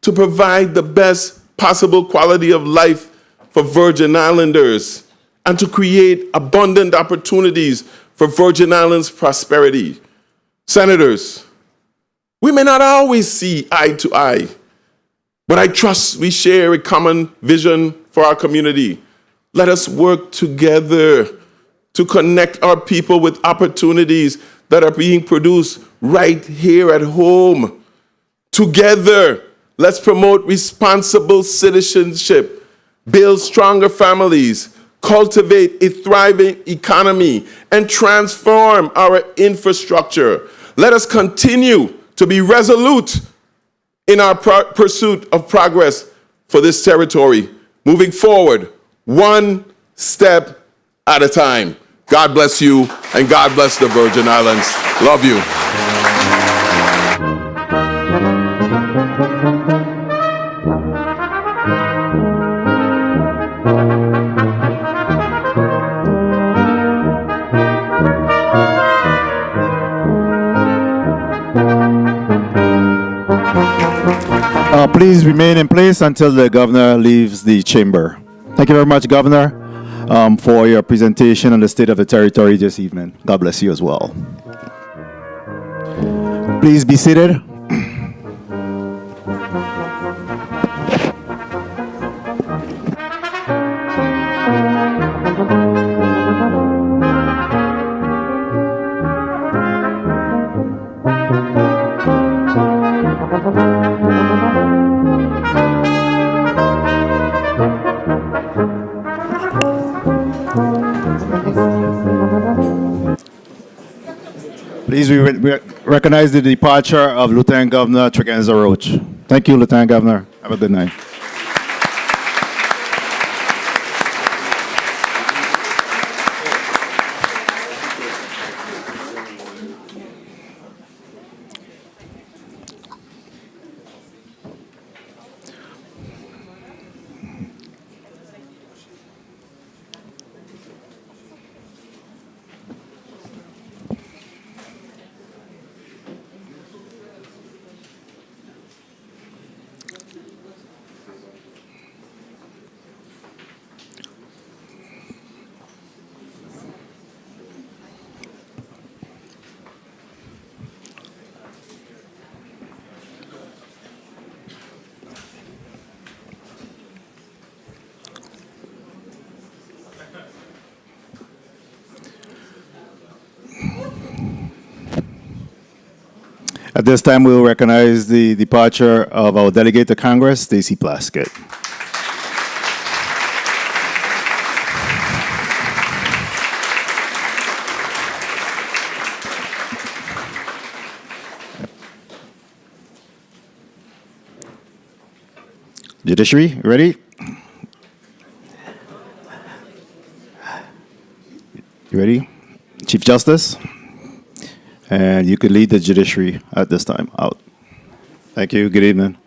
K: to provide the best possible quality of life for Virgin Islanders and to create abundant opportunities for Virgin Islands prosperity. Senators, we may not always see eye to eye, but I trust we share a common vision for our community. Let us work together to connect our people with opportunities that are being produced right here at home. Together, let's promote responsible citizenship, build stronger families, cultivate a thriving economy, and transform our infrastructure. Let us continue to be resolute in our pursuit of progress for this territory, moving forward one step at a time. God bless you, and God bless the Virgin Islands. Love you.
A: Please remain in place until the governor leaves the chamber. Thank you very much, Governor, for your presentation on the state of the territory this evening. God bless you as well. Please be seated. Please we recognize the departure of Lieutenant Governor Tregenza Roach. Thank you, Lieutenant Governor. Have a good night. At this time, we will recognize the departure of our delegate to Congress, Stacey Plaskett. Judiciary, you ready? You ready? Chief Justice? And you could lead the judiciary at this time out. Thank you. Good evening.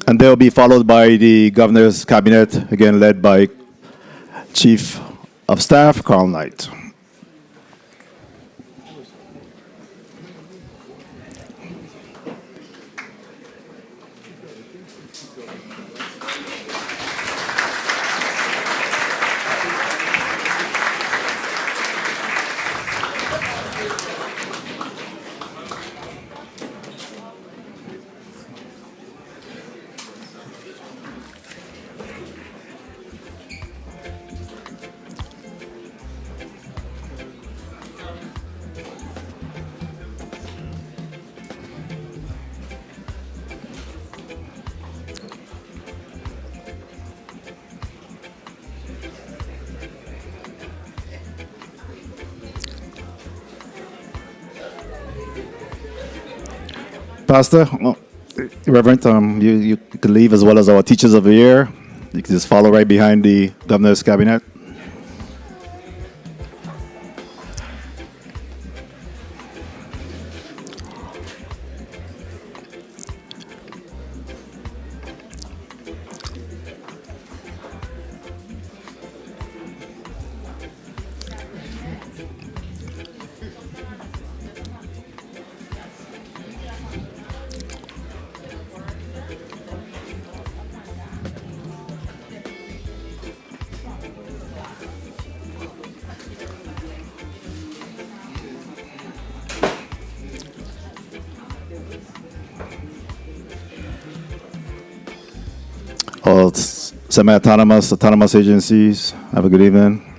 A: And they'll be followed by the governor's cabinet, again led by Chief of Staff Carl Knight. Pastor, Reverend, you can leave as well as our teachers of the year. You can just follow right behind the governor's cabinet. All semi-autonomous, autonomous agencies, have a good evening.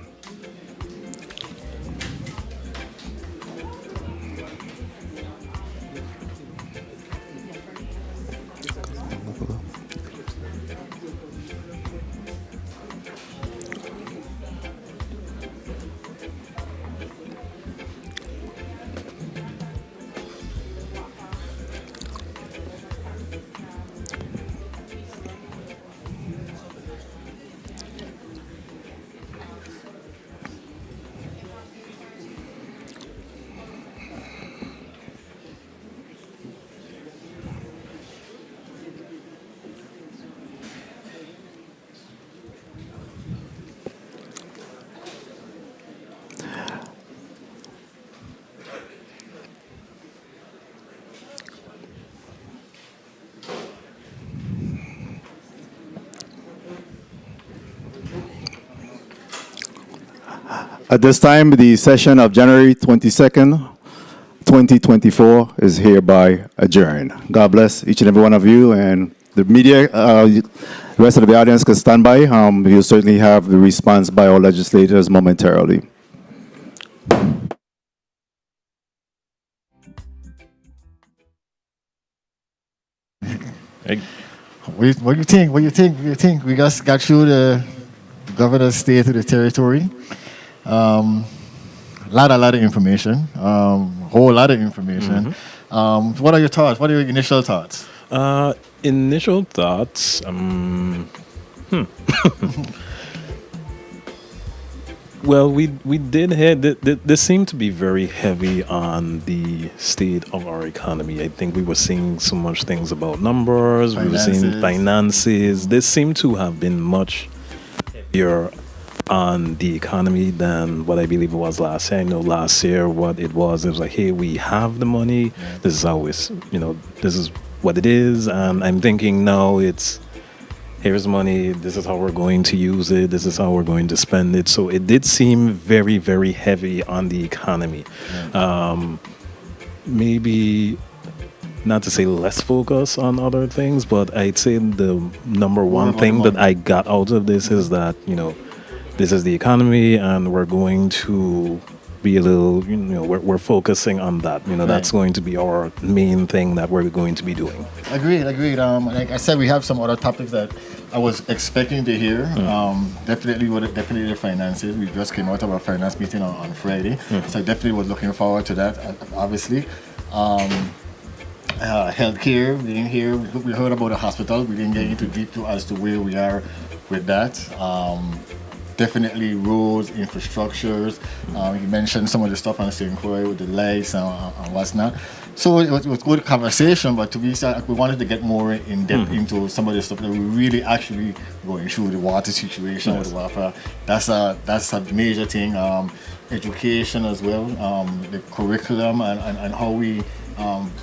A: At this time, the session of January 22nd, 2024 is hereby adjourned. God bless each and every one of you, and the media, the rest of the audience can stand by. You'll certainly have the response by our legislators momentarily.
G: What do you think? What do you think? What do you think? We just got through the governor's state of the territory. Lot of information. Whole lot of information. What are your thoughts? What are your initial thoughts?
H: Initial thoughts. Well, we did hear this seemed to be very heavy on the state of our economy. I think we were seeing so much things about numbers. We were seeing finances. This seemed to have been much heavier on the economy than what I believe it was last year. I know last year what it was like, hey, we have the money. This is always, this is what it is. And I'm thinking now it's, here's money. This is how we're going to use it. This is how we're going to spend it. So it did seem very, very heavy on the economy. Maybe not to say less focus on other things, but I'd say the number one thing that I got out of this is that, this is the economy and we're going to be a little, we're focusing on that. That's going to be our main thing that we're going to be doing.
G: Agreed. Like I said, we have some other topics that I was expecting to hear. Definitely the finances. We just came out of our finance meeting on Friday. So I definitely was looking forward to that, obviously. Healthcare, we didn't hear. We heard about the hospital. We didn't get into deep as to where we are with that. Definitely roads, infrastructures. You mentioned some of the stuff on St. Croix with the lights and what's not. So it was good conversation, but to be we wanted to get more in depth into some of the stuff that we really actually going through, the water situation with the water. That's a major thing. Education as well, the curriculum and how we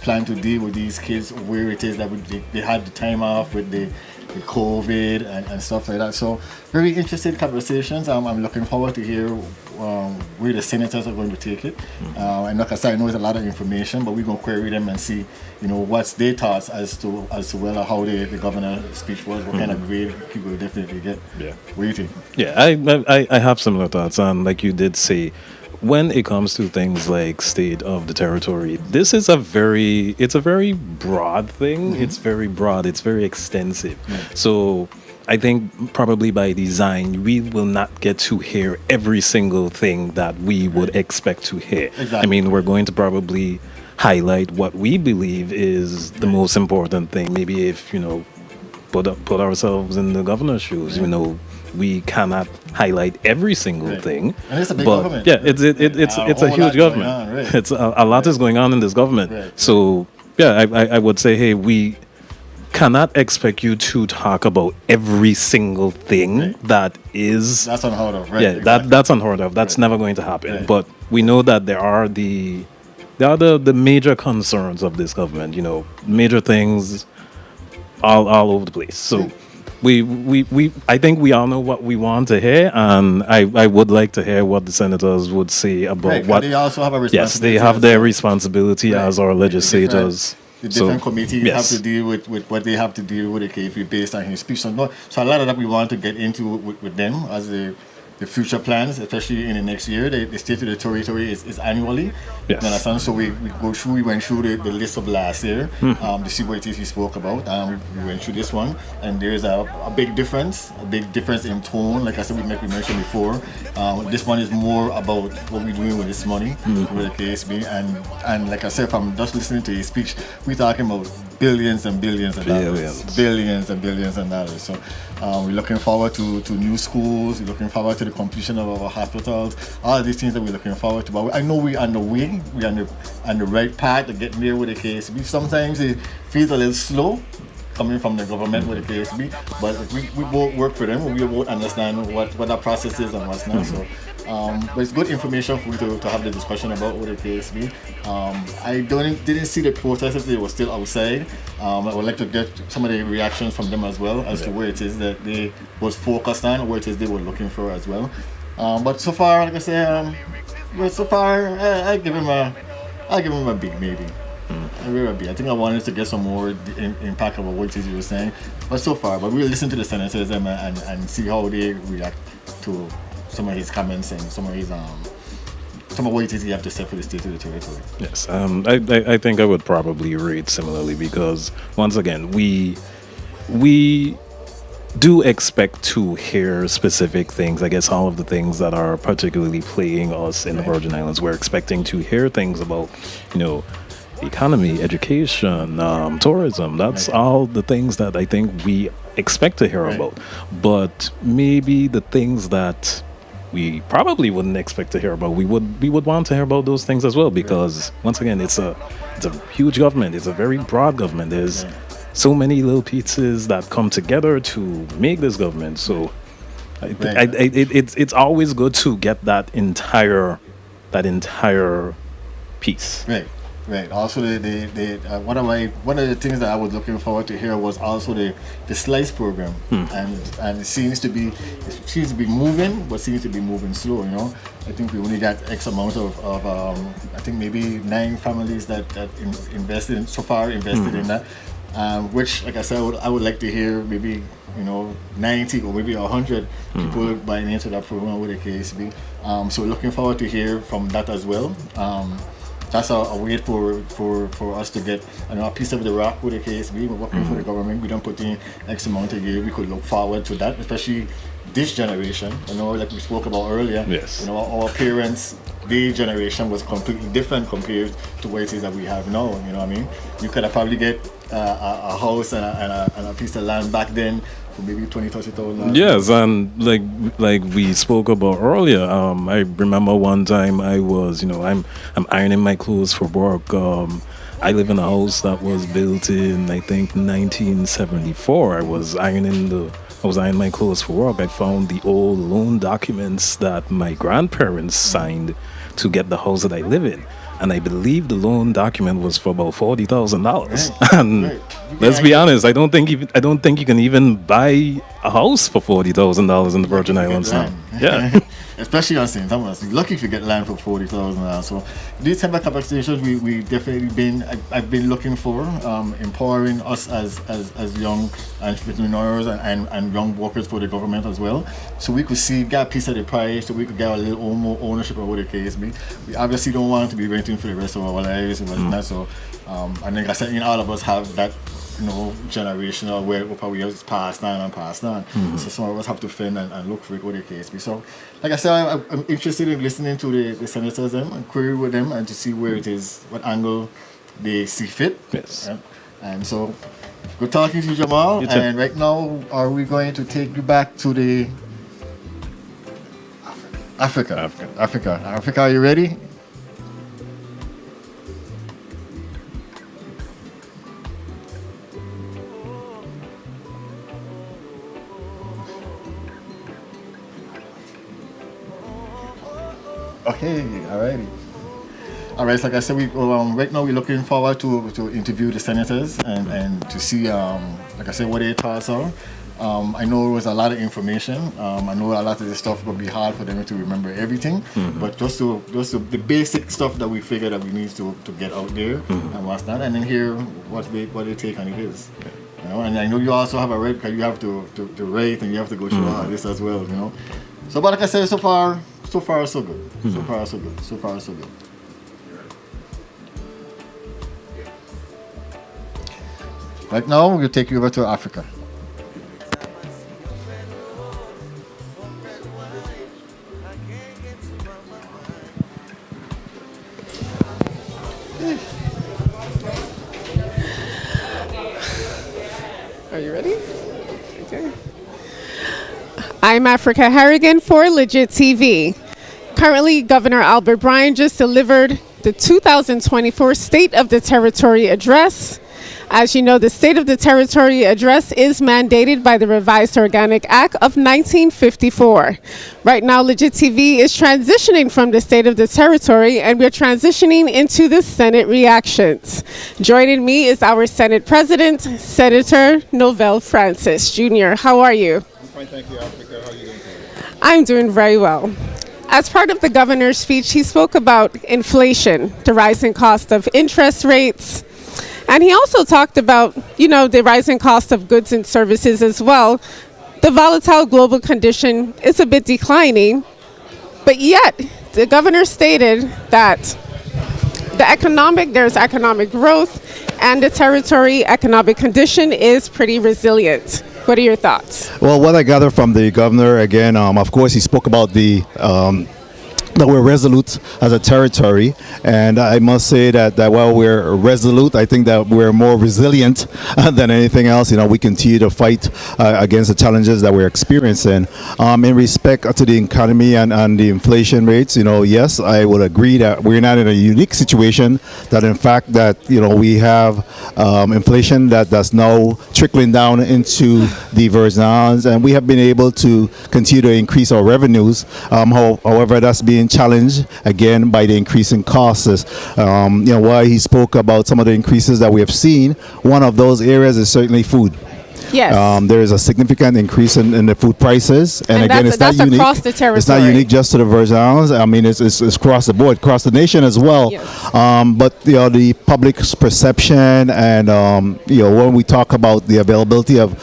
G: plan to deal with these kids where it is that they had the time off with the COVID and stuff like that. So very interesting conversations. I'm looking forward to hear where the senators are going to take it. And like I said, I know it's a lot of information, but we're going to query them and see, what's their thoughts as to well how the governor's speech was, what kind of grade people will definitely get. Yeah. What do you think?
H: Yeah, I have similar thoughts. And like you did say, when it comes to things like state of the territory, this is it's a very broad thing. It's very broad. It's very extensive. So I think probably by design, we will not get to hear every single thing that we would expect to hear.
G: Exactly.
H: I mean, we're going to probably highlight what we believe is the most important thing. Maybe if, put ourselves in the governor's shoes, we cannot highlight every single thing.
G: And it's a big government.
H: Yeah, it's a huge government.
G: Right.
H: It's a lot is going on in this government.
G: Right.
H: So yeah, I would say, hey, we cannot expect you to talk about every single thing that is.
G: That's unheard of, right?
H: Yeah,
G: exactly.
H: that's unheard of. That's never going to happen. Right. But we know that there are the major concerns of this government. Major things all over the place. So. I think we all know what we want to hear, and I would like to hear what the senators would say about what.
G: They also have a responsibility.
H: Yes, they have their responsibility as our legislators.
G: The different committees have to deal with what they have to deal with, okay, based on his speech. So a lot of that we want to get into with them as the future plans, especially in the next year. The state of the territory is annually.
H: Yes.
G: You understand? So we went through the list of last year to see what it is he spoke about. We went through this one, and there's a big difference in tone. Like I said, we mentioned before. This one is more about what we're doing with this money, with the KSB, and like I said, from just listening to his speech, we're talking about billions and billions of dollars. Billions and billions of dollars. So we're looking forward to new schools. We're looking forward to the completion of our hospitals. All of these things that we're looking forward to. But I know we're on the way. We're on the right path to getting there with the KSB. Sometimes it feels a little slow coming from the government with the KSB, but we both work for them. We both understand what that process is and what's not. So, but it's good information for you to have the discussion about with the KSB. I didn't see the protest if they were still outside. I would like to get some of the reactions from them as well as to where it is that they was focused on, where it is they were looking for as well. But so far, like I say, I give him a big maybe. I think I wanted to get some more impact about what it is you were saying, but so far, we'll listen to the senators and see how they react to some of his comments and some of what it is he have to say for the state of the territory.
H: Yes, I think I would probably rate similarly because once again we do expect to hear specific things. I guess all of the things that are particularly plaguing us in the Virgin Islands, we're expecting to hear things about, economy, education, tourism. That's all the things that I think we expect to hear about. But maybe the things that we probably wouldn't expect to hear about, we would want to hear about those things as well, because once again, it's a huge government. It's a very broad government. There's so many little pieces that come together to make this government. So It's always good to get that entire piece.
G: Right, right. Also, one of the things that I was looking forward to hear was also the slice program, and it seems to be moving, but seems to be moving slow. You know, I think we only got X amount of I think maybe 9 families that invested in that. Which, like I said, I would like to hear maybe 90 or maybe 100 people buying into that program, with the case be. So looking forward to hear from that as well. That's a way for us to get a piece of the rock, with the case be. We're working for the government. We don't put in X amount a year. We could look forward to that, especially this generation. Like we spoke about earlier.
H: Yes.
G: Our parents, their generation was completely different compared to what it is that we have now. You know what I mean? You could have probably get a house and a piece of land back then for maybe $20,000-$30,000.
H: Yes, and like we spoke about earlier, I remember one time I was, I'm ironing my clothes for work. I live in a house that was built in, I think, 1974. I was ironing my clothes for work. I found the old loan documents that my grandparents signed to get the house that I live in. And I believe the loan document was for about $40,000.
G: Right.
H: And
G: Right.
H: let's be honest, I don't think you can even buy a house for $40,000 in the Virgin Islands now. Yeah.
G: Especially on St. Thomas. You're lucky if you get land for $40,000. So these type of conversations we definitely I've been looking for, empowering us as young entrepreneurs and young workers for the government as well. So we could get a piece of the pie, so we could get a little more ownership of what the case be. We obviously don't want to be renting for the rest of our lives and whatnot. So I think I said, all of us have that generational where probably just passed on. So some of us have to fend and look for it, what the case be. So like I said, I'm interested in listening to the senators and query with them and to see where it is, what angle they see fit.
H: Yes.
G: Yeah. And so good talking to you, Jamal.
H: You too.
G: And right now, are we going to take you back to the Africa? Africa, are you ready? Okay, alrighty. All right, so like I said, right now we're looking forward to interview the senators and to see, like I said, what their thoughts are. I know it was a lot of information. I know a lot of this stuff will be hard for them to remember everything, but just the basic stuff that we figure that we need to get out there and what's not, and then hear what they take on it is. And I know you also have a rate because you have to rate and you have to go through all this as well. So, but like I said, so far so good. So far so good. Right now, we'll take you over to Africa.
L: Are you ready? Okay. I'm Africa Harrigan for Legit TV. Currently, Governor Albert Bryan just delivered the 2024 State of the Territory Address. As you know, the State of the Territory Address is mandated by the Revised Organic Act of 1954. Right now, Legit TV is transitioning from the State of the Territory, and we're transitioning into the Senate reactions. Joining me is our Senate President, Senator Novell Francis Jr. How are you?
B: I'm fine, thank you, Africa. How are you doing today?
L: I'm doing very well. As part of the governor's speech, he spoke about inflation, the rising cost of interest rates, and he also talked about, the rising cost of goods and services as well. The volatile global condition is a bit declining, but yet the governor stated that there's economic growth and the territory economic condition is pretty resilient. What are your thoughts?
A: Well, what I gather from the governor, again, of course, he spoke about the that we're resolute as a territory, and I must say that while we're resolute, I think that we're more resilient than anything else. We continue to fight against the challenges that we're experiencing. In respect to the economy and the inflation rates, yes, I would agree that we're not in a unique situation. That in fact that we have inflation that's now trickling down into the Virgin Islands, and we have been able to continue to increase our revenues. However, that's being challenged again by the increasing costs. While he spoke about some of the increases that we have seen, one of those areas is certainly food.
L: Yes.
A: There is a significant increase in the food prices, and again, it's not
L: that's
A: unique.
L: across the territory.
A: It's not unique just to the Virgin Islands. I mean, it's across the board, across the nation as well.
L: Yes.
A: But the public's perception, and when we talk about the availability of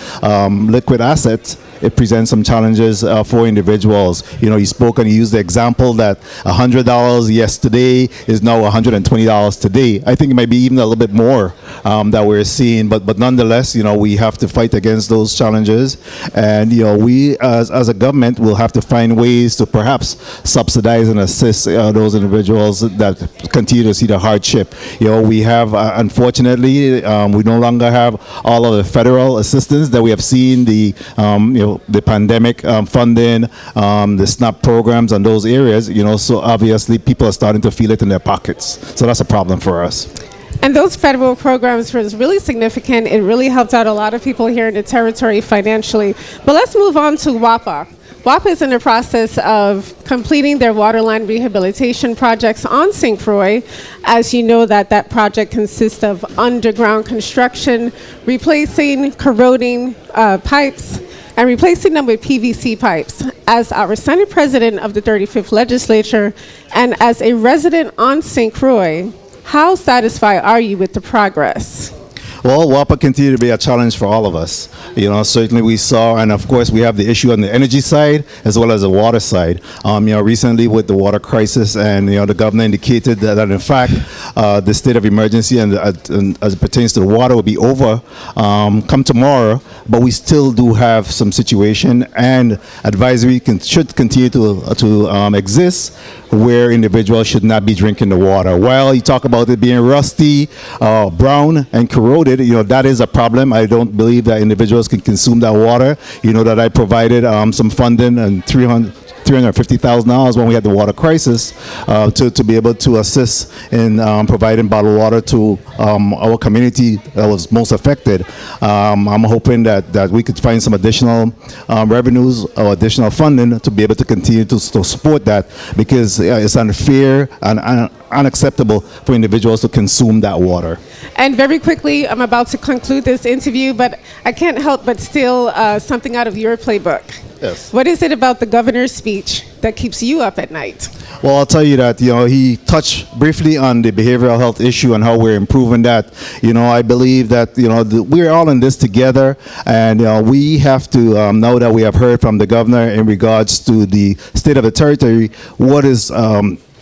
A: liquid assets, it presents some challenges for individuals. He spoke and he used the example that $100 yesterday is now $120 today. I think it might be even a little bit more that we're seeing, but nonetheless, we have to fight against those challenges, and we as a government will have to find ways to perhaps subsidize and assist those individuals that continue to see the hardship. We have unfortunately we no longer have all of the federal assistance that we have seen, the pandemic funding, the SNAP programs and those areas, so obviously people are starting to feel it in their pockets. So that's a problem for us.
L: And those federal programs was really significant. It really helped out a lot of people here in the territory financially. But let's move on to WAPA. WAPA is in the process of completing their waterline rehabilitation projects on St. Croix. As you know, that project consists of underground construction, replacing corroding pipes, and replacing them with PVC pipes. As our Senate President of the 35th Legislature and as a resident on St. Croix, how satisfied are you with the progress?
A: Well, WAPA continue to be a challenge for all of us. Certainly we saw, and of course we have the issue on the energy side as well as the water side. Recently with the water crisis, and the governor indicated that in fact the state of emergency and as it pertains to the water will be over come tomorrow, but we still do have some situation, and advisory should continue to exist where individuals should not be drinking the water. While you talk about it being rusty, brown, and corroded, that is a problem. I don't believe that individuals can consume that water. That I provided some funding and $350,000 when we had the water crisis to be able to assist in providing bottled water to our community that was most affected. I'm hoping that we could find some additional revenues or additional funding to be able to continue to support that, because it's unfair and unacceptable for individuals to consume that water.
L: And very quickly, I'm about to conclude this interview, but I can't help but steal something out of your playbook.
A: Yes.
L: What is it about the governor's speech that keeps you up at night?
A: Well, I'll tell you that, he touched briefly on the behavioral health issue and how we're improving that. I believe that, we're all in this together, and, we have to, now that we have heard from the governor in regards to the state of the territory, what is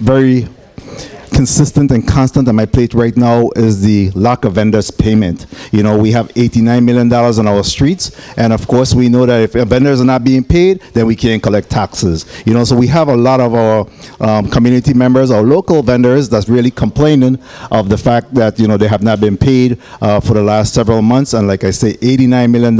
A: very consistent and constant on my plate right now is the lack of vendors payment. We have $89 million on our streets, and of course we know that if vendors are not being paid, then we can't collect taxes. So we have a lot of our community members, our local vendors, that's really complaining of the fact that they have not been paid for the last several months. And like I say, $89 million.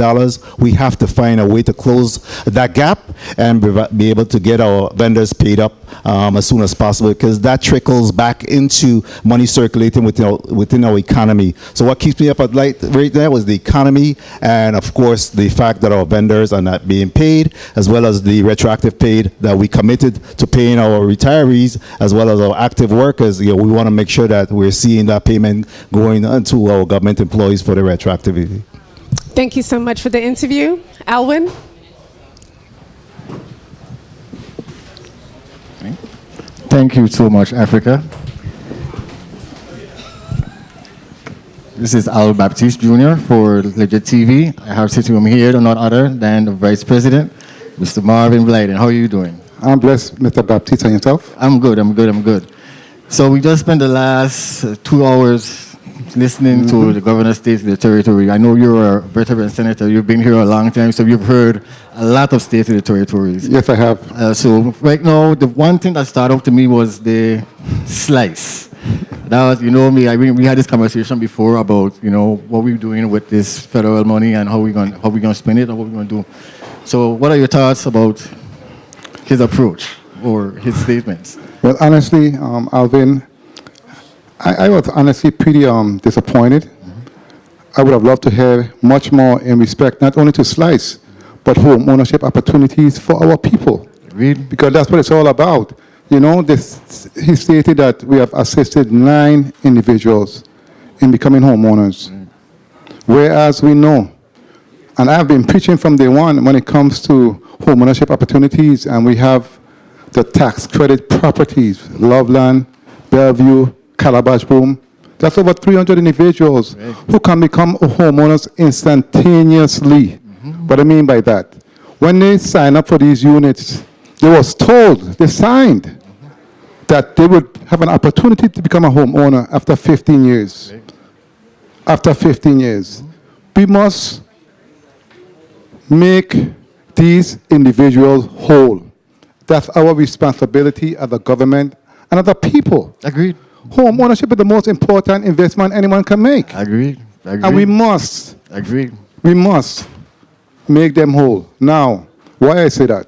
A: We have to find a way to close that gap and be able to get our vendors paid up as soon as possible, because that trickles back into money circulating within our economy. So what keeps me up at night right now is the economy, and of course the fact that our vendors are not being paid, as well as the retroactive paid that we committed to paying our retirees as well as our active workers. We want to make sure that we're seeing that payment going into our government employees for the retroactivity.
L: Thank you so much for the interview. Alwyn?
G: Thank you so much, Africa. This is Al Baptiste Jr. for Legit TV. I have sitting with me here, none other than the Vice President, Mr. Marvin Blyden. How are you doing?
B: I'm blessed, Mr. Baptiste, and yourself?
G: I'm good. So we just spent the last 2 hours listening to the governor's state of the territory. I know you're a veteran senator. You've been here a long time, so you've heard a lot of state of the territories.
B: Yes, I have.
G: So right now, the one thing that started out to me was the slice. That was, you know me, we had this conversation before about, you know, what we're doing with this federal money and how we going to spend it and what we're going to do. So what are your thoughts about his approach or his statements?
B: Well, honestly, Alvin, I was honestly pretty disappointed. I would have loved to hear much more in respect not only to Slice, but home ownership opportunities for our people.
G: Agreed.
B: Because that's what it's all about. You know, he stated that we have assisted 9 individuals in becoming homeowners. Whereas we know, and I've been preaching from day one when it comes to home ownership opportunities, and we have the tax credit properties, Loveland, Bellevue, Calabash Boom. That's over 300 individuals who can become homeowners instantaneously. What I mean by that, when they sign up for these units, they was told, they signed, that they would have an opportunity to become a homeowner after 15 years. After 15 years. We must make these individuals whole. That's our responsibility as a government and as a people.
G: Agreed.
B: Home ownership is the most important investment anyone can make.
G: Agreed.
B: And we must.
G: Agreed.
B: We must make them whole. Now, why I say that?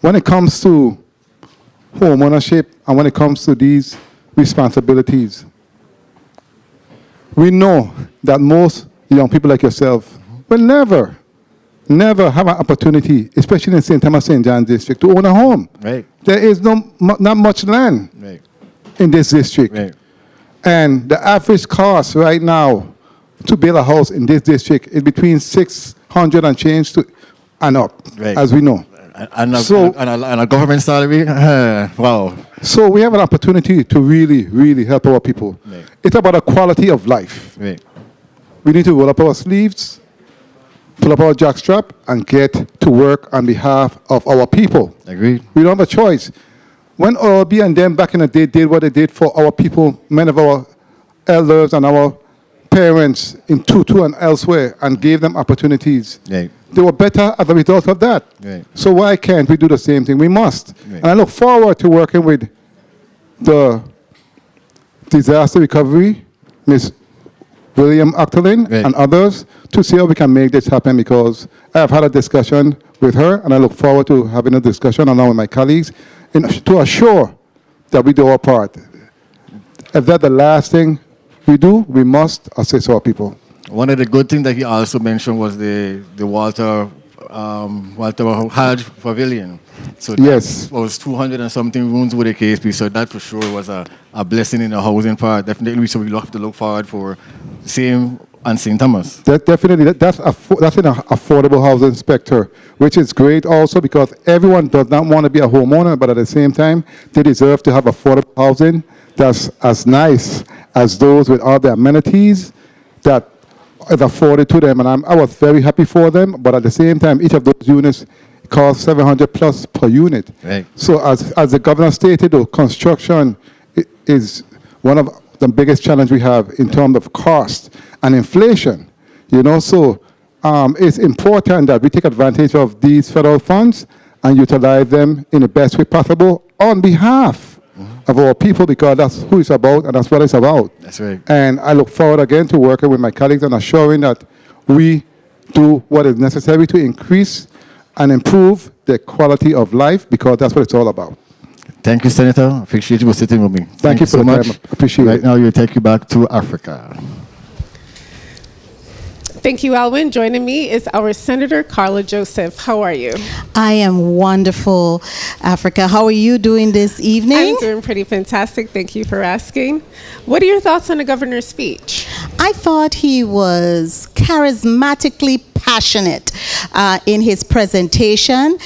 B: When it comes to home ownership and when it comes to these responsibilities, we know that most young people like yourself will never have an opportunity, especially in St. Thomas St. John district, to own a home.
G: Right.
B: There is not much land in this district.
G: Right.
B: And the average cost right now to build a house in this district is between 600 and change and up, as we know.
G: And a government salary? Wow.
B: So we have an opportunity to really, really help our people.
G: Right.
B: It's about a quality of life.
G: Right.
B: We need to roll up our sleeves, pull up our jockstrap, and get to work on behalf of our people.
G: Agreed.
B: We don't have a choice. When OLB and them back in the day did what they did for our people, many of our elders and our parents in Tutu and elsewhere, and gave them opportunities,
G: Right.
B: they were better as a result of that.
G: Right.
B: So why can't we do the same thing? We must.
G: Right.
B: And I look forward to working with the disaster recovery, Ms. William Octolin,
G: Right.
B: and others to see how we can make this happen, because I have had a discussion with her, and I look forward to having a discussion along with my colleagues to assure that we do our part. If that's the last thing we do, we must assist our people.
G: One of the good things that he also mentioned was the Walter Hodge Pavilion. So that
B: Yes.
G: was 200 and something rooms with a KSP. So that for sure was a blessing in the housing part. Definitely, so we have to look forward for the same on St. Thomas.
B: Definitely, that's an affordable housing sector, which is great also because everyone does not want to be a homeowner, but at the same time, they deserve to have affordable housing that's as nice as those with all the amenities that is afforded to them. And I was very happy for them, but at the same time, each of those units costs 700 plus per unit.
G: Right.
B: So as the governor stated, though, construction is one of the biggest challenge we have in terms of cost and inflation. You know, so it's important that we take advantage of these federal funds and utilize them in the best way possible on behalf of our people, because that's who it's about and that's what it's about.
G: That's right.
B: And I look forward again to working with my colleagues and assuring that we do what is necessary to increase and improve the quality of life, because that's what it's all about.
G: Thank you, Senator. Appreciate you for sitting with me.
B: Thank you for
G: so
B: the
G: much.
B: time. Appreciate
G: right
B: it.
G: now, we'll take you back to Africa.
L: Thank you, Alwyn. Joining me is our Senator Carla Joseph. How are you?
D: I am wonderful, Africa. How are you doing this evening?
L: I'm doing pretty fantastic. Thank you for asking. What are your thoughts on the governor's speech?
D: I thought he was charismatically passionate in his presentation.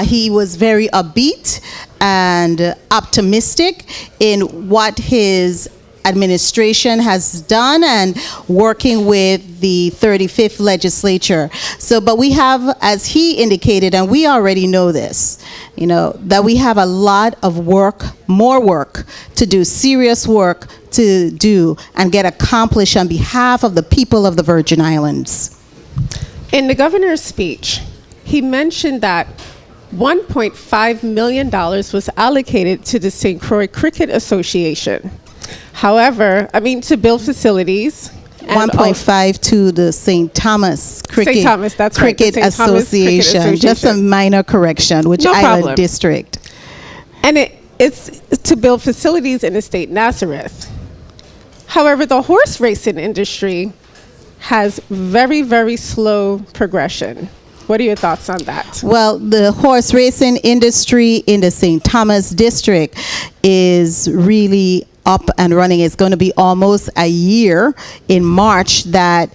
D: He was very upbeat and optimistic in what his administration has done and working with the 35th legislature. So, but we have, as he indicated, and we already know this, that we have a lot of work, more work to do, serious work to do and get accomplished on behalf of the people of the Virgin Islands.
L: In the governor's speech, he mentioned that $1.5 million was allocated to the St. Croix Cricket Association. However, to build facilities. And
D: 1.5 to the St. Thomas Cricket,
L: St. Thomas, that's right, the
D: Cricket
L: St. Thomas Cricket
D: Association. Just a
L: Association.
D: minor correction, which
L: No
D: Island
L: problem.
D: District.
L: And it's to build facilities in the state Nazareth. However, the horse racing industry has very, very slow progression. What are your thoughts on that?
D: Well, the horse racing industry in the St. Thomas district is really up and running. It's going to be almost a year in March that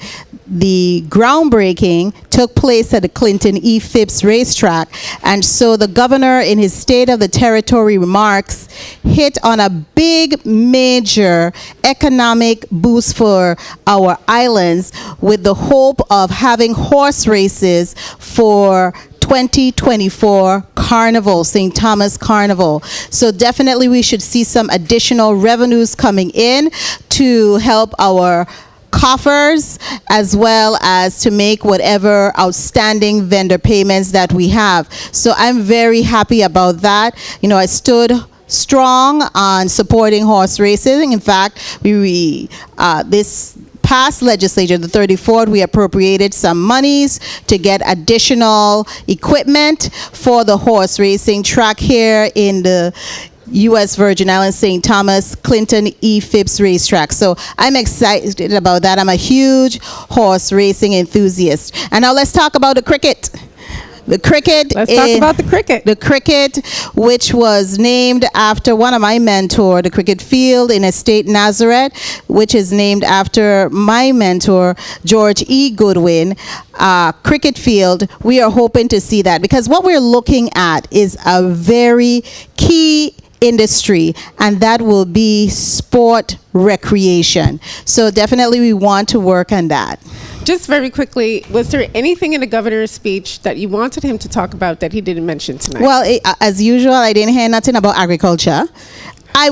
D: the groundbreaking took place at the Clinton E. Phipps racetrack. And so the governor, in his State of the Territory remarks, hit on a big, major economic boost for our islands with the hope of having horse races for 2024 Carnival, St. Thomas Carnival. So definitely we should see some additional revenues coming in to help our coffers, as well as to make whatever outstanding vendor payments that we have. So I'm very happy about that. I stood strong on supporting horse racing. In fact, this past legislature, the 34th, we appropriated some monies to get additional equipment for the horse racing track here in the U.S. Virgin Islands, St. Thomas, Clinton E. Phipps racetrack. So I'm excited about that. I'm a huge horse racing enthusiast. And now let's talk about the cricket. The cricket.
L: Let's talk about the cricket.
D: The cricket, which was named after one of my mentors, the cricket field in Estate Nazareth, which is named after my mentor, George E. Goodwin. Cricket field, we are hoping to see that, because what we're looking at is a very key industry, and that will be sport recreation. So definitely we want to work on that.
L: Just very quickly, was there anything in the governor's speech that you wanted him to talk about that he didn't mention tonight?
D: Well, as usual, I didn't hear nothing about agriculture.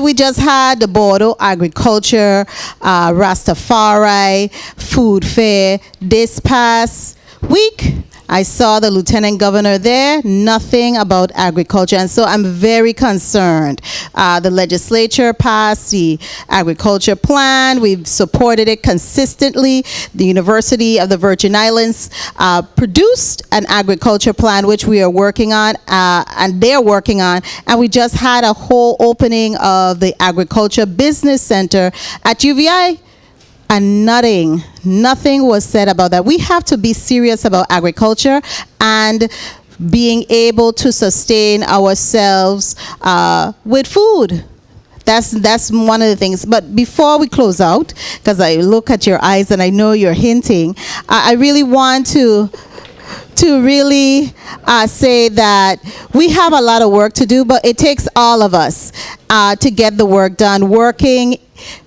D: We just had the Bordeaux Agriculture, Rastafari, Food Fair this past week. I saw the lieutenant governor there, nothing about agriculture. And so I'm very concerned. The legislature passed the agriculture plan. We've supported it consistently. The University of the Virgin Islands produced an agriculture plan, which we are working on, and they're working on. And we just had a whole opening of the Agriculture Business Center at UVI. And nothing was said about that. We have to be serious about agriculture and being able to sustain ourselves with food. That's one of the things. But before we close out, because I look at your eyes and I know you're hinting, I really want to really say that we have a lot of work to do, but it takes all of us to get the work done, working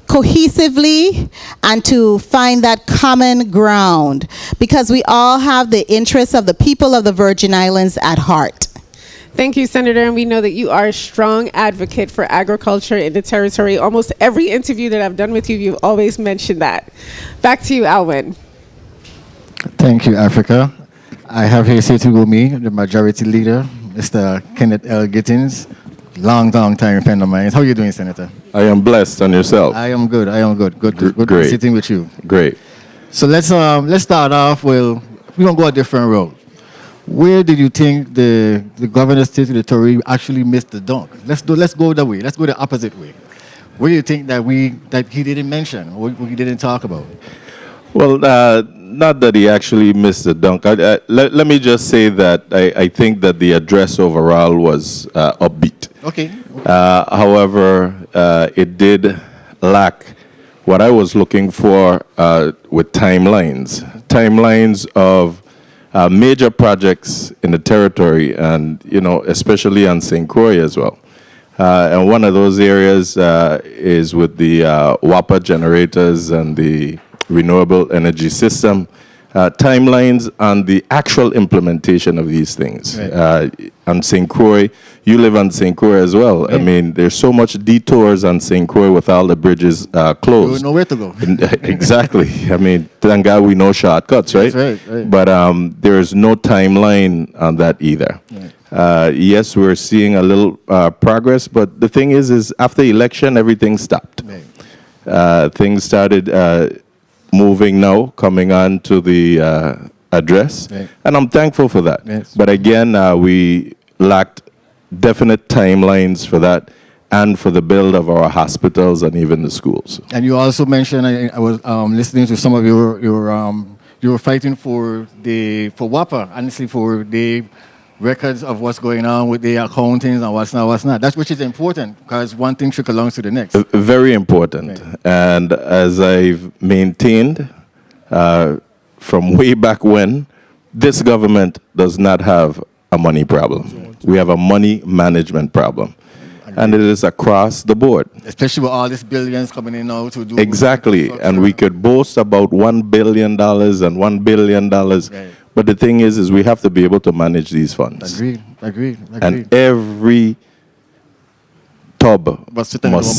D: cohesively and to find that common ground, because we all have the interests of the people of the Virgin Islands at heart.
L: Thank you, Senator, and we know that you are a strong advocate for agriculture in the territory. Almost every interview that I've done with you, you've always mentioned that. Back to you, Alwyn.
G: Thank you, Africa. I have here sitting with me the majority leader, Mr. Kenneth L. Gittins, long time friend of mine. How are you doing, Senator?
K: I am blessed, and yourself?
G: I am good. Good to
K: Great.
G: be sitting with you.
K: Great.
G: So let's start off. We're gonna go a different road. Where did you think the governor's state territory actually missed the dunk? Let's go that way. Let's go the opposite way. Where do you think that he didn't mention, or he didn't talk about?
K: Well, not that he actually missed the dunk. Let me just say that I think that the address overall was upbeat.
G: Okay.
K: However, it did lack what I was looking for with timelines of major projects in the territory, and especially on St. Croix as well.
M: And one of those areas is with the WAPA generators and the renewable energy system. Timelines on the actual implementation of these things. On St. Croix, you live on St. Croix as well.
G: Right.
M: I mean, there's so much detours on St. Croix with all the bridges
G: You
M: closed.
G: know where to go.
M: Exactly. I mean, thank God we know shortcuts, right?
G: That's right.
M: But there's no timeline on that either. Yes, we're seeing a little progress, but the thing is after election, everything stopped. Things started moving now, coming on to the address, and I'm thankful for that.
G: Yes.
M: But again, we lacked definite timelines for that and for the build of our hospitals and even the schools.
G: And you also mentioned, I was listening to some of your you were fighting for WAPA, honestly, for the records of what's going on with the accountings and what's not. That's which is important because one thing trickles along to the next.
M: Very important. And as I've maintained from way back when, this government does not have a money problem. We have a money management problem. And it is across the board.
G: Especially with all these billions coming in now to do.
M: Exactly. And we could boast about $1 billion and $1 billion. But the thing is we have to be able to manage these funds.
G: Agreed.
M: And every tub must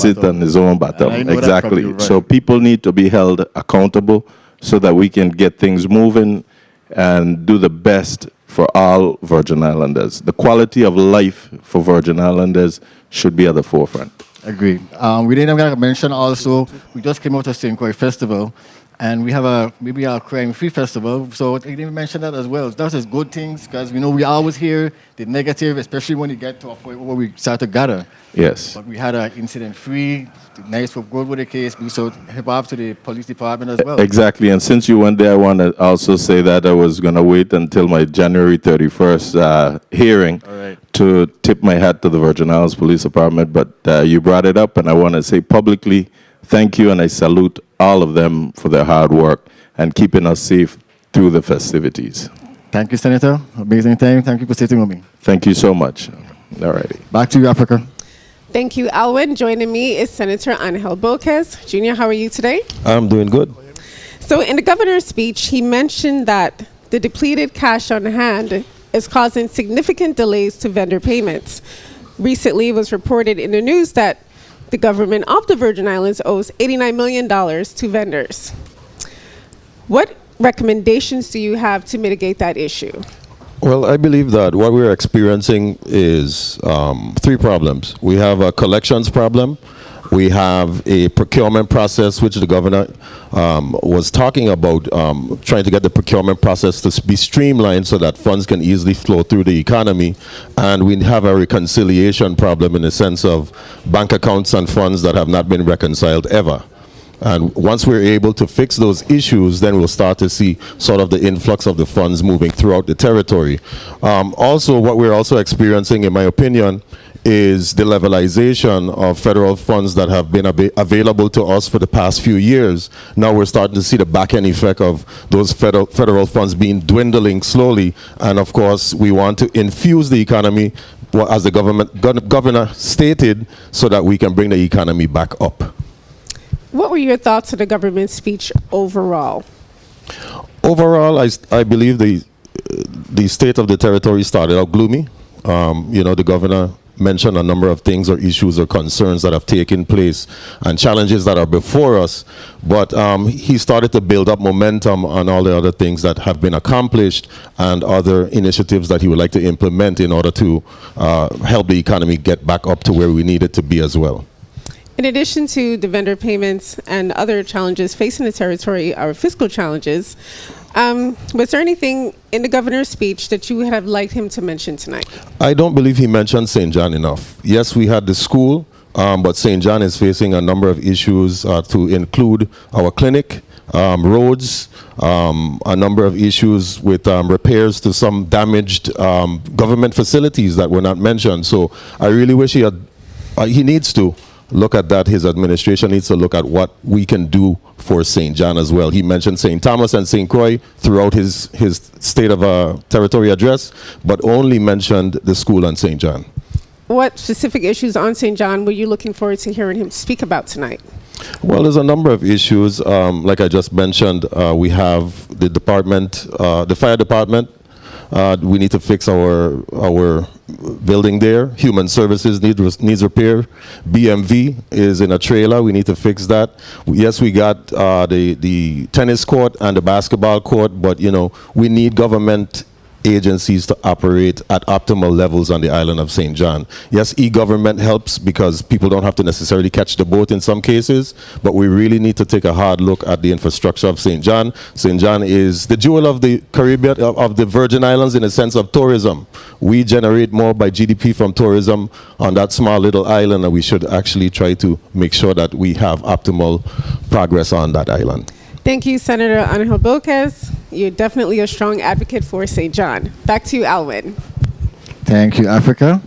M: sit on his own bottom. Exactly.
G: Right.
M: So people need to be held accountable so that we can get things moving and do the best for all Virgin Islanders. The quality of life for Virgin Islanders should be at the forefront.
G: Agreed. We didn't even mention also, we just came out of St. Croix Festival, and we have maybe a crime-free festival, so I didn't mention that as well. That is good things, because we always hear the negative, especially when you get to a point where we start to gather.
M: Yes.
G: But we had an incident-free, nice for good with the case, so hip hop to the police department as well.
M: Exactly, and since you went there, I want to also say that I was going to wait until my January 31st hearing to tip my hat to the Virgin Islands Police Department, but you brought it up, and I want to say publicly thank you, and I salute all of them for their hard work and keeping us safe through the festivities.
G: Thank you, Senator. Amazing time. Thank you for sitting with me.
M: Thank you so much. All righty.
G: Back to you, Africa.
L: Thank you, Alwyn. Joining me is Senator Angel Boquez. Junior, how are you today?
N: I'm doing good.
L: So in the governor's speech, he mentioned that the depleted cash on hand is causing significant delays to vendor payments. Recently, it was reported in the news that the government of the Virgin Islands owes $89 million to vendors. What recommendations do you have to mitigate that issue?
N: Well, I believe that what we're experiencing is three problems. We have a collections problem. We have a procurement process, which the governor was talking about, trying to get the procurement process to be streamlined so that funds can easily flow through the economy. And we have a reconciliation problem in the sense of bank accounts and funds that have not been reconciled ever. And once we're able to fix those issues, then we'll start to see sort of the influx of the funds moving throughout the territory. Also, what we're also experiencing, in my opinion, is the levelization of federal funds that have been available to us for the past few years. Now we're starting to see the back-end effect of those federal funds being dwindling slowly. And of course, we want to infuse the economy, as the governor stated, so that we can bring the economy back up.
L: What were your thoughts of the government speech overall?
N: Overall, I believe the state of the territory started out gloomy. The governor mentioned a number of things or issues or concerns that have taken place and challenges that are before us. But he started to build up momentum on all the other things that have been accomplished and other initiatives that he would like to implement in order to help the economy get back up to where we need it to be as well.
L: In addition to the vendor payments and other challenges facing the territory, our fiscal challenges, was there anything in the governor's speech that you would have liked him to mention tonight?
N: I don't believe he mentioned St. John enough. Yes, we had the school, but St. John is facing a number of issues to include our clinic, roads, a number of issues with repairs to some damaged government facilities that were not mentioned. So I really wish he needs to look at that. His administration needs to look at what we can do for St. John as well. He mentioned St. Thomas and St. Croix throughout his state of territory address, but only mentioned the school and St. John.
L: what specific issues on St. John were you looking forward to hearing him speak about tonight?
N: Well, there's a number of issues. Like I just mentioned, we have the department, the fire department. We need to fix our building there. Human services needs repair. BMV is in a trailer. We need to fix that. Yes, we got the tennis court and the basketball court, but you know, we need government agencies to operate at optimal levels on the island of St. John. Yes, e-government helps because people don't have to necessarily catch the boat in some cases, but we really need to take a hard look at the infrastructure of St. John. St. John is the jewel of the Caribbean, of the Virgin Islands in the sense of tourism. We generate more by GDP from tourism on that small little island, and we should actually try to make sure that we have optimal progress on that island.
L: Thank you, Senator Angel Boquez. You're definitely a strong advocate for St. John. Back to you, Alwyn.
G: Thank you, Africa.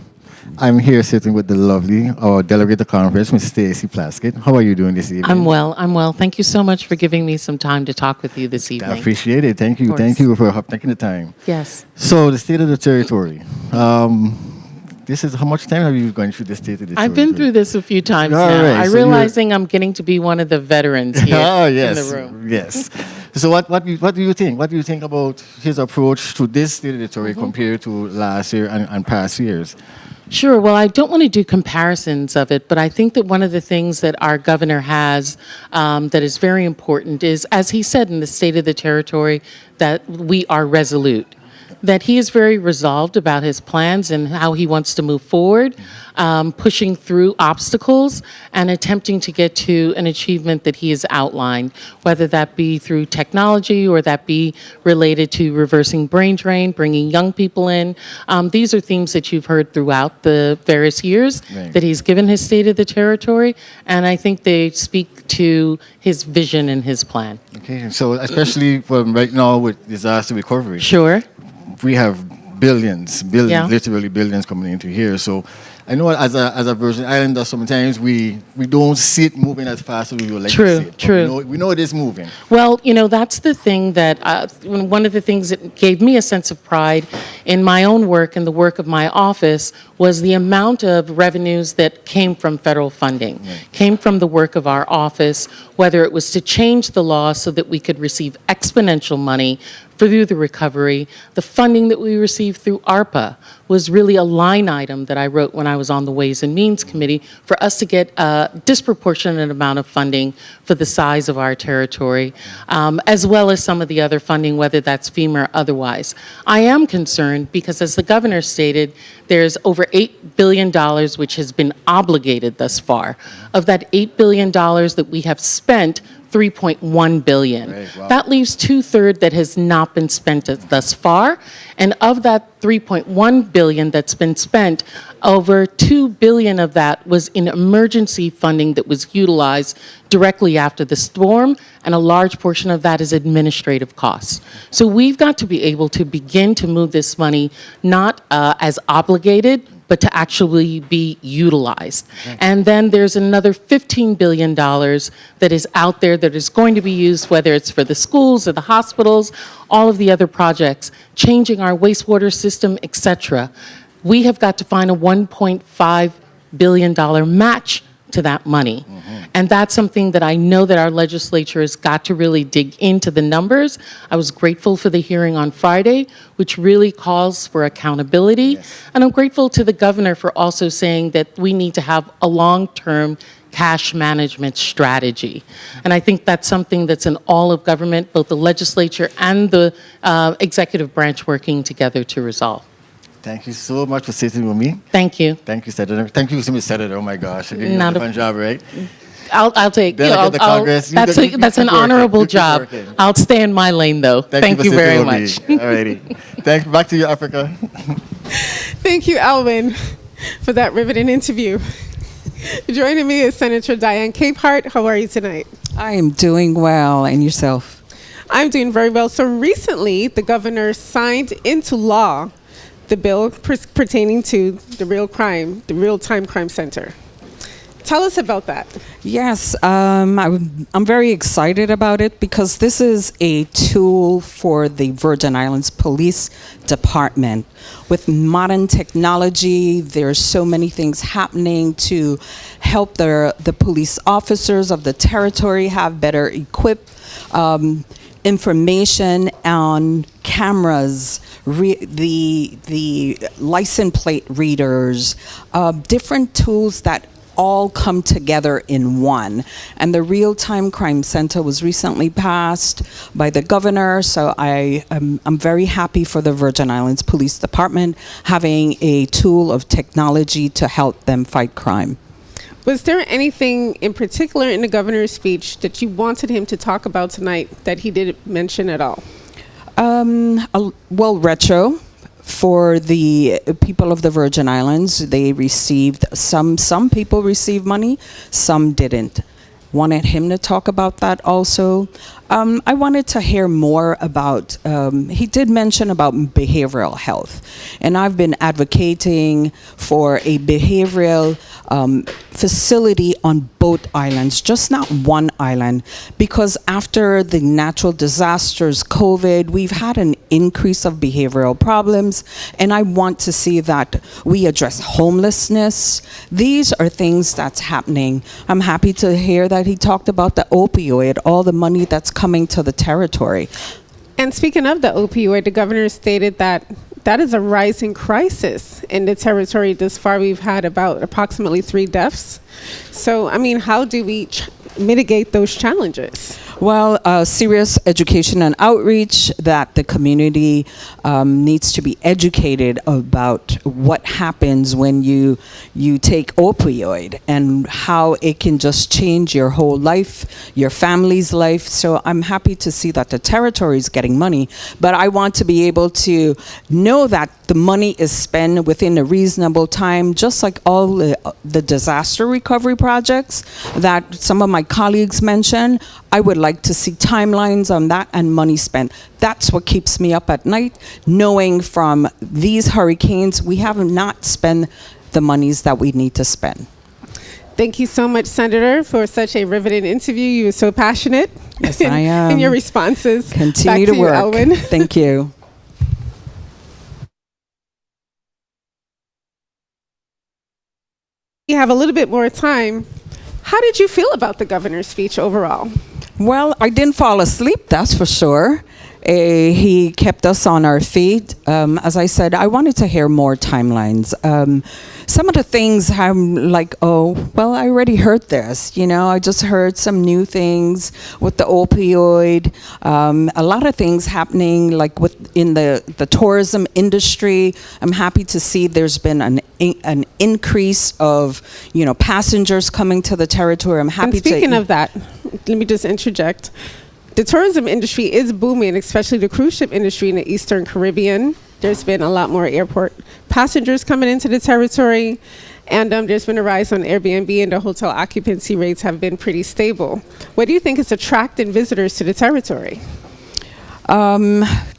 G: I'm here sitting with the lovely, our delegate to conference, Ms. Stacy Plaskett. How are you doing this evening?
O: I'm well. Thank you so much for giving me some time to talk with you this evening.
G: I appreciate it. Thank you. Thank you for taking the time.
O: Yes.
G: So, the state of the territory. This is, how much time have you gone through the state of the territory?
O: I've been through this a few times
G: All
O: now.
G: right,
O: I'm
G: so
O: realizing I'm getting to be one of the veterans here in the room.
G: Yes. So what do you think? What do you think about his approach to this state of the territory compared to last year and past years?
O: Sure. Well, I don't want to do comparisons of it, but I think that one of the things that our governor has that is very important is, as he said in the State of the Territory, that we are resolute, that he is very resolved about his plans and how he wants to move forward, pushing through obstacles and attempting to get to an achievement that he has outlined, whether that be through technology or that be related to reversing brain drain, bringing young people in. These are themes that you've heard throughout the various years that he's given his State of the Territory, and I think they speak to his vision and his plan.
G: Okay, so especially for right now with disaster recovery.
O: Sure.
G: We have billions, literally billions coming into here. So I know as a Virgin Islander, sometimes we don't see it moving as fast as we would like to see it.
O: True.
G: We know it is moving.
O: Well, you know, that's the thing that, one of the things that gave me a sense of pride in my own work and the work of my office was the amount of revenues that came from federal funding, came from the work of our office, whether it was to change the law so that we could receive exponential money through the recovery. The funding that we received through ARPA was really a line item that I wrote when I was on the Ways and Means Committee for us to get a disproportionate amount of funding for the size of our territory, as well as some of the other funding, whether that's FEMA or otherwise. I am concerned because, as the governor stated, there's over $8 billion which has been obligated thus far. Of that $8 billion that we have spent, $3.1 billion. Wow. That leaves 2/3 that has not been spent thus far. And of that $3.1 billion that's been spent, over $2 billion of that was in emergency funding that was utilized directly after the storm, and a large portion of that is administrative costs. So we've got to be able to begin to move this money not as obligated, but to actually be utilized. And then there's another $15 billion that is out there that is going to be used, whether it's for the schools or the hospitals, all of the other projects, changing our wastewater system, etc. We have got to find a $1.5 billion match to that money. And that's something that I know that our legislature has got to really dig into the numbers. I was grateful for the hearing on Friday, which really calls for accountability. And I'm grateful to the governor for also saying that we need to have a long-term cash management strategy. And I think that's something that's in all of government, both the legislature and the executive branch working together to resolve.
G: Thank you so much for sitting with me.
O: Thank you.
G: Thank you, Senator. Thank you, Mr. Senator. Oh my gosh, I did
O: Not
G: a fun job, right?
O: I'll take.
G: Delegate to Congress.
O: That's an honorable job. I'll stay in my lane, though. Thank you very much.
G: Alrighty. Thank you. Back to you, Africa.
L: Thank you, Alwyn, for that riveting interview. Joining me is Senator Diane Capehart. How are you tonight?
P: I am doing well, and yourself?
L: I'm doing very well. So recently, the governor signed into law the bill pertaining to the Real-Time Crime Center. Tell us about that.
P: Yes, I'm very excited about it because this is a tool for the Virgin Islands Police Department. With modern technology, there's so many things happening to help the police officers of the territory have better equipped information on cameras, the license plate readers, different tools that all come together in one. And the Real-Time Crime Center was recently passed by the governor, so I'm very happy for the Virgin Islands Police Department having a tool of technology to help them fight crime.
L: Was there anything in particular in the governor's speech that you wanted him to talk about tonight that he didn't mention at all?
P: Well, retro. For the people of the Virgin Islands, they received some people received money, some didn't. Wanted him to talk about that also. I wanted to hear more about, he did mention about behavioral health, and I've been advocating for a behavioral facility on both islands, just not one island, because after the natural disasters, COVID, we've had an increase of behavioral problems, and I want to see that we address homelessness. These are things that's happening. I'm happy to hear that he talked about the opioid, all the money that's coming to the territory.
L: And speaking of the opioid, the governor stated that that is a rising crisis in the territory. Thus far, we've had about approximately 3 deaths. So, I mean, how do we mitigate those challenges?
P: Well, serious education and outreach, that the community needs to be educated about what happens when you take opioid and how it can just change your whole life, your family's life. So I'm happy to see that the territory is getting money, but I want to be able to know that the money is spent within a reasonable time, just like all the disaster recovery projects that some of my colleagues mentioned. I would like to see timelines on that and money spent. That's what keeps me up at night, knowing from these hurricanes, we have not spent the monies that we need to spend.
L: Thank you so much, Senator, for such a riveting interview. You were so passionate
P: Yes, I am.
L: in your responses.
P: Continue
L: Back
P: to work.
L: You, Elwin.
P: Thank you.
L: You have a little bit more time. How did you feel about the governor's speech overall?
P: Well, I didn't fall asleep, that's for sure. He kept us on our feet. As I said, I wanted to hear more timelines. Some of the things I'm like, oh, well, I already heard this. You know, I just heard some new things with the opioid. A lot of things happening, like in the tourism industry. I'm happy to see there's been an increase of, passengers coming to the territory. I'm happy
L: and speaking of that, let me just interject. The tourism industry is booming, especially the cruise ship industry in the Eastern Caribbean. There's been a lot more airport passengers coming into the territory, and there's been a rise on Airbnb, and the hotel occupancy rates have been pretty stable. What do you think is attracting visitors to the territory?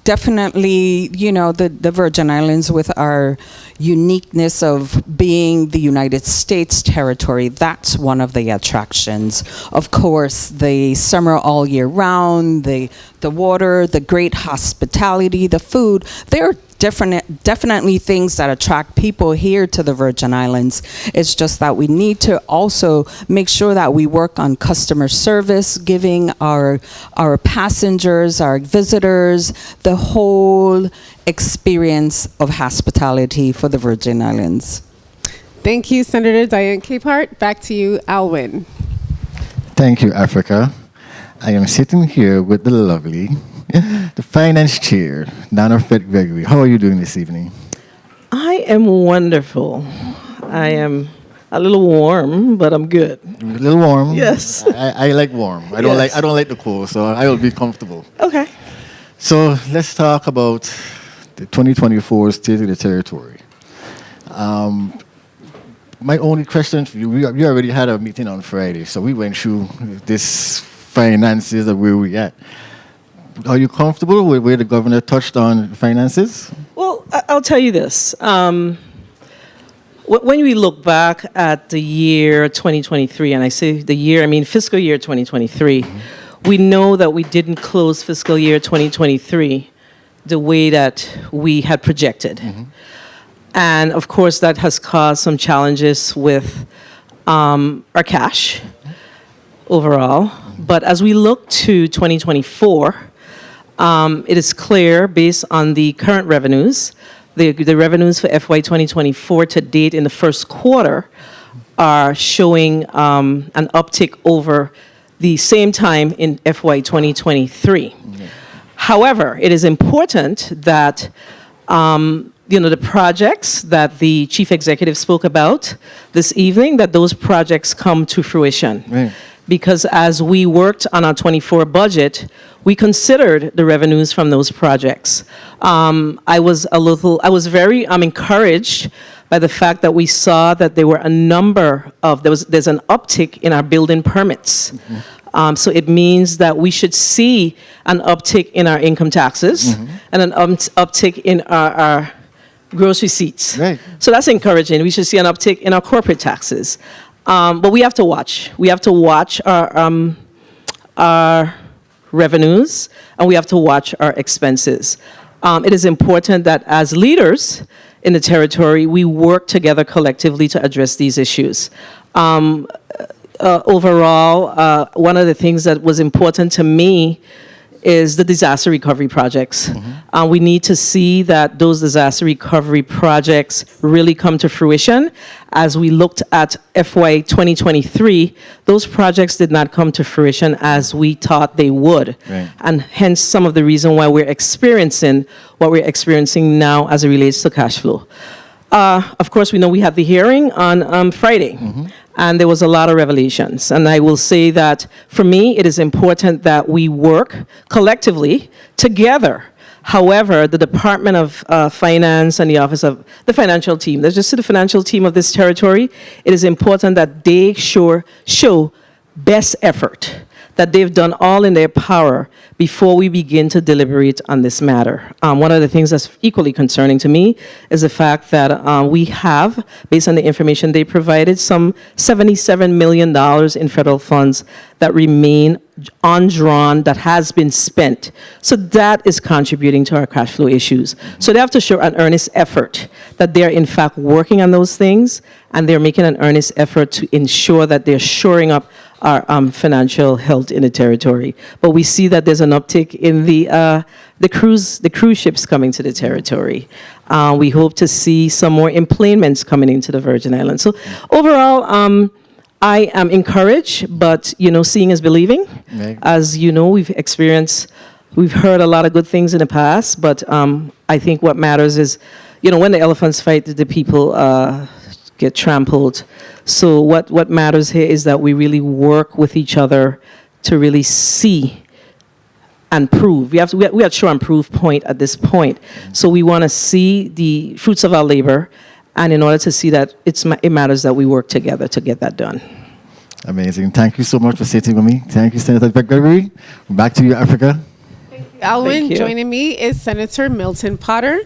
P: Definitely, the Virgin Islands with our uniqueness of being the United States territory, that's one of the attractions. Of course, the summer all year round, the water, the great hospitality, the food, there are definitely things that attract people here to the Virgin Islands. It's just that we need to also make sure that we work on customer service, giving our passengers, our visitors, the whole experience of hospitality for the Virgin Islands.
L: Thank you, Senator Diane Capehart. Back to you, Alwyn.
G: Thank you, Africa. I am sitting here with the lovely, the finance chair, Donna Fett Gregory. How are you doing this evening?
Q: I am wonderful. I am a little warm, but I'm good.
G: A little warm?
Q: Yes.
G: I like warm. I don't like the cold, so I will be comfortable.
Q: Okay.
G: So let's talk about the 2024 State of the Territory. My only question for you, we already had a meeting on Friday, so we went through this finances of where we at. Are you comfortable with where the governor touched on finances?
Q: Well, I'll tell you this. When we look back at the year 2023, and I say the year, I mean fiscal year 2023, we know that we didn't close fiscal year 2023 the way that we had projected. And of course, that has caused some challenges with our cash overall. But as we look to 2024, it is clear based on the current revenues, the revenues for FY 2024 to date in the first quarter are showing an uptick over the same time in FY 2023. However, it is important that the projects that the chief executive spoke about this evening, that those projects come to fruition.
G: Right.
Q: Because as we worked on our 24 budget, we considered the revenues from those projects. I was very encouraged by the fact that we saw that there were a number of, there's an uptick in our building permits. So it means that we should see an uptick in our income taxes and an uptick in our gross receipts.
G: Right.
Q: So that's encouraging. We should see an uptick in our corporate taxes. But we have to watch. We have to watch our revenues, and we have to watch our expenses. It is important that as leaders in the territory, we work together collectively to address these issues. Overall, one of the things that was important to me is the disaster recovery projects. We need to see that those disaster recovery projects really come to fruition. As we looked at FY 2023, those projects did not come to fruition as we thought they would.
G: Right.
Q: And hence some of the reason why we're experiencing what we're experiencing now as it relates to cash flow. Of course, we know we had the hearing on Friday, and there was a lot of revelations. And I will say that, for me, it is important that we work collectively together. However, the Department of Finance and the Office of the Financial Team, let's just say the financial team of this territory, it is important that they show best effort, that they've done all in their power before we begin to deliberate on this matter. One of the things that's equally concerning to me is the fact that we have, based on the information they provided, some $77 million in federal funds that remain undrawn, that has been spent. So that is contributing to our cash flow issues. So they have to show an earnest effort that they're in fact working on those things, and they're making an earnest effort to ensure that they're shoring up our financial health in the territory. But we see that there's an uptick in the cruise ships coming to the territory. We hope to see some more emplanements coming into the Virgin Islands. So overall, I am encouraged, but seeing is believing.
G: Right.
Q: As you know, we've heard a lot of good things in the past, but I think what matters is, when the elephants fight, the people get trampled. So what matters here is that we really work with each other to really see and prove. We have to show and prove point at this point. So we want to see the fruits of our labor, and in order to see that, it matters that we work together to get that done.
G: Amazing. Thank you so much for sitting with me. Thank you, Senator Gregory. Back to you, Africa.
L: Alwyn,
Q: Thank you.
L: joining me is Senator Milton Potter,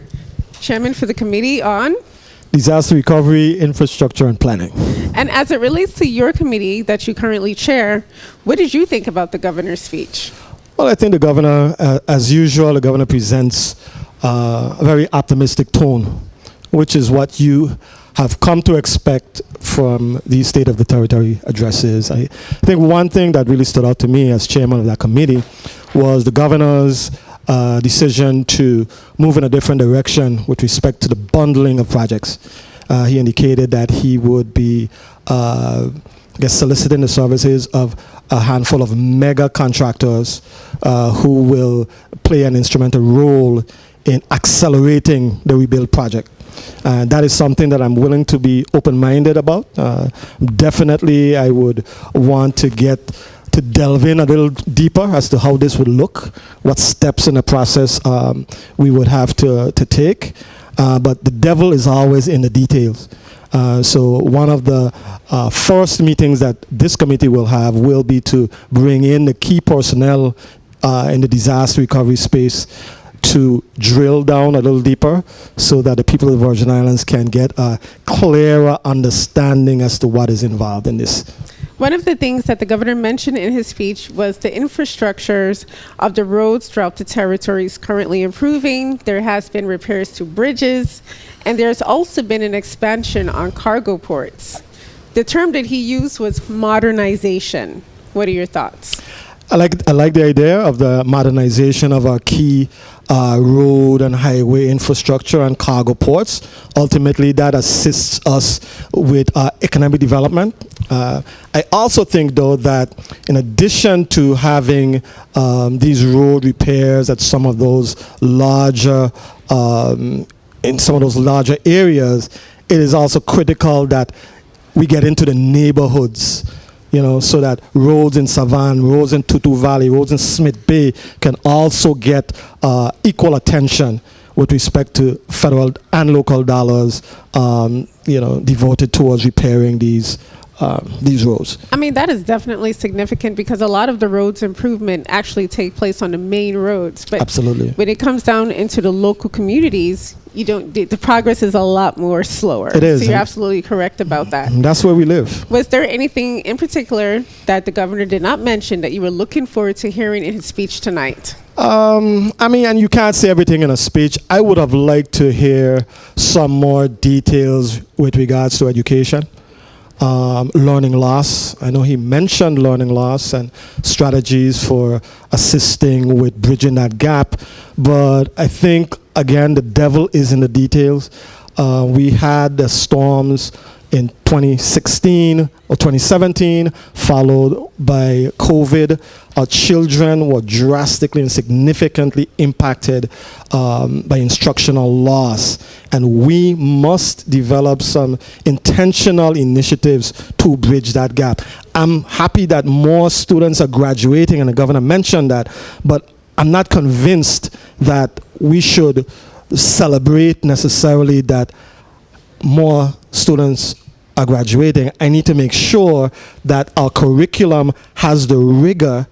L: Chairman for the Committee on.
R: Disaster Recovery, Infrastructure, and Planning.
L: And as it relates to your committee that you currently chair, what did you think about the governor's speech?
R: Well, I think the governor, as usual, the governor presents a very optimistic tone, which is what you have come to expect from the State of the Territory addresses. I think one thing that really stood out to me as chairman of that committee was the governor's decision to move in a different direction with respect to the bundling of projects. He indicated that he would be soliciting the services of a handful of mega contractors who will play an instrumental role in accelerating the rebuild project. That is something that I'm willing to be open-minded about. Definitely, I would want to delve in a little deeper as to how this would look, what steps in the process we would have to take. But the devil is always in the details. So one of the first meetings that this committee will have will be to bring in the key personnel in the disaster recovery space to drill down a little deeper so that the people of the Virgin Islands can get a clearer understanding as to what is involved in this.
L: One of the things that the governor mentioned in his speech was the infrastructures of the roads throughout the territory is currently improving. There has been repairs to bridges, and there's also been an expansion on cargo ports. The term that he used was modernization. What are your thoughts?
R: I like the idea of the modernization of our key road and highway infrastructure and cargo ports. Ultimately, that assists us with economic development. I also think, though, that in addition to having these road repairs at some of those larger areas, it is also critical that we get into the neighborhoods, so that roads in Savannah, roads in Tutu Valley, roads in Smith Bay can also get equal attention with respect to federal and local dollars, devoted towards repairing these roads.
L: I mean, that is definitely significant because a lot of the roads improvement actually take place on the main roads. But
R: absolutely,
L: when it comes down into the local communities, the progress is a lot more slower.
R: It is.
L: So you're absolutely correct about that.
R: That's where we live.
L: Was there anything in particular that the governor did not mention that you were looking forward to hearing in his speech tonight?
R: And you can't say everything in a speech. I would have liked to hear some more details with regards to education. Learning loss. I know he mentioned learning loss and strategies for assisting with bridging that gap, but I think, again, the devil is in the details. We had the storms in 2016 or 2017, followed by COVID. Our children were drastically and significantly impacted by instructional loss. And we must develop some intentional initiatives to bridge that gap. I'm happy that more students are graduating, and the governor mentioned that, but I'm not convinced that we should celebrate necessarily that more students are graduating. I need to make sure that our curriculum has the rigor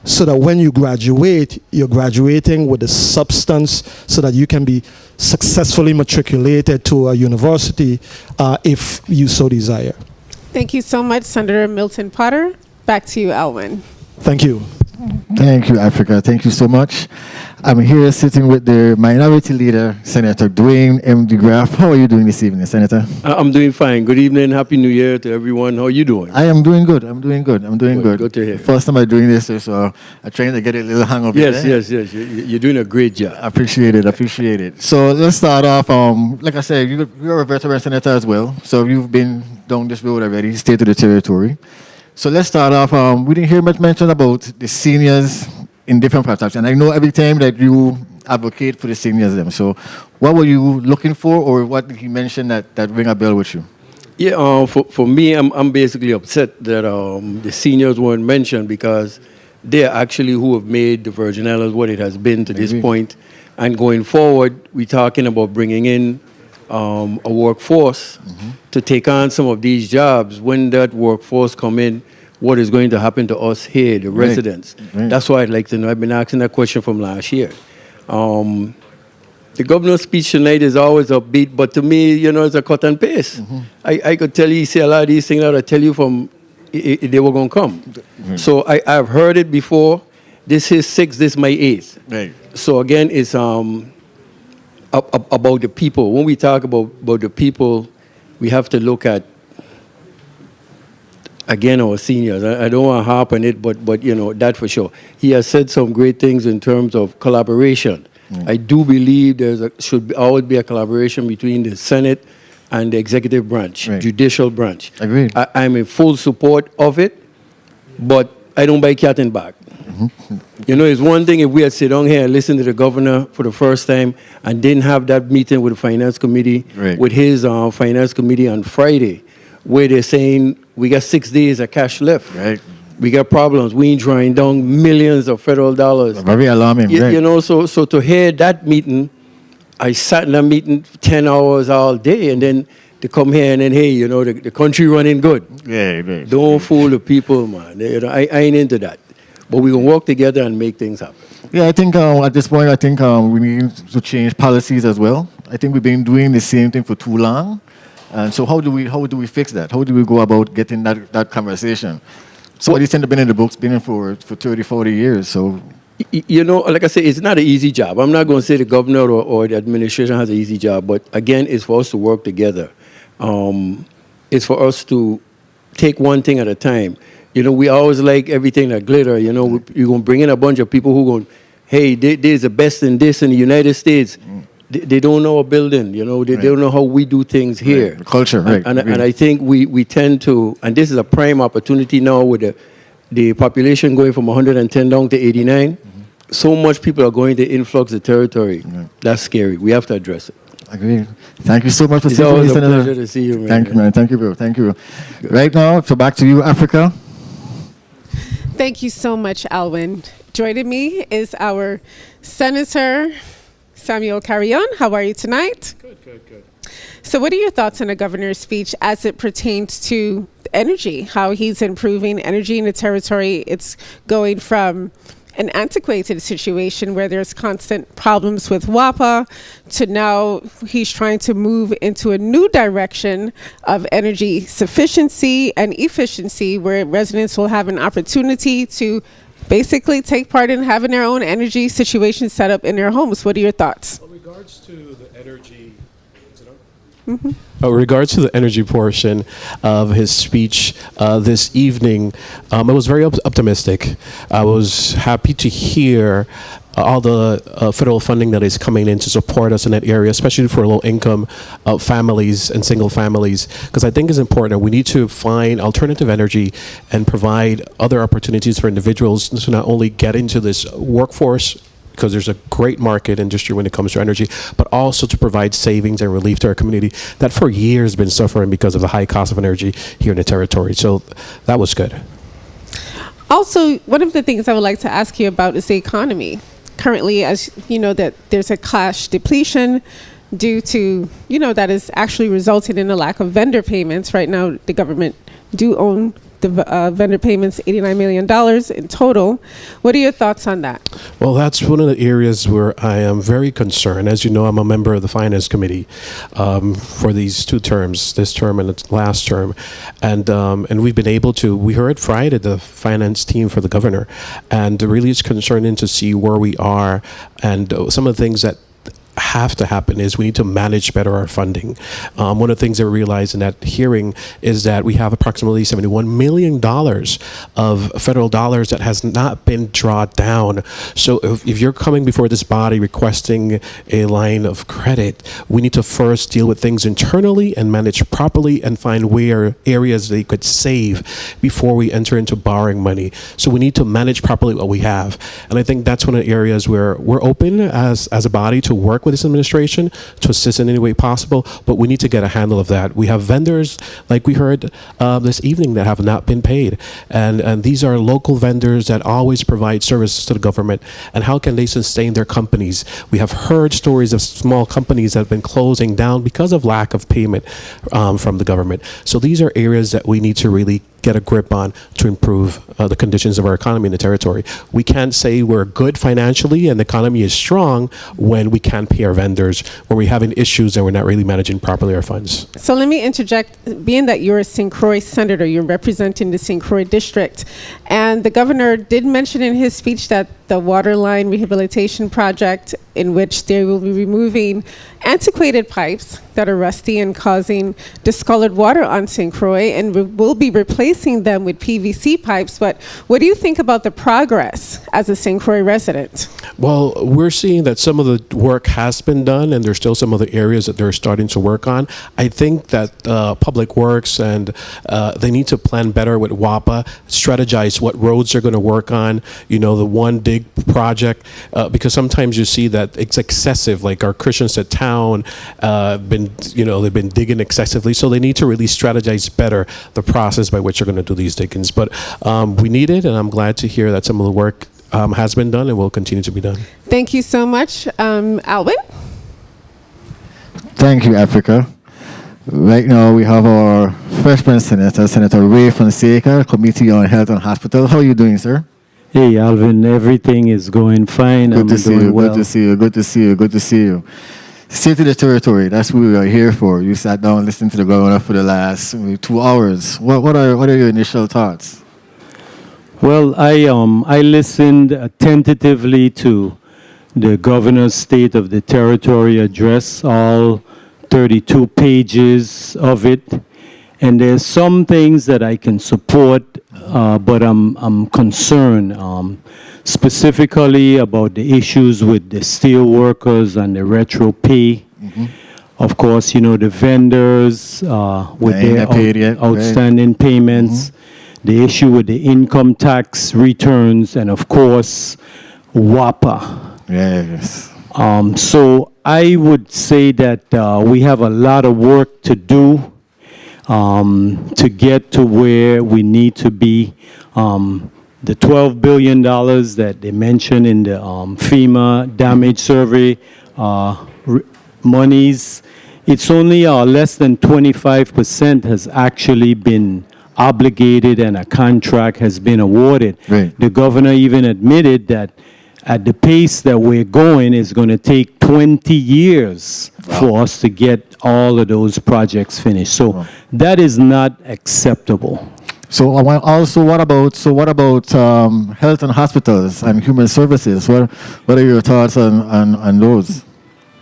R: so that when you graduate, you're graduating with the substance so that you can be successfully matriculated to a university if you so desire.
L: Thank you so much, Senator Milton Potter. Back to you, Alwyn.
R: Thank you.
G: Thank you, Africa. Thank you so much. I'm here sitting with the Minority Leader, Senator Dwayne M. DeGraff. How are you doing this evening, Senator?
S: I'm doing fine. Good evening. Happy New Year to everyone. How are you doing?
G: I am doing good. I'm doing good.
S: Good to hear.
G: First time I'm doing this, so I'm trying to get a little hang of it.
S: Yes. You're doing a great job.
G: I appreciate it. So let's start off. Like I said, you're a veteran senator as well. So you've been down this road already, state of the territory. So let's start off. We didn't hear much mention about the seniors in different parts. And I know every time that you advocate for the seniors, so what were you looking for, or what did he mention that ring a bell with you?
S: Yeah, for me, I'm basically upset that the seniors weren't mentioned because they're actually who have made the Virgin Islands what it has been to this point. And going forward, we're talking about bringing in a workforce to take on some of these jobs. When that workforce come in, what is going to happen to us here, the residents? That's why I'd like to know. I've been asking that question from last year. The governor's speech tonight is always upbeat, but to me, it's a cut and paste. I could tell you, see a lot of these things that I tell you from they were going to come. So I've heard it before. This is 6, this is my 8th.
G: Right.
S: So again, it's about the people. When we talk about the people, we have to look at, again, our seniors. I don't want to harp on it, but that for sure. He has said some great things in terms of collaboration. I do believe should always be a collaboration between the Senate and the executive branch, judicial branch.
G: Agreed.
S: I'm in full support of it, but I don't buy cat and bag. It's one thing if we had sit down here and listened to the governor for the first time and didn't have that meeting with the finance committee, with his finance committee on Friday, where they're saying we got 6 days of cash left. We got problems. We ain't drawing down millions of federal dollars.
G: Very alarming.
S: So to hear that meeting, I sat in that meeting 10 hours all day, and then to come here and then, hey, the country running good. Don't fool the people, man. I ain't into that. But we can work together and make things happen.
G: Yeah, I think at this point, I think we need to change policies as well. I think we've been doing the same thing for too long. And so how do we fix that? How do we go about getting that conversation? So these things have been in the books, been in for 30, 40 years. So
S: You know, like I say, it's not an easy job. I'm not going to say the governor or the administration has an easy job, but again, it's for us to work together. It's for us to take one thing at a time. You know, we always like everything that glitter. You know, you're going to bring in a bunch of people who going, hey, there's the best in this in the United States. They don't know a building, you know, they don't know how we do things here.
G: The culture, right.
S: And I think we tend to, and this is a prime opportunity now with the population going from 110 down to 89. So much people are going to influx the territory. That's scary. We have to address it.
G: Agree. Thank you so much for
S: It's
G: speaking.
S: always a pleasure to see you, man.
G: Thank you, man. Thank you, bro. Thank you. Right now, so back to you, Africa.
L: Thank you so much, Alwyn. Joining me is our Senator Samuel Carrion. How are you tonight?
T: Good.
L: So what are your thoughts on the governor's speech as it pertains to energy, how he's improving energy in the territory? It's going from an antiquated situation where there's constant problems with WAPA to now he's trying to move into a new direction of energy sufficiency and efficiency where residents will have an opportunity to basically take part in having their own energy situation set up in their homes. What are your thoughts?
T: In regards to the energy,
U: regards to the energy portion of his speech this evening, I was very optimistic. I was happy to hear all the federal funding that is coming in to support us in that area, especially for low-income families and single families, because I think it's important. We need to find alternative energy and provide other opportunities for individuals to not only get into this workforce, because there's a great market industry when it comes to energy, but also to provide savings and relief to our community that for years has been suffering because of the high cost of energy here in the territory. So that was good.
L: Also, one of the things I would like to ask you about is the economy. Currently, as you know, that there's a cash depletion due to, you know, that is actually resulting in a lack of vendor payments. Right now, the government do own the vendor payments, $89 million in total. What are your thoughts on that?
U: Well, that's one of the areas where I am very concerned. As you know, I'm a member of the Finance Committee for these two terms, this term and the last term. And we've been able to, we heard Friday, the finance team for the governor, and really it's concerning to see where we are and some of the things that have to happen is we need to manage better our funding. One of the things that we realized in that hearing is that we have approximately $71 million of federal dollars that has not been drawn down. So if you're coming before this body requesting a line of credit, we need to first deal with things internally and manage properly and find where areas they could save before we enter into borrowing money. So we need to manage properly what we have. And I think that's one of the areas where we're open as a body to work with this administration to assist in any way possible, but we need to get a handle of that. We have vendors, like we heard this evening, that have not been paid. And these are local vendors that always provide services to the government. And how can they sustain their companies? We have heard stories of small companies that have been closing down because of lack of payment from the government. So these are areas that we need to really get a grip on to improve the conditions of our economy in the territory. We can't say we're good financially and the economy is strong when we can't pay our vendors, when we're having issues and we're not really managing properly our funds.
L: So let me interject, being that you're a St. Croix senator, you're representing the St. Croix district, and the governor did mention in his speech that the waterline rehabilitation project, in which they will be removing antiquated pipes that are rusty and causing discolored water on St. Croix, and will be replacing them with PVC pipes. But what do you think about the progress as a St. Croix resident?
U: Well, we're seeing that some of the work has been done, and there's still some other areas that they're starting to work on. I think that Public Works and they need to plan better with WAPA, strategize what roads they're going to work on, you know, the one dig project, because sometimes you see that it's excessive, like our Christianset town, they've been digging excessively, so they need to really strategize better the process by which they're going to do these diggings. But we need it, and I'm glad to hear that some of the work has been done and will continue to be done.
L: Thank you so much. Alvin?
G: Thank you, Africa. Right now, we have our freshman senator, Senator Ray Fonseca, Committee on Health and Hospital. How are you doing, sir?
E: Hey, Alvin, everything is going fine.
G: Good
E: I'm
G: to see
E: doing
G: you.
E: well.
G: Good to see you. Good to see you. Good to see you. State of the territory. That's what we are here for. You sat down and listened to the governor for the last 2 hours. What are your initial thoughts?
E: Well, I listened attentively to the governor's State of the Territory address, all 32 pages of it. And there's some things that I can support, but I'm concerned specifically about the issues with the steel workers and the retro pay. Of course, you know, the vendors with
G: They ain't
E: their
G: got paid yet, right.
E: outstanding payments, the issue with the income tax returns, and of course, WAPA.
G: Yes.
E: So I would say that we have a lot of work to do to get to where we need to be. The $12 billion that they mentioned in the FEMA damage survey monies, it's only less than 25% has actually been obligated and a contract has been awarded.
G: Right.
E: The governor even admitted that at the pace that we're going, it's going to take 20 years for us to get all of those projects finished. So that is not acceptable.
G: So I want also, what about health and hospitals and human services? What are your thoughts on those?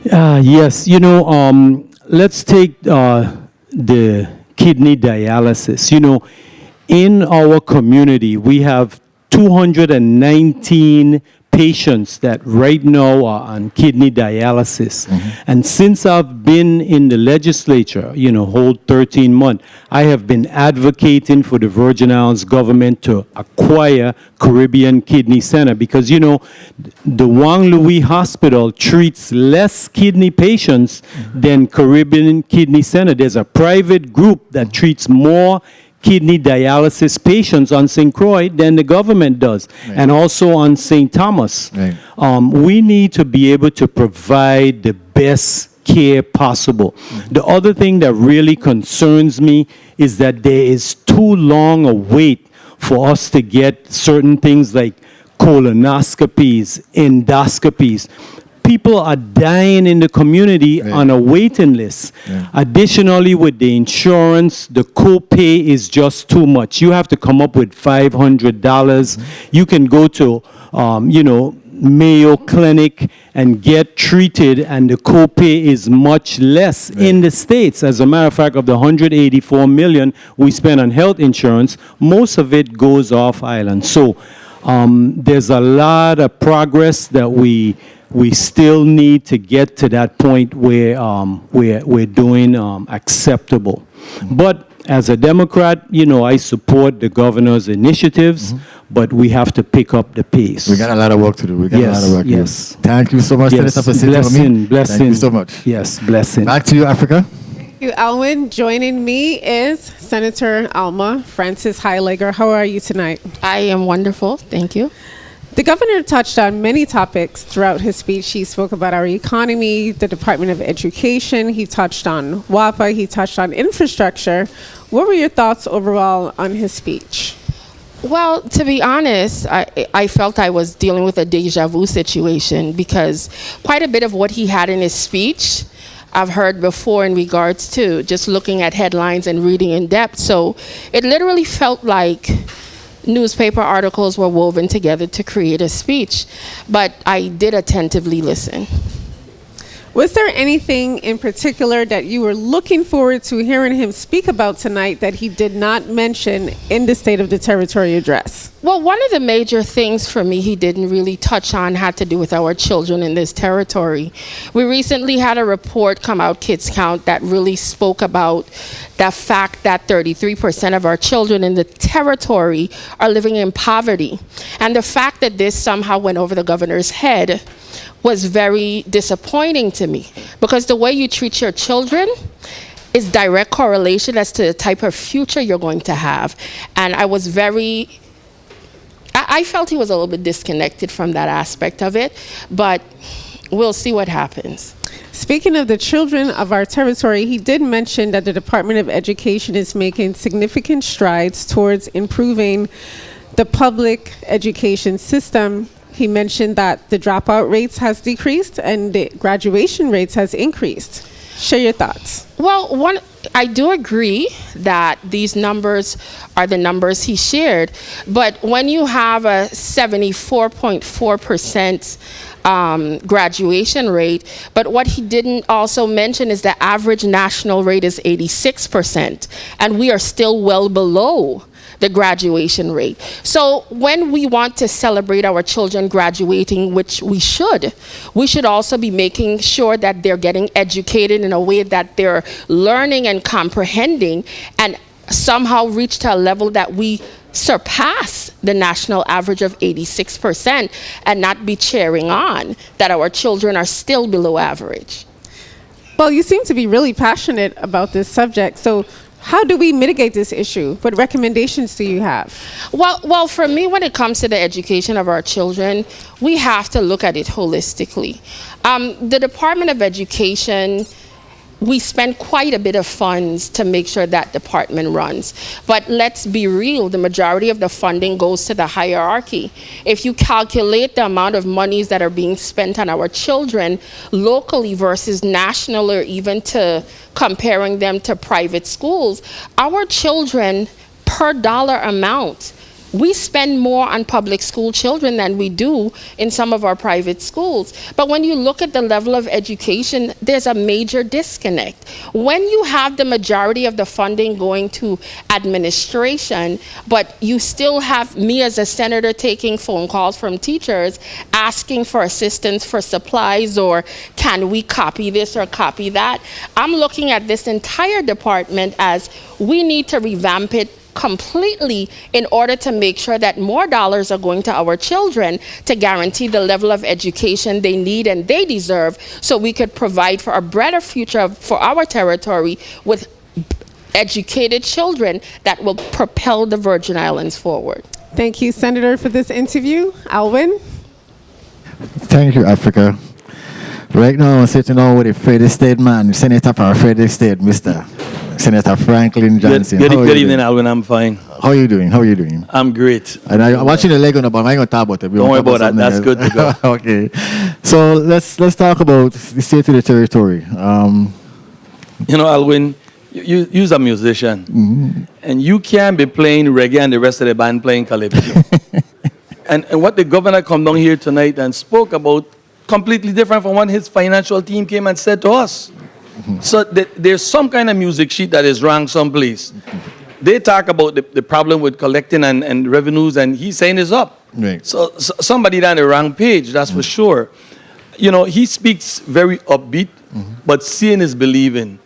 E: Yes, you know, let's take the kidney dialysis. You know, in our community, we have 219 patients that right now are on kidney dialysis. And since I've been in the legislature, you know, whole 13 months, I have been advocating for the Virgin Islands government to acquire Caribbean Kidney Center because, you know, the Juan Louis Hospital treats less kidney patients than Caribbean Kidney Center. There's a private group that treats more kidney dialysis patients on St. Croix than the government does, and also on St. Thomas. We need to be able to provide the best care possible. The other thing that really concerns me is that there is too long a wait for us to get certain things like colonoscopies, endoscopies. People are dying in the community on a waiting list. Additionally, with the insurance, the copay is just too much. You have to come up with $500. You can go to, you know, Mayo Clinic and get treated, and the copay is much less in the States. As a matter of fact, of the $184 million we spend on health insurance, most of it goes off island. So there's a lot of progress that we still need to get to that point where we're doing acceptable. But as a Democrat, you know, I support the governor's initiatives, but we have to pick up the pace.
G: We got a lot of work to do. We got a lot of work to do.
E: Yes.
G: Thank you so much,
E: Yes.
G: Senator, for sitting with me.
E: Blessing.
G: Thank you so much.
E: Yes, blessing.
G: Back to you, Africa.
L: Thank you, Alwyn. Joining me is Senator Alma Francis Heileger. How are you tonight?
V: I am wonderful. Thank you.
L: The governor touched on many topics throughout his speech. He spoke about our economy, the Department of Education. He touched on WAPA. He touched on infrastructure. What were your thoughts overall on his speech?
V: Well, to be honest, I felt I was dealing with a deja vu situation because quite a bit of what he had in his speech I've heard before in regards to just looking at headlines and reading in depth. So it literally felt like newspaper articles were woven together to create a speech, but I did attentively listen.
L: Was there anything in particular that you were looking forward to hearing him speak about tonight that he did not mention in the State of the Territory address?
V: Well, one of the major things for me he didn't really touch on had to do with our children in this territory. We recently had a report come out, Kids Count, that really spoke about the fact that 33% of our children in the territory are living in poverty. And the fact that this somehow went over the governor's head was very disappointing to me, because the way you treat your children is direct correlation as to the type of future you're going to have. And I was I felt he was a little bit disconnected from that aspect of it, but we'll see what happens.
L: Speaking of the children of our territory, he did mention that the Department of Education is making significant strides towards improving the public education system, he mentioned that the dropout rates has decreased and the graduation rates has increased. Share your thoughts.
V: Well, I do agree that these numbers are the numbers he shared, but when you have a 74.4% graduation rate, but what he didn't also mention is the average national rate is 86%, and we are still well below the graduation rate. So when we want to celebrate our children graduating, which we should also be making sure that they're getting educated in a way that they're learning and comprehending and somehow reach to a level that we surpass the national average of 86% and not be cheering on that our children are still below average.
L: Well, you seem to be really passionate about this subject. So how do we mitigate this issue? What recommendations do you have?
V: Well, for me, when it comes to the education of our children, we have to look at it holistically. The Department of Education, we spend quite a bit of funds to make sure that department runs. But let's be real, the majority of the funding goes to the hierarchy. If you calculate the amount of monies that are being spent on our children locally versus national, or even to comparing them to private schools, our children per dollar amount, we spend more on public school children than we do in some of our private schools. But when you look at the level of education, there's a major disconnect. When you have the majority of the funding going to administration, but you still have me as a senator taking phone calls from teachers asking for assistance for supplies, or can we copy this or copy that, I'm looking at this entire department as we need to revamp it completely in order to make sure that more dollars are going to our children to guarantee the level of education they need and they deserve, so we could provide for a better future for our territory with educated children that will propel the Virgin Islands forward.
L: Thank you, Senator, for this interview. Alwyn?
G: Thank you, Africa. Right now, I'm sitting down with a Frederick State man, Senator from Frederick State, Mr. Senator Franklin Johnson.
C: Good evening, Alvin. I'm fine.
G: How are you doing? How are you doing?
C: I'm great.
G: And I'm watching the leg on the ball. I ain't going to talk about it.
C: Don't worry about that. That's good to go.
G: Okay. So let's talk about the state of the territory.
C: You know, Alwyn, you're a musician.
G: Mm-hmm.
C: And you can't be playing reggae and the rest of the band playing calypso. and what the governor come down here tonight and spoke about completely different from what his financial team came and said to us. So there's some kind of music sheet that is wrong someplace. They talk about the problem with collecting and revenues, and he's saying it's up.
G: Right.
C: So somebody down the wrong page, that's for sure. You know, he speaks very upbeat, but seeing is believing.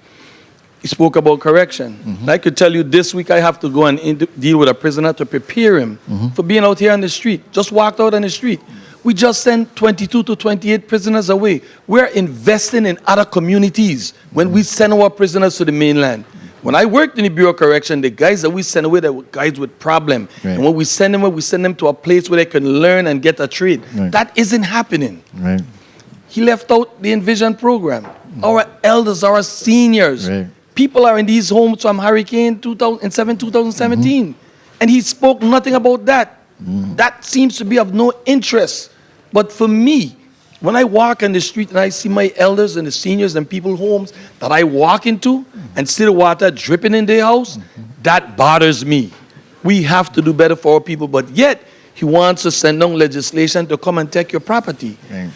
C: He spoke about correction. I could tell you this week I have to go and deal with a prisoner to prepare him for being out here on the street. Just walked out on the street. We just sent 22 to 28 prisoners away. We're investing in other communities when we send our prisoners to the mainland. When I worked in the Bureau of Correction, the guys that we send away, they were guys with problem.
G: Right.
C: And when we send them away, we send them to a place where they can learn and get a trade.
G: Right.
C: That isn't happening.
G: Right.
C: He left out the Envision program. Our elders, our seniors,
G: Right.
C: people are in these homes from Hurricane 2017. And he spoke nothing about that. That seems to be of no interest. But for me, when I walk on the street and I see my elders and the seniors and people's homes that I walk into and see the water dripping in their house, that bothers me. We have to do better for our people, but yet he wants to send down legislation to come and take your property.
G: Right.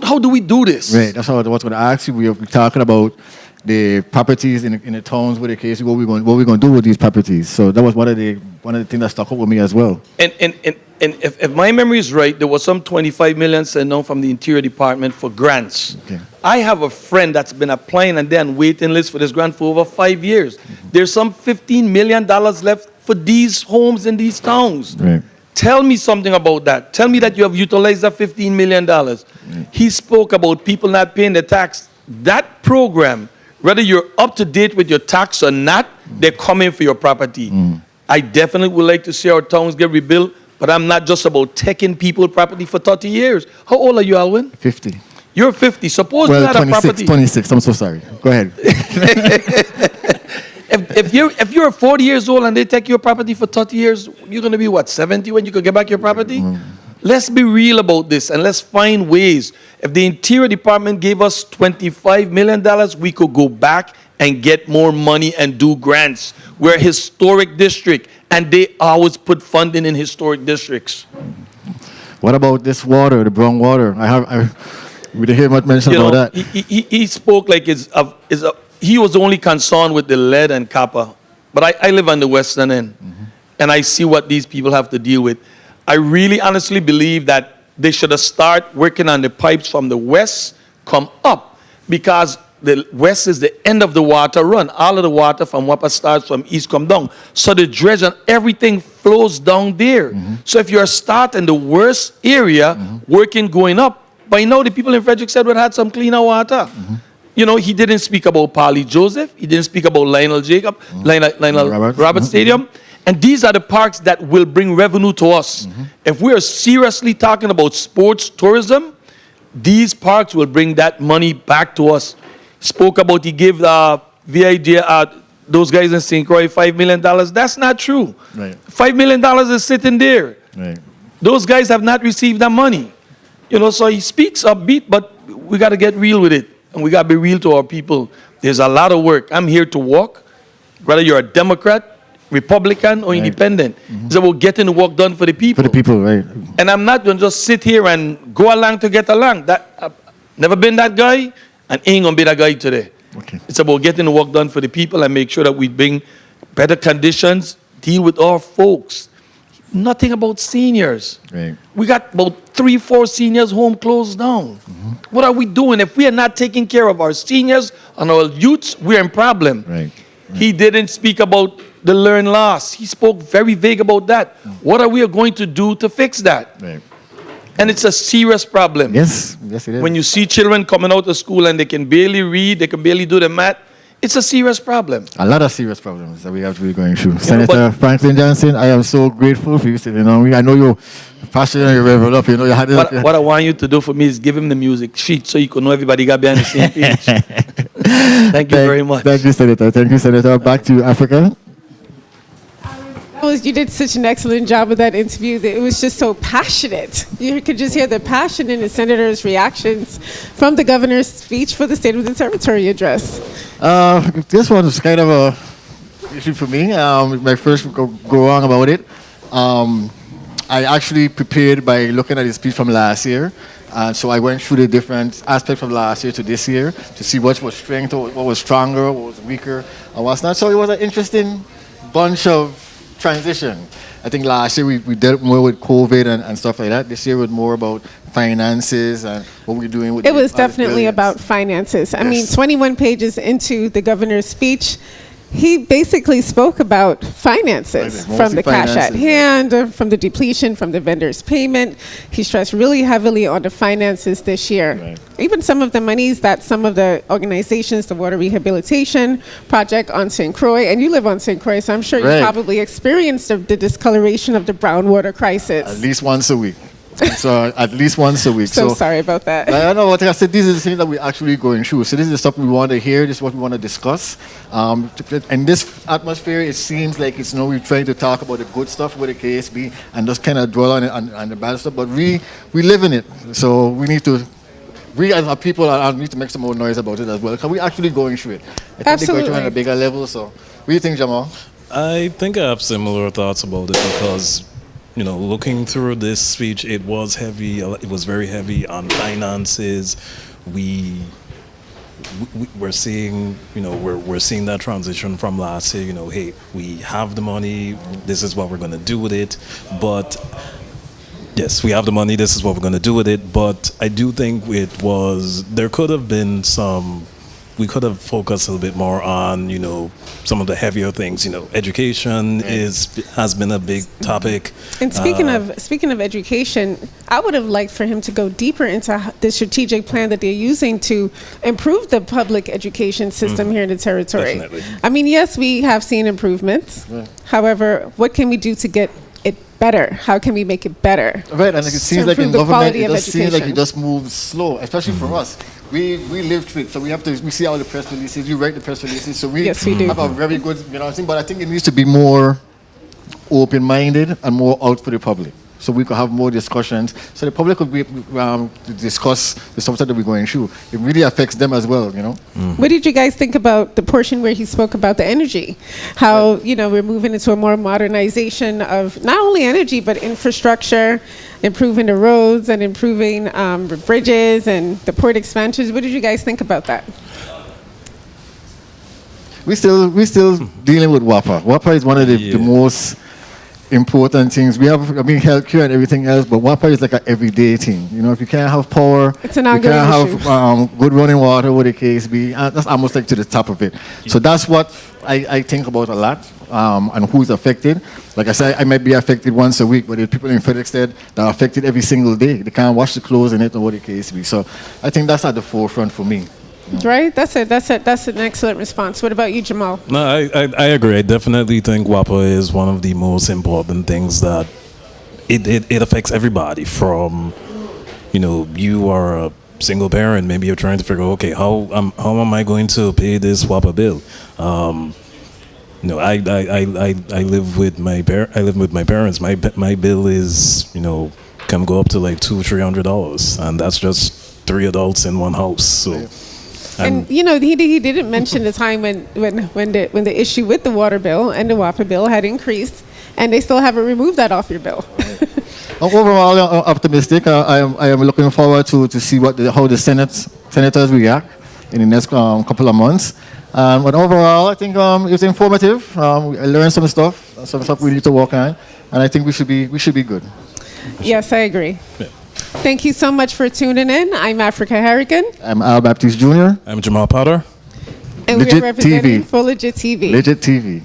C: How do we do this?
G: Right. That's what I was going to ask you. We're talking about the properties in the towns with the case. What we're going to do with these properties. So that was one of the things that stuck up with me as well.
C: And if my memory is right, there was some 25 million sent down from the Interior Department for grants.
G: Okay.
C: I have a friend that's been applying and then waiting list for this grant for over 5 years. There's some $15 million left for these homes in these towns.
G: Right.
C: Tell me something about that. Tell me that you have utilized that $15 million. He spoke about people not paying the tax. That program, whether you're up to date with your tax or not, they're coming for your property. I definitely would like to see our towns get rebuilt, but I'm not just about taking people's property for 30 years. How old are you, Alwyn?
G: 50.
C: You're 50. Suppose
G: Well,
C: you had
G: 26,
C: a property.
G: 26. I'm so sorry. Go ahead.
C: if you're 40 years old and they take your property for 30 years, you're going to be what, 70 when you could get back your property? Let's be real about this and let's find ways. If the Interior Department gave us $25 million, we could go back and get more money and do grants. We're a historic district, and they always put funding in historic districts.
G: What about this water, the brown water? We didn't hear much mention about that.
C: He spoke like he was only concerned with the lead and copper. But I live on the western end, and I see what these people have to deal with. I really honestly believe that they should have started working on the pipes from the west, come up, because the west is the end of the water run. All of the water from Wapa starts from east come down. So the dredge and everything flows down there. So if you're starting the worst area, working going up, by now the people in Frederick said we had some cleaner water. You know, he didn't speak about Polly Joseph. He didn't speak about Lionel Jacob, Lionel Roberts Stadium. And these are the parks that will bring revenue to us. If we are seriously talking about sports tourism, these parks will bring that money back to us. Spoke about he gave VID, those guys in St. Croix $5 million. That's not true.
G: Right.
C: $5 million is sitting there.
G: Right.
C: Those guys have not received that money. You know, so he speaks upbeat, but we got to get real with it. And we got to be real to our people. There's a lot of work. I'm here to walk, whether you're a Democrat, Republican, or independent. It's about getting the work done for the people.
G: For the people, right.
C: And I'm not going to just sit here and go along to get along. I've never been that guy, and ain't going to be that guy today.
G: Okay.
C: It's about getting the work done for the people and make sure that we bring better conditions, deal with our folks. Nothing about seniors.
G: Right.
C: We got about 3-4 seniors home closed down. What are we doing? If we are not taking care of our seniors and our youths, we're in problem.
G: Right.
C: He didn't speak about the learn loss. He spoke very vague about that. What are we going to do to fix that?
G: Right.
C: And it's a serious problem.
G: Yes, yes it is.
C: When you see children coming out of school and they can barely read, they can barely do the math, it's a serious problem.
G: A lot of serious problems that we have to be going through. Senator Franklin Johnson, I am so grateful for you sitting on me. I know you're passionate and you're revel up. You know, you had it.
C: What I want you to do for me is give him the music sheet so you can know everybody got behind the same page. Thank you very much.
G: Thank you, Senator. Thank you, Senator. Back to Africa.
L: You did such an excellent job with that interview. It was just so passionate. You could just hear the passion in the senator's reactions from the governor's speech for the State of the Territory address.
G: This one was kind of a issue for me. My first go on about it. I actually prepared by looking at his speech from last year. So I went through the different aspects from last year to this year to see what was strength, what was stronger, what was weaker, and what's not. So it was an interesting bunch of transition. I think last year we dealt more with COVID and stuff like that. This year was more about finances and what we're doing with
L: it was definitely about finances. I mean, 21 pages into the governor's speech, he basically spoke about finances, from the cash at hand, from the depletion, from the vendor's payment. He stressed really heavily on the finances this year. Right. Even some of the monies that some of the organizations, the Water Rehabilitation Project on St. Croix, and you live on St. Croix, so I'm sure you probably experienced the discoloration of the brown water crisis.
G: At least once a week. So at least once a week.
L: So sorry about that.
G: I don't know what I said. These are the things that we're actually going through. So this is the stuff we want to hear. This is what we want to discuss. In this atmosphere, it seems like it's we're trying to talk about the good stuff with the KSB and just kind of dwell on it on the bad stuff. But we live in it, so we need to. We as a people need to make some more noise about it as well, because we're actually going through it. I think
L: Absolutely.
G: they're going through it on a bigger level. So, what do you think, Jamal?
H: I think I have similar thoughts about it because, you know, looking through this speech, it was heavy. It was very heavy on finances. We're seeing, you know, we're seeing that transition from last year. You know, hey, we have the money. This is what we're going to do with it. But yes, we have the money. This is what we're going to do with it. But I do think there could have been we could have focused a little bit more on, you know, some of the heavier things. You know, education has been a big topic.
L: And speaking of education, I would have liked for him to go deeper into the strategic plan that they're using to improve the public education system here in the territory.
H: Definitely.
L: I mean, yes, we have seen improvements. Yeah. However, what can we do to get it better? How can we make it better?
G: Right, and it seems like in government, it just seems like it just moves slow, especially for us. we live through it, so we see all the press releases, we write the press releases, so we
L: Yes, we do.
G: have a very good, thing, but I think it needs to be more open-minded and more out for the public. So we could have more discussions, so the public could be, to discuss the subject that we're going through. It really affects them as well,
L: What did you guys think about the portion where he spoke about the energy? How, we're moving into a more modernization of not only energy, but infrastructure, improving the roads and improving the bridges and the port expansions. What did you guys think about that?
G: We still dealing with WAPA. WAPA is one of the most important things. We have, healthcare and everything else, but WAPA is like an everyday thing. If you can't have power,
L: it's an
G: you
L: ongoing
G: can't have good running water, what the case be, that's almost like to the top of it. So that's what I think about a lot, and who's affected. Like I said, I might be affected once a week, but there are people in Frederickstead that are affected every single day. They can't wash the clothes in it or what the case be. So I think that's at the forefront for me.
L: Right? That's an excellent response. What about you, Jamal?
H: No, I agree. I definitely think WAPA is one of the most important things that it affects everybody from, you are a single parent, maybe you're trying to figure, okay, how am I going to pay this WAPA bill? I live with my parents. My bill is, can go up to like $200-300, and that's just 3 adults in one house. So.
L: And he didn't mention the time when the issue with the water bill and the WAPA bill had increased, and they still haven't removed that off your bill.
G: Overall, I'm optimistic. I am looking forward to see how the senators react in the next couple of months. But overall, I think it's informative. I learned some stuff we need to work on, and I think we should be good.
L: Yes, I agree. Yeah. Thank you so much for tuning in. I'm Africa Harrigan.
G: I'm Al Baptiste Jr.
H: I'm Jamal Potter.
L: And we're representing for Legit TV.
G: Legit TV.